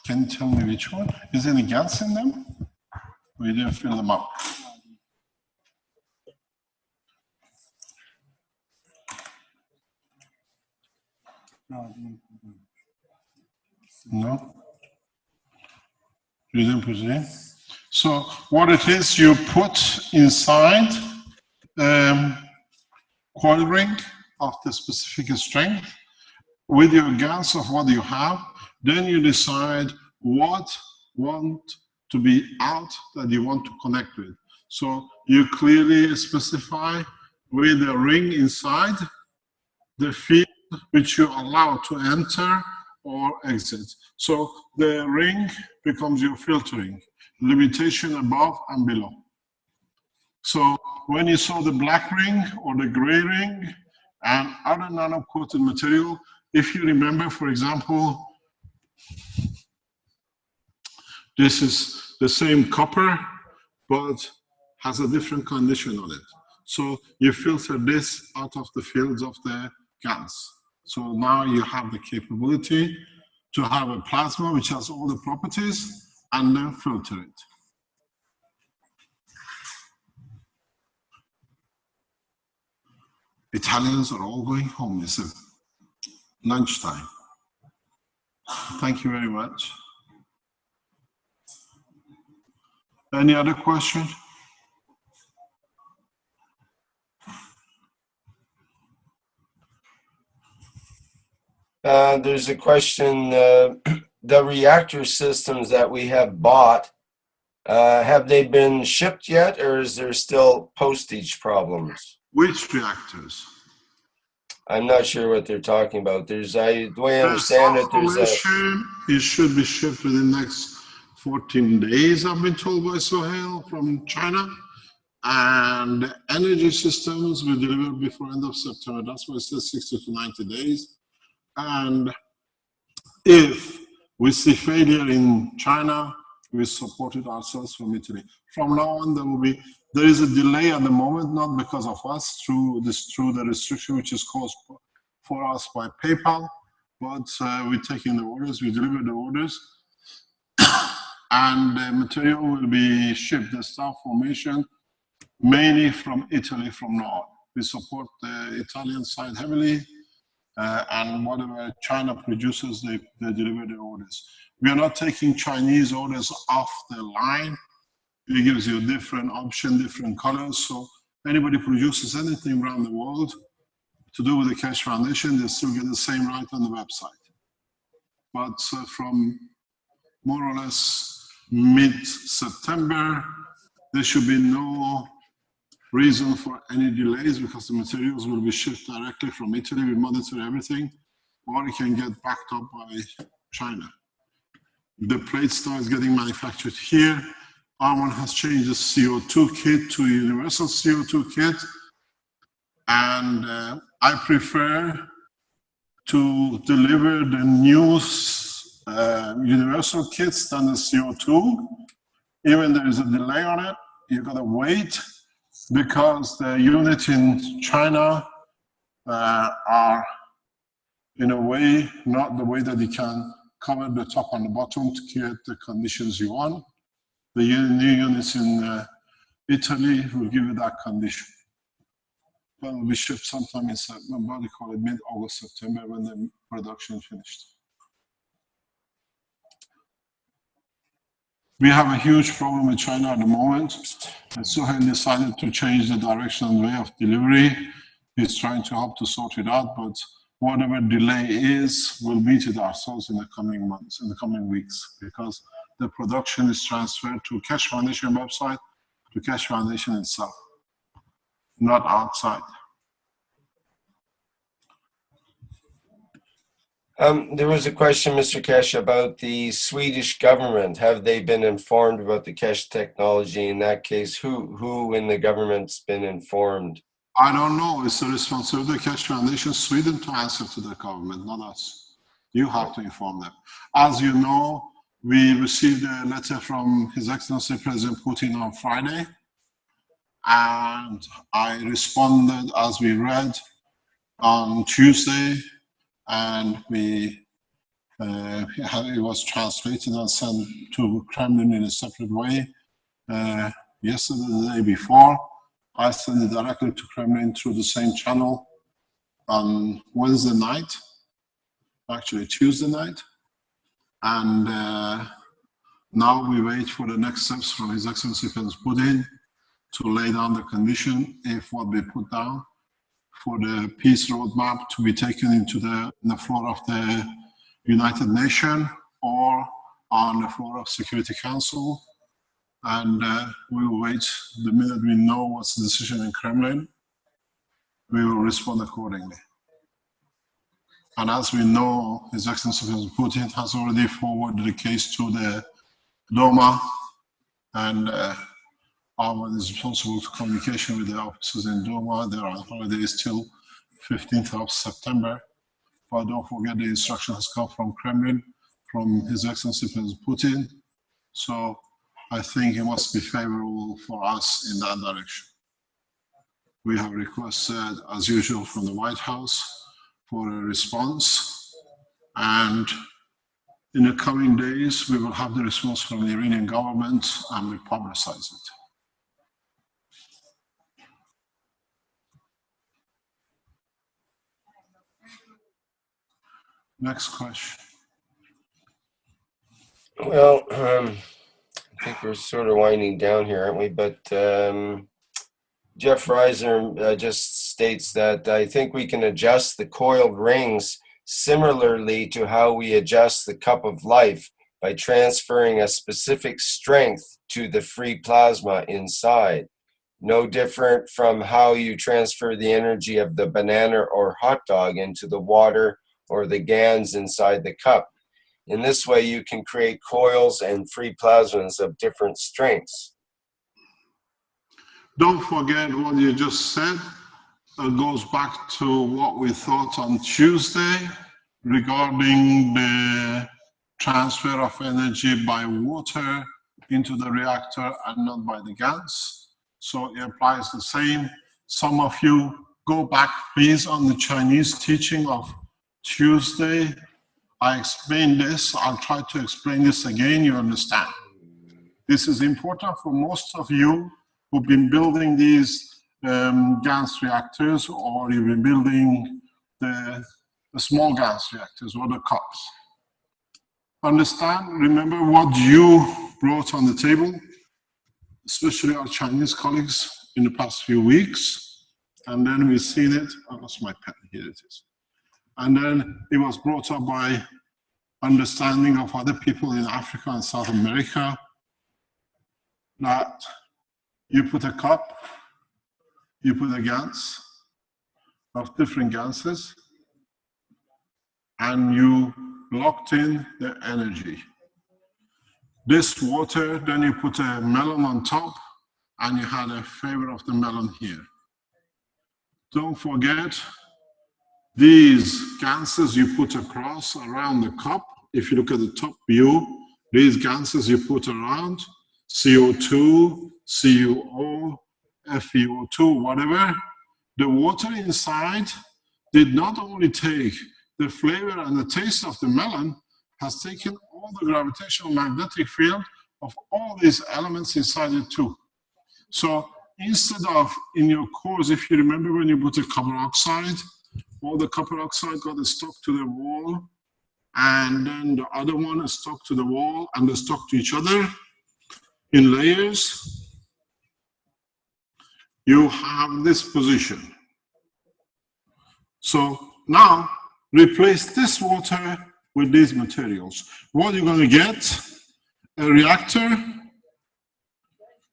Can you tell me which one? Is there any gas in them? Or you didn't fill them up? No? You didn't put it in? So what it is, you put inside coil ring of the specific strength with your gas of what you have, then you decide what want to be out that you want to connect with. So you clearly specify with the ring inside the field which you allow to enter or exit. So the ring becomes your filtering, limitation above and below. So when you saw the black ring or the gray ring and other nano-coated material, if you remember, for example, this is the same copper, but has a different condition on it. So you filter this out of the fields of the GaNs. So now you have the capability to have a plasma which has all the properties and then filter it. Italians are all going home. It's lunchtime. Thank you very much. Any other question? There's a question, the reactor systems that we have bought, have they been shipped yet, or is there still postage problems? Which reactors? I'm not sure what they're talking about. The way I The understand it, it should be shipped within the next 14 days, I've been told by Sohail from China. And energy systems will deliver before end of September. That's why it says 60 to 90 days. And if we see failure in China, we support it ourselves from Italy. From now on, there is a delay at the moment, not because of us, through the restriction which is caused for us by PayPal, but we take in the orders, we deliver the orders, and the material will be shipped, the staff formation, mainly from Italy from now on. We support the Italian side heavily, and whatever China produces, they deliver the orders. We are not taking Chinese orders off the line. It gives you a different option, different colors. So anybody produces anything around the world to do with the Keshe Foundation, they still get the same right on the website. But from more or less mid-September, there should be no reason for any delays because the materials will be shipped directly from Italy. We monitor everything, or it can get backed up by China. The plate starts getting manufactured here. Armon has changed the CO2 kit to a universal CO2 kit. And I prefer to deliver the new universal kits than the CO2. Even there is a delay on it, you gotta wait because the units in China are in a way, not the way that you can cover the top and the bottom to create the conditions you want. The new units in Italy will give you that condition. But will be shipped sometime in September, they call it mid-August, September, when the production is finished. We have a huge problem with China at the moment. And Sohail decided to change the direction and way of delivery. He's trying to help to sort it out, but whatever delay is, we'll meet it ourselves in the coming months, in the coming weeks, because the production is transferred to Keshe Foundation website, to Keshe Foundation itself, not outside. There was a question, Mr. Keshe, about the Swedish government. Have they been informed about the Keshe technology? In that case, who in the government's been informed? I don't know. It's the responsibility of the Keshe Foundation Sweden to answer to the government, not us. You have to inform them. As you know, we received a letter from His Excellency President Putin on Friday, and I responded as we read on Tuesday, and it was translated and sent to Kremlin in a separate way. Yesterday, the day before, I sent it directly to Kremlin through the same channel on Wednesday night, actually Tuesday night. And now we wait for the next steps from His Excellency President Putin to lay down the condition, if what we put down, for the peace roadmap to be taken into the floor of the United Nations or on the floor of Security Council. And we will wait. The minute we know what's the decision in Kremlin, we will respond accordingly. And as we know, His Excellency President Putin has already forwarded the case to the Duma, and Ahmed is responsible for communication with the officers in Duma. They're on holidays till 15th of September. But don't forget, the instruction has come from Kremlin, from His Excellency President Putin. So I think it must be favorable for us in that direction. We have requested, as usual, from the White House for a response. And in the coming days, we will have the response from the Iranian government and we publicize it. Next question. Well, I think we're sort of winding down here, aren't we? But Jeff Reiser just states that I think we can adjust the coiled rings similarly to how we adjust the cup of life by transferring a specific strength to the free plasma inside. No different from how you transfer the energy of the banana or hot dog into the water or the GANs inside the cup. In this way, you can create coils and free plasmas of different strengths. Don't forget what you just said. It goes back to what we thought on Tuesday regarding the transfer of energy by water into the reactor and not by the GANs. So it applies the same. Some of you go back, please, on the Chinese teaching of Tuesday. I explained this. I'll try to explain this again. You understand. This is important for most of you who've been building these GANs reactors, or you've been building the small GANs reactors or the cups. Understand, remember what you brought on the table, especially our Chinese colleagues in the past few weeks. And then we've seen it. I lost my pen. Here it is. And then it was brought up by understanding of other people in Africa and South America that you put a cup, you put a GANs of different gases, and you locked in the energy. This water, then you put a melon on top, and you had a flavor of the melon here. Don't forget, these gases you put across around the cup. If you look at the top view, these gases you put around, CO2, CuO, FeO2, whatever, the water inside did not only take the flavor and the taste of the melon, has taken all the gravitational magnetic field of all these elements inside it too. So instead of, in your course, if you remember when you put a copper oxide, all the copper oxide got stuck to the wall, and then the other one is stuck to the wall, and they're stuck to each other in layers. You have this position. So now replace this water with these materials. What you're going to get? A reactor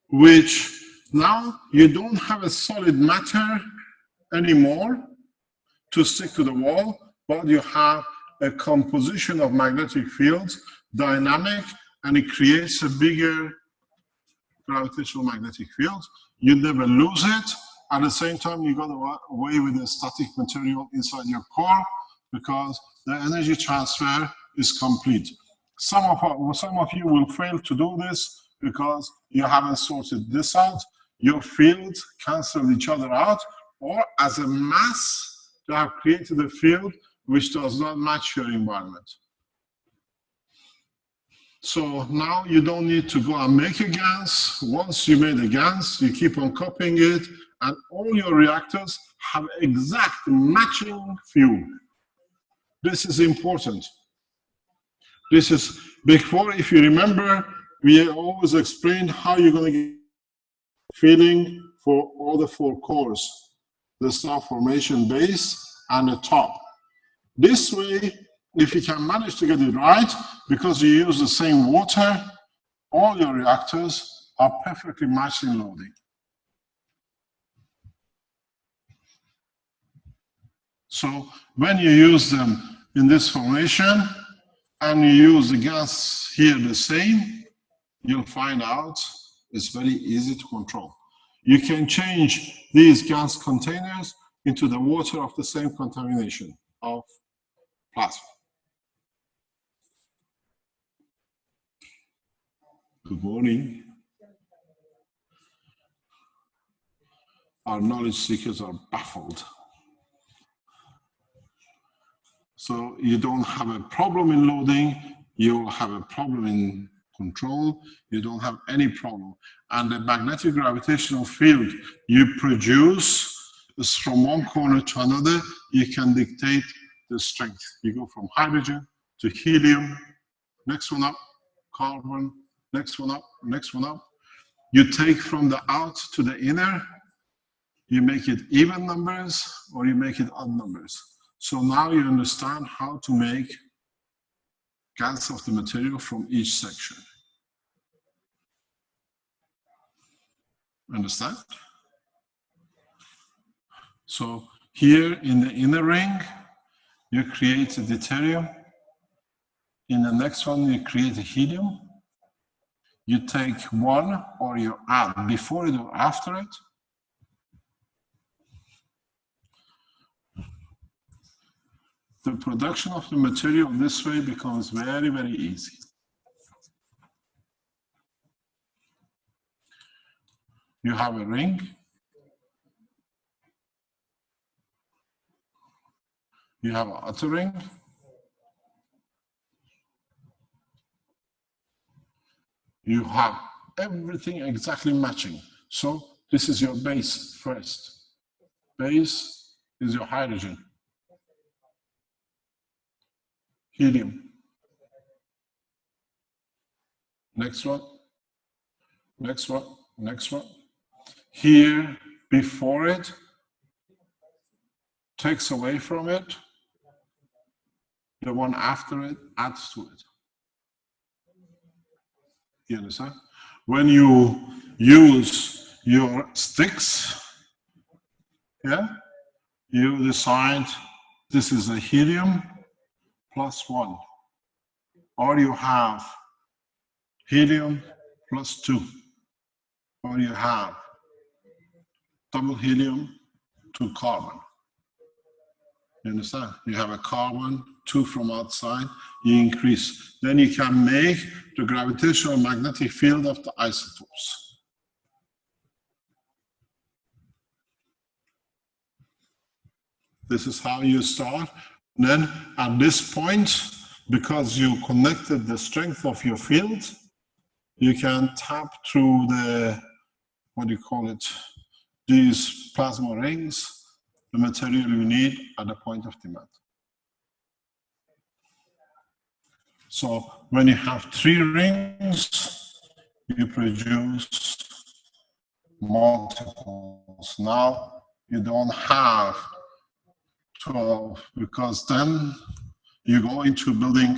which now you don't have a solid matter anymore to stick to the wall, but you have a composition of magnetic fields, dynamic, and it creates a bigger gravitational magnetic field. You never lose it. At the same time, you got away with the static material inside your core because the energy transfer is complete. Some of you will fail to do this because you haven't sorted this out. Your fields cancel each other out, or as a mass, you have created a field which does not match your environment. So now you don't need to go and make a GANs. Once you made a GANs, you keep on copying it, and all your reactors have exact matching fuel. This is important. This is before, if you remember, we always explained how you're going to get feeling for all the four cores, the star formation base and the top. This way, if you can manage to get it right, because you use the same water, all your reactors are perfectly matched in loading. So when you use them in this formation and you use the gas here the same, you'll find out it's very easy to control. You can change these gas containers into the water of the same contamination of plasma. Good morning. Our knowledge seekers are baffled. So you don't have a problem in loading, you'll have a problem in control, you don't have any problem. And the magnetic gravitational field you produce is from one corner to another, you can dictate the strength. You go from hydrogen to helium, next one up, carbon, next one up, next one up. You take from the out to the inner, you make it even numbers or you make it odd numbers. So now you understand how to make gas of the material from each section. Understand? So here in the inner ring, you create a deuterium. In the next one, you create a helium. You take one or you add before it or after it. The production of the material this way becomes very, very easy. You have a ring. You have an outer ring. You have everything exactly matching. So this is your base first. Base is your hydrogen. Helium. Next one. Next one. Next one. Here, before it, takes away from it. The one after it adds to it. You understand? When you use your sticks, yeah, you decide this is a helium +1, or you have helium +2, or you have double helium, 2 carbon. You understand? You have a carbon, 2 from outside, you increase. Then you can make the gravitational magnetic field of the isotopes. This is how you start. Then at this point, because you connected the strength of your field, you can tap through the, what do you call it, these plasma rings, the material you need at the point of demand. So when you have 3 rings, you produce multiples. Now you don't have 12, because then you go into building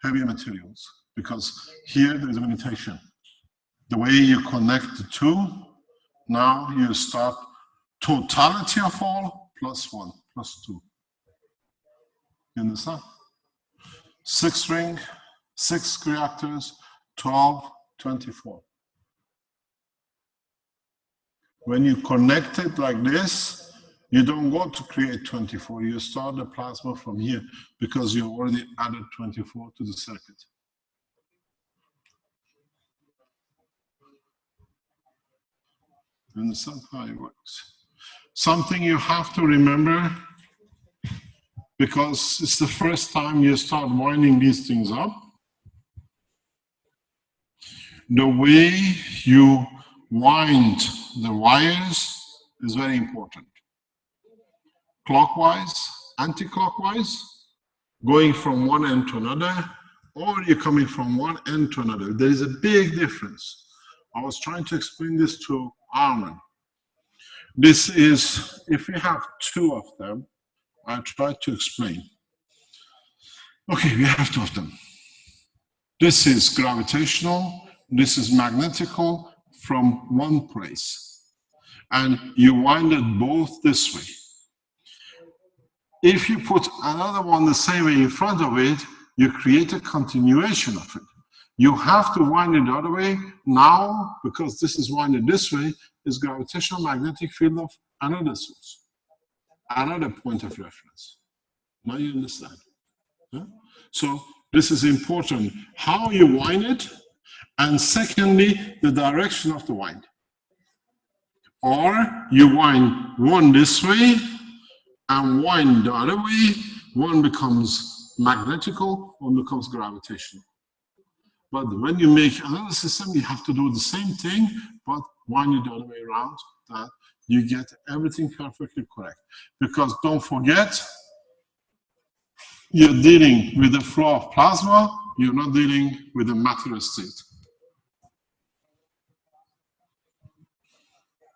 heavier materials, because here there's a limitation. The way you connect the 2, now you start totality of all +1, +2. You understand? 6 ring, 6 reactors, 12, 24. When you connect it like this, you don't go to create 24. You start the plasma from here because you already added 24 to the circuit. You understand how it works? Something you have to remember, because it's the first time you start winding these things up. The way you wind the wires is very important. Clockwise, anti-clockwise, going from one end to another, or you're coming from one end to another. There is a big difference. I was trying to explain this to Armin. This is, if you have 2 of them, I tried to explain. Okay, we have 2 of them. This is gravitational, this is magnetical from one place. And you wind it both this way. If you put another one the same way in front of it, you create a continuation of it. You have to wind it the other way. Now, because this is winded this way, is gravitational magnetic field of another source, another point of reference. Now you understand. Yeah? So this is important, how you wind it, and secondly, the direction of the wind. Or you wind one this way and wind the other way, one becomes magnetical, one becomes gravitational. But when you make another system, you have to do the same thing, but wind it the other way around, that you get everything perfectly correct. Because don't forget, you're dealing with the flow of plasma, you're not dealing with a matter state.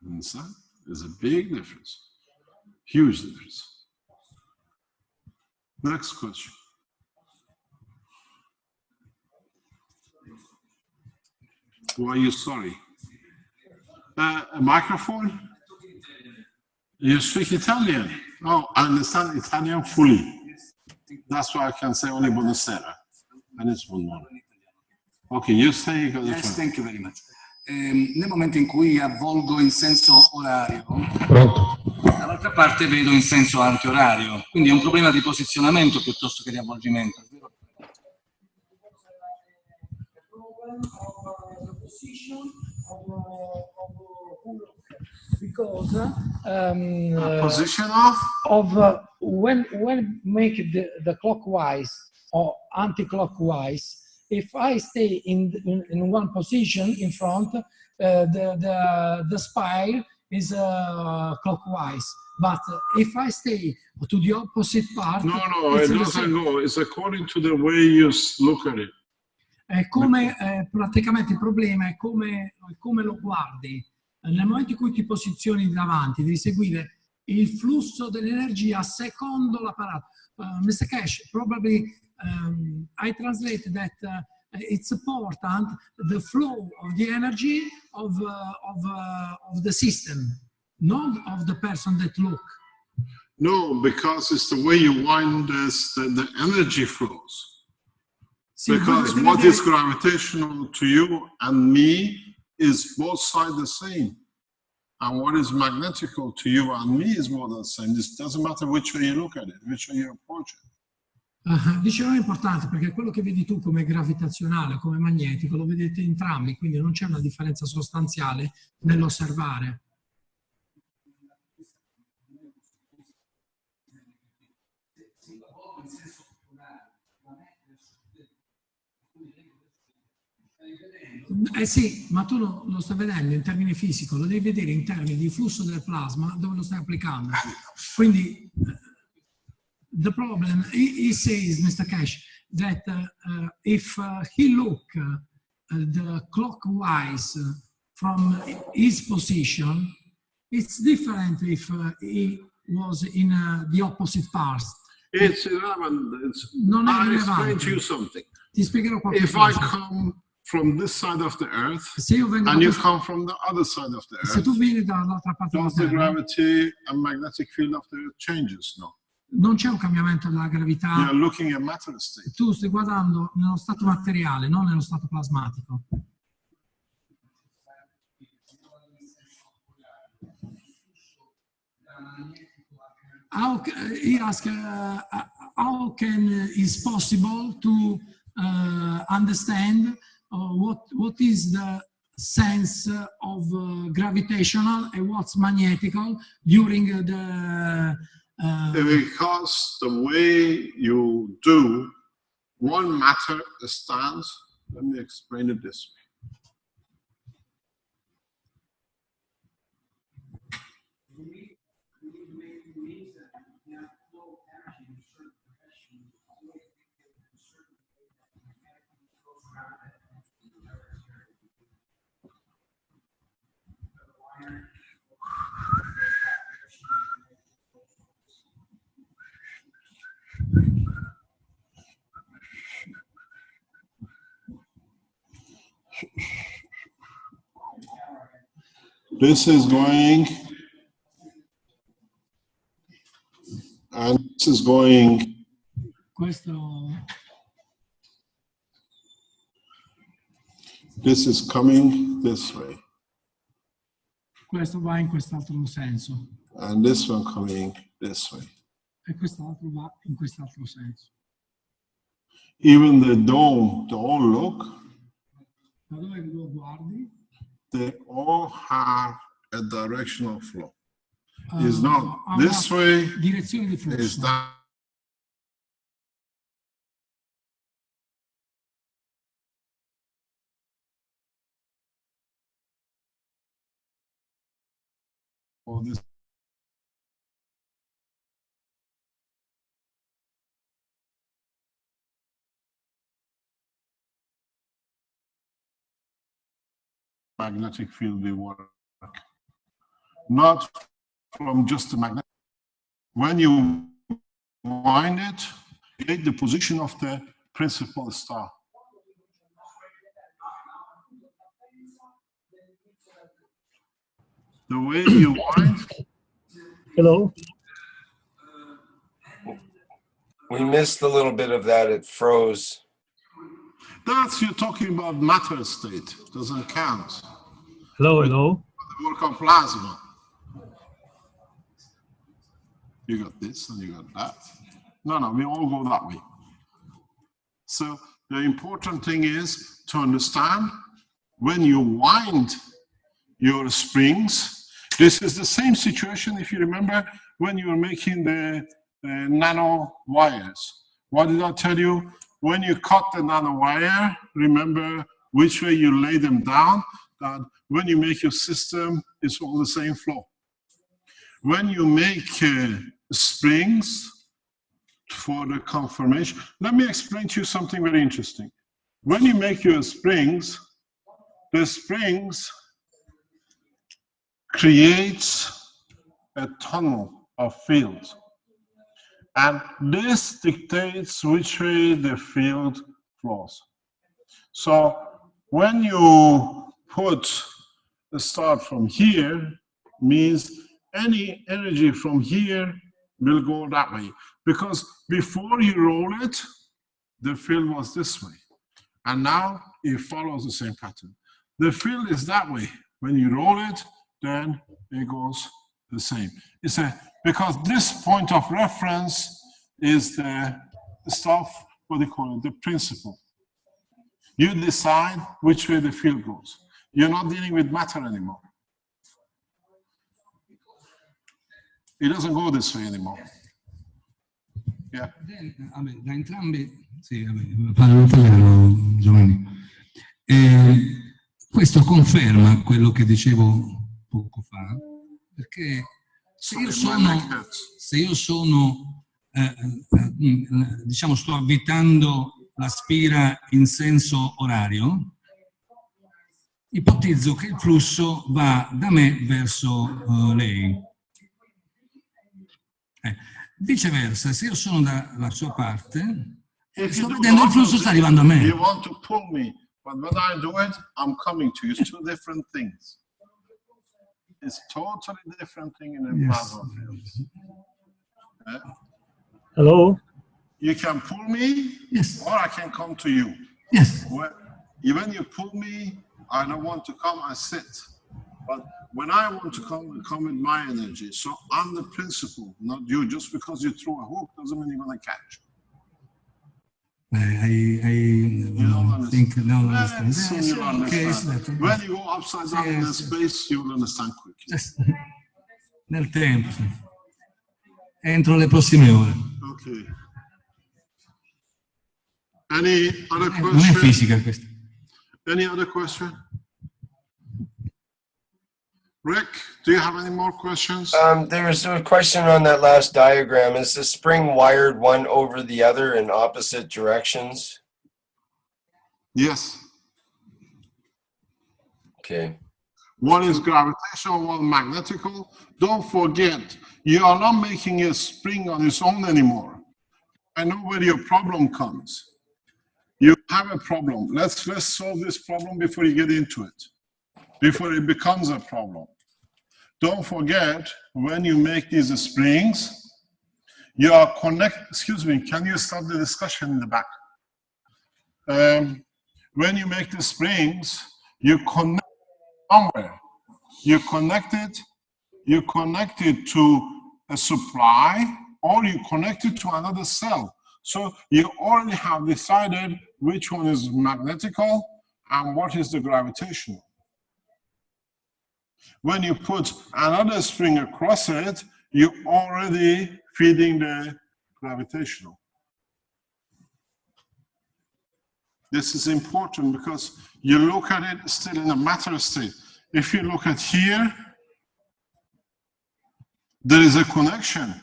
Understand? There's a big difference, huge difference. Next question. Why are you sorry? A microphone? You speak Italian? Oh, I understand Italian fully. That's why I can say only buonasera. And it's one more. Okay, you say you got the Yes, thank you very much. Nel momento in cui avvolgo in senso orario, dall'altra parte vedo in senso antiorario, quindi è un problema di posizionamento piuttosto che di avvolgimento. Because position of when make the clockwise or anti-clockwise, if I stay in one position in front, the spire is clockwise. But if I stay to the opposite part, no, it doesn't go. It's according to the way you look at it. È come praticamente il problema è come lo guardi. Nel momento in cui ti posizioni davanti, devi seguire il flusso dell'energia secondo l'apparato. Mr. Cash, probably I translate that it's important the flow of the energy of the system, not of the person that look. No, because it's the way you wind this, the energy flows. Sì, because what is gravitational to you and me is both sides the same. And what is magnetical to you and me is more than the same. This doesn't matter which way you look at it, which way you approach it. Dice non è importante perché quello che vedi tu come gravitazionale, come magnetico, lo vedete entrambi, quindi non c'è una differenza sostanziale nell'osservare. Sì, ma tu lo stai vedendo in termini fisici, lo devi vedere in termini di flusso del plasma dove lo stai applicando. Quindi, the problem, he says, Mr. Cash, that if he look the clockwise from his position, it's different if he was in the opposite part. It's irrelevant. Non è I'll explain rilevante. to you something. Ti spiegherò qualche If I cosa. come from this side of the earth Se io vengo and da you questo- come from the other side of the se earth, tu vieni dall'altra parte della does the Terra, gravity and magnetic field of the earth changes? No. non c'è un cambiamento della gravità. You're looking at matter state. Tu stai guardando nello stato materiale, non nello stato plasmatico. He asked, how can is possible to understand what is the sense of gravitational and what's magnetical during the Because the way you do one matter stands, let me explain it this way. This is going, and is going, this is coming this way. Questo va in quest'altro senso. And this one coming this way. E quest'altro va in quest'altro senso. Even the dome, look, Da dove lo guardi? they all have a directional flow. It's not this way, Direzione di flusso. it's that. Or this. Magnetic field will work. Not from just the magnet. When you wind it, you get the position of the principal star. The way you wind. Hello? We missed a little bit of that. It froze. That's you're talking about matter state. Doesn't count. Hello, hello? The work on plasma. You got this and you got that. No, we all go that way. So the important thing is to understand when you wind your springs, this is the same situation if you remember when you were making the nano wires. What did I tell you? When you cut the nano wire, remember which way you lay them down, that when you make your system, it's all the same flow. When you make springs for the conformation, let me explain to you something very interesting. When you make your springs, the springs creates a tunnel of field. And this dictates which way the field flows. So when you put a start from here, means any energy from here will go that way. Because before you roll it, the field was this way. And now it follows the same pattern. The field is that way. When you roll it, then it goes the same. It's because this point of reference is the stuff, what they call it, the principle. You decide which way the field goes. You're not dealing with matter anymore. It doesn't go this way anymore. Yeah. Da entrambi, sì, parlo in italiano, Giovanni. Questo conferma quello che dicevo poco fa, perché se io sono diciamo, sto avvitando la spira in senso orario, ipotizzo che il flusso va da me verso lei. Viceversa, se io sono dalla sua parte, sto vedendo il flusso sta arrivando a me. You want to pull me, but when I do it, I'm coming to you. It's two different things. It's totally different thing in a plasma field. Hello? You can pull me, Yes. or I can come to you. Yes. When you pull me, I don't want to come, I sit. But when I want to come with my energy. So I'm the principle, not you. Just because you throw a hook doesn't mean you're going to catch. You don't think no, understand. Soon you'll understand. Okay, When you go upside down in the space, you will understand quickly. Nel tempo, sì. Entro le prossime ore. Okay. Any other Non è question? fisica questa. Any other question? Rick, do you have any more questions? There was a question on that last diagram. Is the spring wired one over the other in opposite directions? Yes. Okay. One is gravitational, one magnetical. Don't forget, you are not making a spring on its own anymore. I know where your problem comes. You have a problem. Let's solve this problem before you get into it, before it becomes a problem. Don't forget, when you make these springs, you are excuse me, can you start the discussion in the back? When you make the springs, you connect somewhere. You connect it to a supply, or you connect it to another cell. So you already have decided which one is magnetical and what is the gravitational. When you put another spring across it, you're already feeding the gravitational. This is important because you look at it still in a matter state. If you look at here, there is a connection.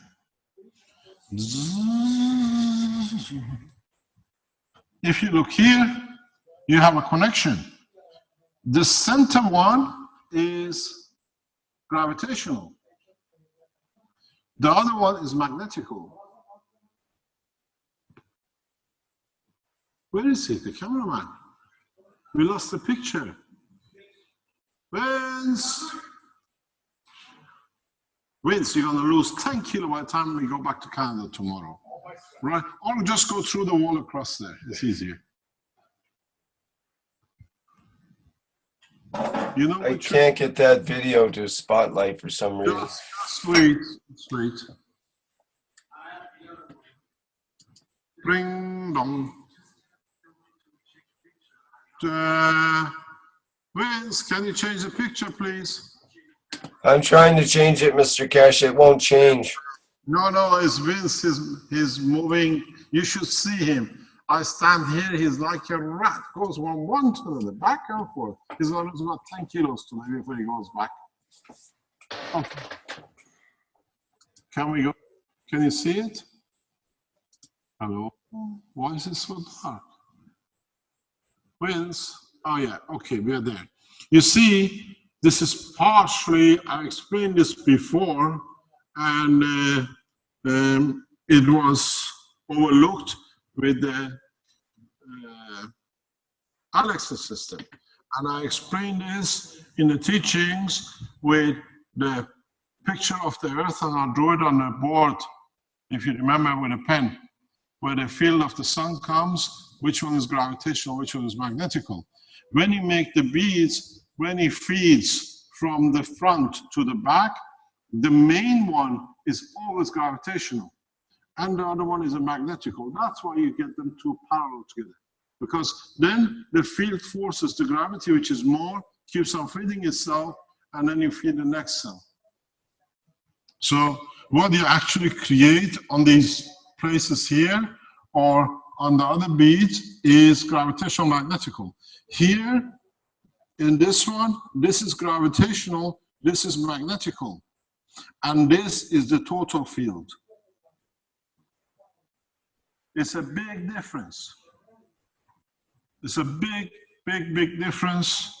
If you look here, you have a connection. The center one is gravitational. The other one is magnetical. Where is he, the cameraman? We lost the picture. Vince, you're gonna lose 10 kilo by the time we go back to Canada tomorrow. Right? Or just go through the wall across there, it's easier. You know, I can't get that video to spotlight for some reason. Just wait, just wait. Ring dong. Vince, can you change the picture, please? I'm trying to change it, Mr. Cash. It won't change. No, it's Vince. He's moving. You should see him. I stand here. He's like a rat. Goes from one to the back and forth. He's going to lose about 10 kilos today before he goes back. Okay. Can we go? Can you see it? Hello? Why is it so dark? Vince? Oh, yeah. Okay, we're there. You see, this is partially, I explained this before, and it was overlooked with the Alexa system. And I explained this in the teachings with the picture of the Earth, and I drew it on the board, if you remember, with a pen, where the field of the sun comes, which one is gravitational, which one is magnetical. When you make the beads, when it feeds from the front to the back, the main one is always gravitational, and the other one is a magnetical. That's why you get them two parallel together, because then the field forces the gravity, which is more, keeps on feeding itself, and then you feed the next cell. So what you actually create on these places here or on the other beads is gravitational magnetical. Here, in this one, this is gravitational, this is magnetical, and this is the total field. It's a big difference. It's a big difference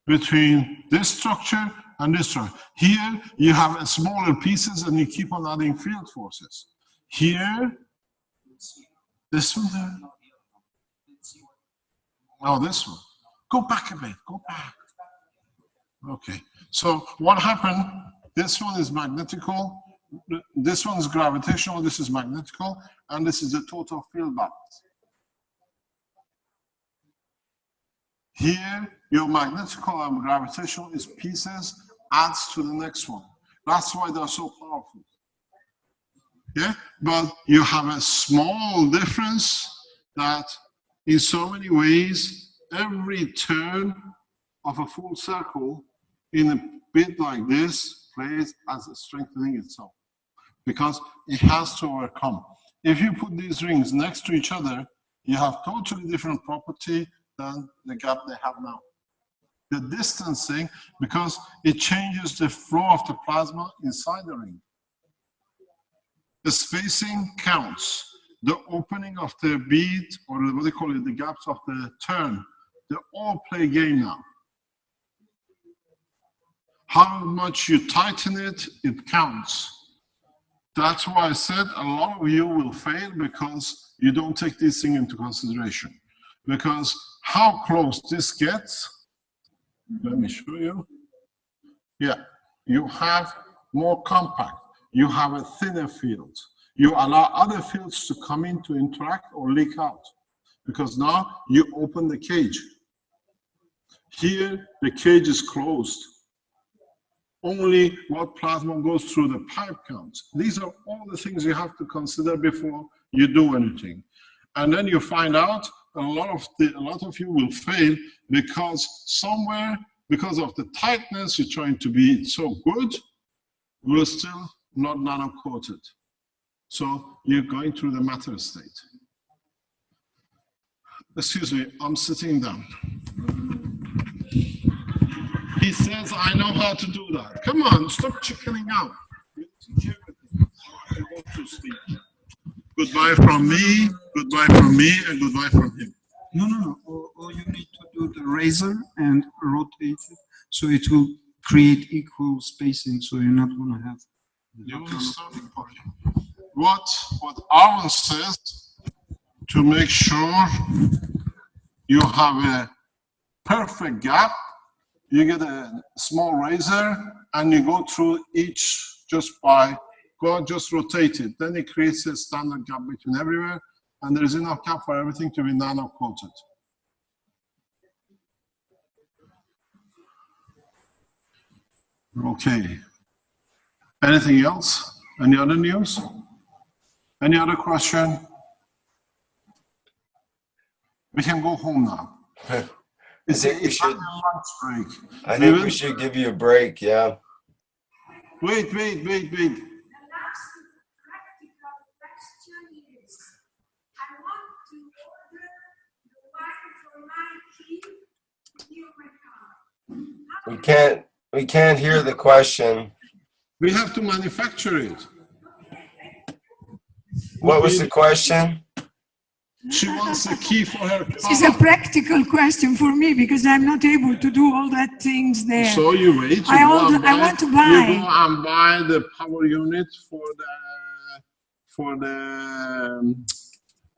between this structure and this structure. Here, you have smaller pieces and you keep on adding field forces. Here, this one there. Oh, this one. Go back a bit, go back. Okay, so what happened? This one is magnetical, this one is gravitational, this is magnetical, and this is the total field balance. Here, your magnetical and gravitational is pieces, adds to the next one. That's why they're so powerful. Yeah, but you have a small difference that in so many ways, every turn of a full circle in a bit like this plays as a strengthening itself, because it has to overcome. If you put these rings next to each other, you have totally different property than the gap they have now. The distancing, because it changes the flow of the plasma inside the ring. The spacing counts. The opening of the bead, or what they call it, the gaps of the turn, they all play a game now. How much you tighten it, it counts. That's why I said a lot of you will fail because you don't take this thing into consideration. Because how close this gets, let me show you. Yeah, you have more compact. You have a thinner field. You allow other fields to come in to interact or leak out, because now you open the cage. Here, the cage is closed. Only what plasma goes through the pipe counts. These are all the things you have to consider before you do anything. And then you find out a lot of you will fail because somewhere, because of the tightness, you're trying to be so good, we're still not nano-coated. So you're going through the matter state. Excuse me, I'm sitting down. He says, I know how to do that. Come on, stop chickening out. You teach everything. I go to sleep. Goodbye from me, and goodbye from him. No. All you need to do the razor and rotate it so it will create equal spacing, so you're not going to have. You understand? What Arwen says, to make sure you have a perfect gap, you get a small razor and you go through each just rotate it. Then it creates a standard gap between everywhere, and there is enough gap for everything to be nano-coated. Okay. Anything else? Any other news? Any other question? We can go home now. I think we should. Lunch break. I think we should give you a break. Yeah. Wait. The last practical question is, I want to order the wine for my key to my car. We can't hear the question. We have to manufacture it. What was the question? She wants a key for her car. This is a practical question for me because I'm not able to do all that things there. So you wait. I want to buy. You go and buy the power unit for the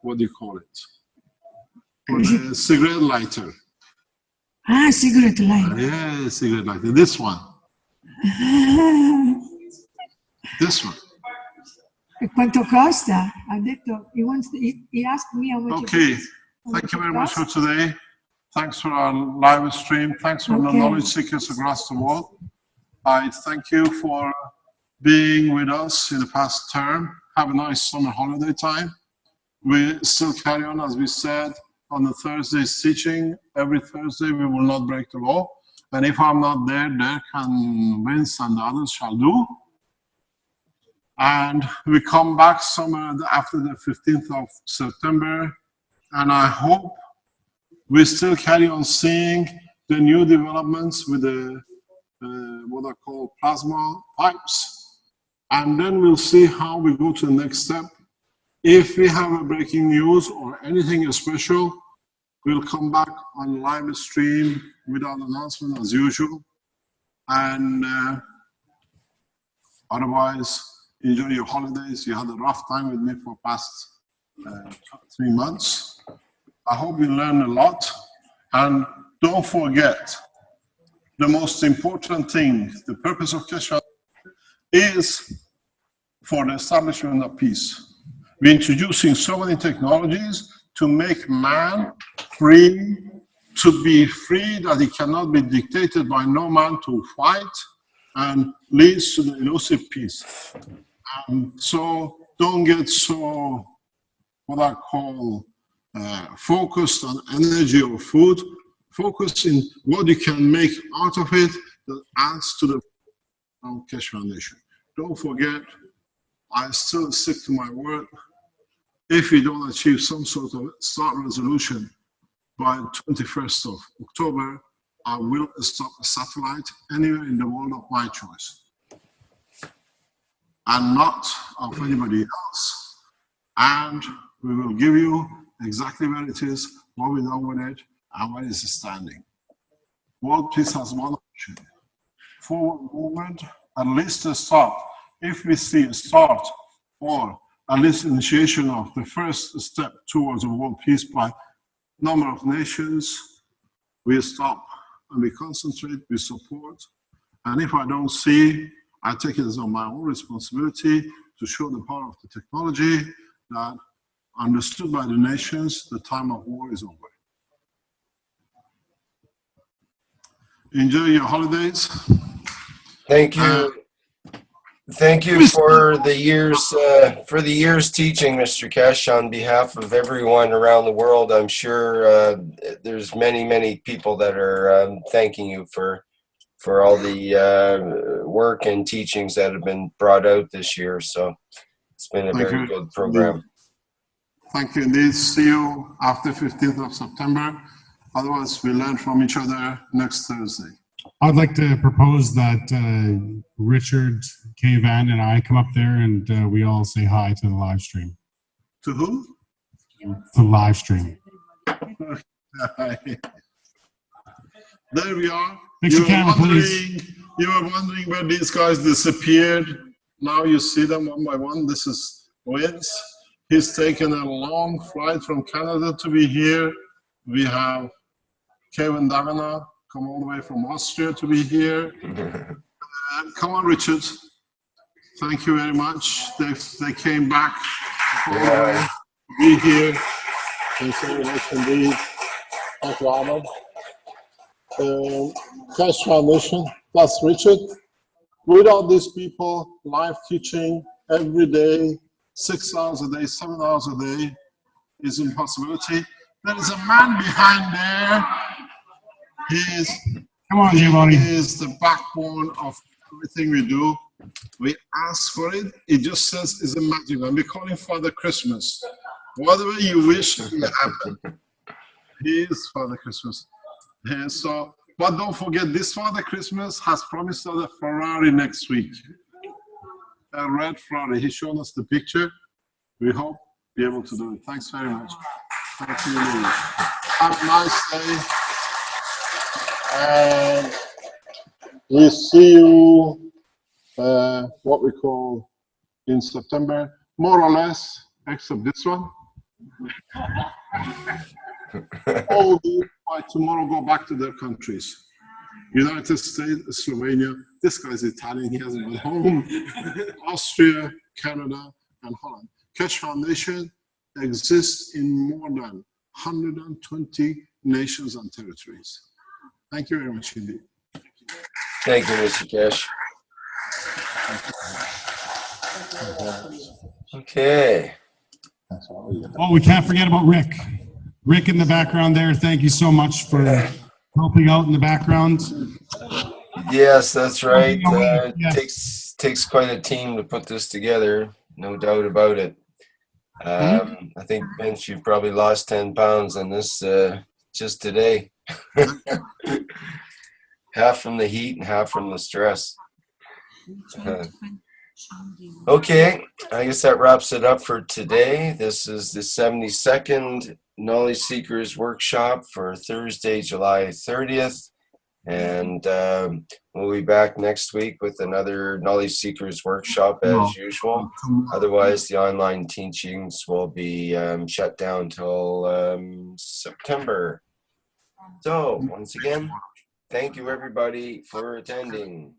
what do you call it? For the cigarette lighter. Ah, cigarette lighter. Yeah, cigarette lighter. This one. This one. E quanto costa? Ha detto, he asked me how much. Okay. Thank you very much for today. Thanks for our live stream. Thanks for the knowledge seekers across the world. I thank you for being with us in the past term. Have a nice summer holiday time. We still carry on, as we said, on the Thursday's teaching. Every Thursday we will not break the law. And if I'm not there, Dirk and Vince and the others shall do. And we come back somewhere after the 15th of September. And I hope we still carry on seeing the new developments with the what are called plasma pipes. And then we'll see how we go to the next step. If we have a breaking news or anything special, we'll come back on live stream without announcement as usual. And otherwise, enjoy your holidays. You had a rough time with me for past 3 months. I hope you learned a lot. And don't forget, the most important thing, the purpose of Keshe Foundation is for the establishment of peace. We're introducing so many technologies to make man free, to be free, that he cannot be dictated by no man to fight, and leads to the elusive peace. So don't get so, what I call, focused on energy or food. Focus in what you can make out of it that adds to the Keshe Foundation. Don't forget, I still stick to my word. If we don't achieve some sort of start resolution by 21st of October, I will stop a satellite anywhere in the world of my choice, and not of anybody else. And we will give you exactly where it is, what we done with it, and where it's standing. World peace has one option: forward movement, at least a start. If we see a start, or at least initiation of the first step towards a world peace by number of nations, we stop and we concentrate, we support. And if I don't see, I take it as on my own responsibility to show the power of the technology that, understood by the nations, the time of war is over. Enjoy your holidays. Thank you. Thank you for the years teaching, Mr. Kesh, on behalf of everyone around the world. I'm sure there's many people that are thanking you for all the work and teachings that have been brought out this year. So it's been a very good program. Thank you indeed. See you after 15th of September. Otherwise, we learn from each other next Thursday. I'd like to propose that Richard K. Van and I come up there and we all say hi to the live stream. To who? The live stream. There we are. Fix your camera, please. You were wondering where these guys disappeared. Now you see them one by one. This is Vince. He's taken a long flight from Canada to be here. We have Kevin Davina come all the way from Austria to be here. Come on, Richard. Thank you very much. They came back all the way to be here. Thanks very much indeed. Thank you, Ahmed. Kesh Foundation, that's Richard. Without these people, live teaching every day, 6 hours a day, 7 hours a day is an impossibility. There is a man behind there. He is the backbone of everything we do. We ask for it. It just says it's a magic man. We call him Father Christmas. Whatever you wish will happen. He is Father Christmas. And so, but don't forget, this Father Christmas has promised us a Ferrari next week. A red Ferrari. He showed us the picture. We hope to be able to do it. Thanks very much. Thank you. Have a nice day. And we see you, what we call in September, more or less, except this one. All by tomorrow go back to their countries. United States, Slovenia, this guy's Italian, he hasn't been home. Austria, Canada, and Holland. Kesh Foundation exists in more than 120 nations and territories. Thank you very much indeed. Thank you, Mr. Kesh. Okay. Oh, we can't forget about Rick. Rick in the background there, thank you so much for helping out in the background. Yes, that's right. Takes quite a team to put this together, no doubt about it. I think, Vince, you've probably lost 10 pounds on this just today. Half from the heat and half from the stress. Okay, I guess that wraps it up for today. This is the 72nd Knowledge Seekers Workshop for Thursday, July 30th. And we'll be back next week with another Knowledge Seekers Workshop as usual. Otherwise, the online teachings will be shut down till September. So, once again, thank you everybody for attending.